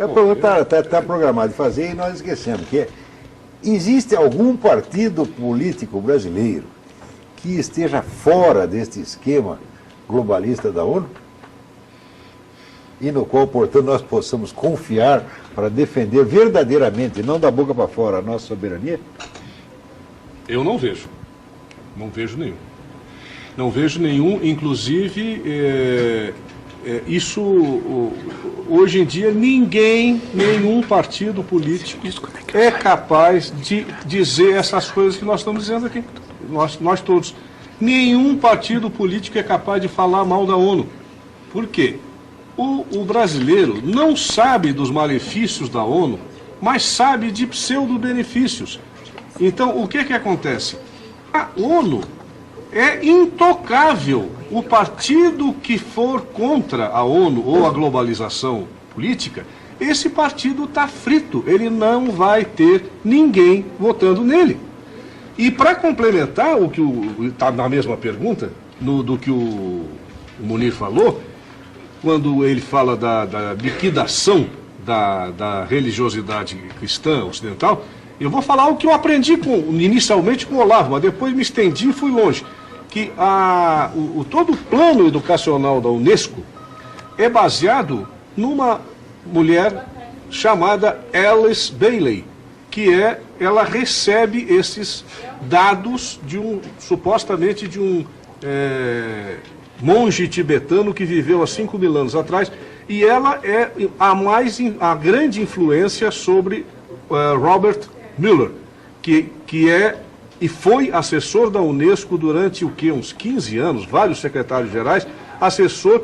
A pergunta está programada de fazer e nós esquecemos, que é: existe algum partido político brasileiro que esteja fora deste esquema globalista da ONU e no qual, portanto, nós possamos confiar para defender verdadeiramente, não da boca para fora, a nossa soberania? Eu não vejo. Não vejo nenhum. Não vejo nenhum, inclusive, hoje em dia, nenhum partido político é capaz de dizer essas coisas que nós estamos dizendo aqui. Nós todos. Nenhum partido político é capaz de falar mal da ONU. Por quê? O brasileiro não sabe dos malefícios da ONU, mas sabe de pseudo-benefícios. Então, o que acontece? A ONU é intocável. O partido que for contra a ONU ou a globalização política, esse partido está frito. Ele não vai ter ninguém votando nele. E para complementar o que está na mesma pergunta, do que o Munir falou, quando ele fala da liquidação da religiosidade cristã ocidental, eu vou falar o que eu aprendi inicialmente com o Olavo, mas depois me estendi e fui longe. Que todo o plano educacional da Unesco é baseado numa mulher chamada Alice Bailey, que ela recebe esses dados supostamente de um monge tibetano que viveu há 5.000 anos atrás, e ela é a grande influência sobre Robert Mueller, que é e foi assessor da Unesco durante uns 15 anos, vários secretários gerais, assessor,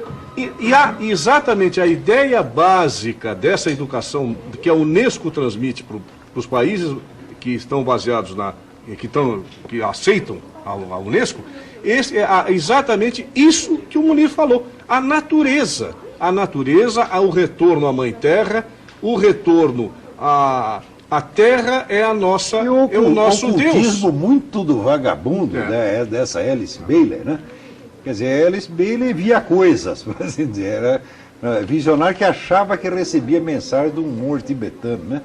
exatamente a ideia básica dessa educação que a Unesco transmite para os países que estão baseados que aceitam a Unesco, é exatamente isso que o Munir falou. A natureza, o retorno à Mãe Terra, o retorno a terra é o nosso Deus. Ocultismo muito do vagabundo dessa Alice Bailey, né? Quer dizer, a Alice Bailey via coisas, por assim dizer, era visionário que achava que recebia mensagem de um monge tibetano, né?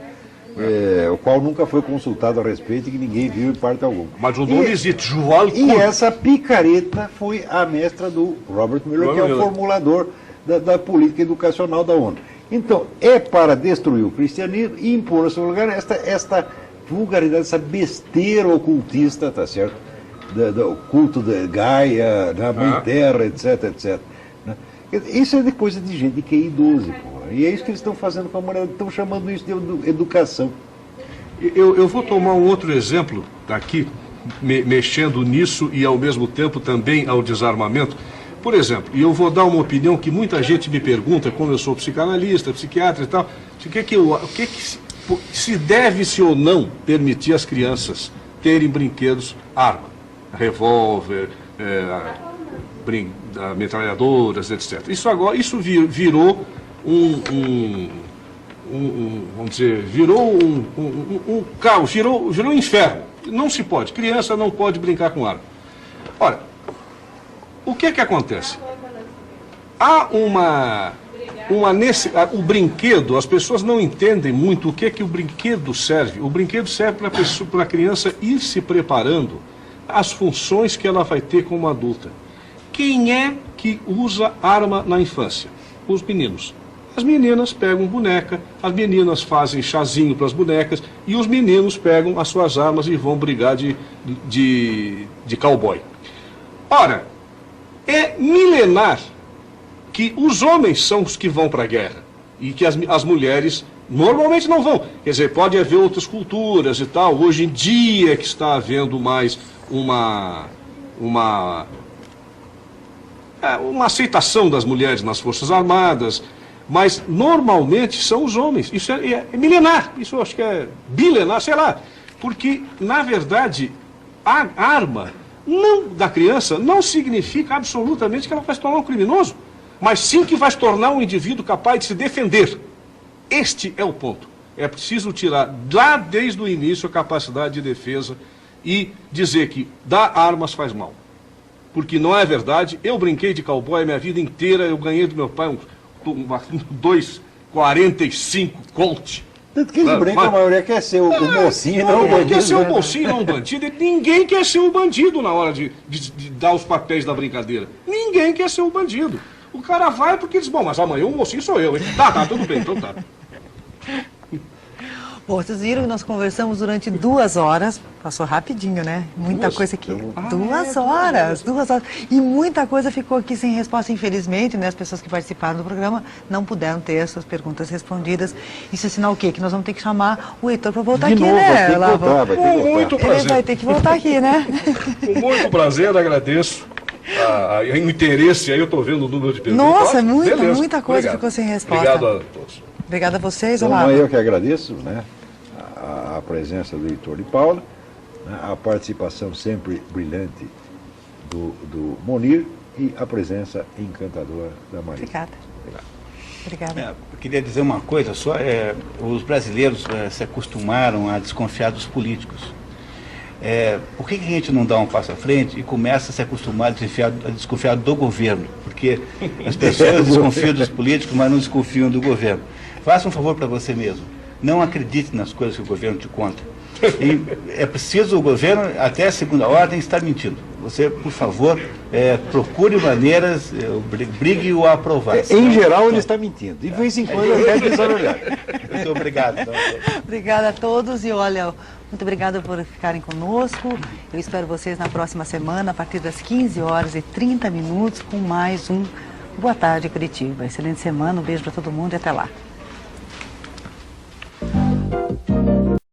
o qual nunca foi consultado a respeito e que ninguém viu em parte alguma. Mas o nome existe, João E Kuhn. essa picareta foi a mestra do Robert Mueller, que é o formulador da política educacional da ONU. Então, é para destruir o cristianismo e impor no seu lugar esta vulgaridade, essa besteira ocultista, tá certo? Do culto de Gaia, da Mãe Terra, etc, etc. Né? Isso é de coisa de gente que é idoso, pô. E é isso que eles estão fazendo com a humanidade, estão chamando isso de educação. Eu vou tomar um outro exemplo daqui, mexendo nisso e ao mesmo tempo também ao desarmamento. Por exemplo, e eu vou dar uma opinião que muita gente me pergunta, como eu sou psicanalista, psiquiatra e tal, o que se deve-se ou não permitir às crianças terem brinquedos, arma, revólver, metralhadoras, etc. Isso virou vamos dizer, virou um caos, virou um inferno. Não se pode, criança não pode brincar com arma. Ora, o que acontece? Há o brinquedo, as pessoas não entendem muito o que o brinquedo serve. O brinquedo serve para a criança ir se preparando às funções que ela vai ter como adulta. Quem é que usa arma na infância? Os meninos. As meninas pegam boneca, as meninas fazem chazinho para as bonecas e os meninos pegam as suas armas e vão brigar de cowboy. Ora, é milenar que os homens são os que vão para a guerra e que as mulheres normalmente não vão. Quer dizer, pode haver outras culturas e tal. Hoje em dia que está havendo mais uma aceitação das mulheres nas Forças Armadas, mas normalmente são os homens. Isso é milenar, isso eu acho que é bilenar, sei lá. Porque, na verdade, a arma da criança não significa absolutamente que ela vai se tornar um criminoso, mas sim que vai se tornar um indivíduo capaz de se defender. Este é o ponto. É preciso tirar lá desde o início a capacidade de defesa e dizer que dar armas faz mal. Porque não é verdade. Eu brinquei de cowboy a minha vida inteira, eu ganhei do meu pai um 2,45 Colt. Tanto que eles brincam, a maioria quer ser o mocinho, não o bandido. Quer ser o mocinho, não o bandido. Ninguém quer ser o bandido na hora de dar os papéis da brincadeira. Ninguém quer ser o bandido. O cara vai porque diz, bom, mas amanhã o mocinho sou eu, hein? Tá, tudo bem, então tá. Bom, vocês viram que nós conversamos durante 2 horas, passou rapidinho, né? Muita coisa aqui. 2 horas. E muita coisa ficou aqui sem resposta, infelizmente, né? As pessoas que participaram do programa não puderam ter suas perguntas respondidas. Isso é sinal o quê? Que nós vamos ter que chamar o Heitor para voltar aqui, né? Com muito prazer. Ele vai ter que voltar aqui, né? Com muito prazer, agradeço. O interesse, aí eu estou vendo o número de perguntas. Nossa, muita coisa ficou sem resposta. Obrigado a todos. Obrigada a vocês, Então, Olavo. eu que agradeço, né? A presença do Heitor de Paula, né, a participação sempre brilhante do Monir e a presença encantadora da Maria. Obrigada. Eu queria dizer uma coisa só, os brasileiros se acostumaram a desconfiar dos políticos. Por que a gente não dá um passo à frente e começa a se acostumar a desconfiar do governo? Porque as pessoas desconfiam dos políticos, mas não desconfiam do governo. Faça um favor para você mesmo. Não acredite nas coisas que o governo te conta. E é preciso o governo, até a segunda ordem, estar mentindo. Você, por favor, procure maneiras, brigue-o a aprovar. Em geral, ele está mentindo. De vez em quando, até desarolhar. Muito obrigado. Obrigada a todos e olha, muito obrigada por ficarem conosco. Eu espero vocês na próxima semana, a partir das 15h30, com mais um Boa Tarde Curitiba. Excelente semana, um beijo para todo mundo e até lá.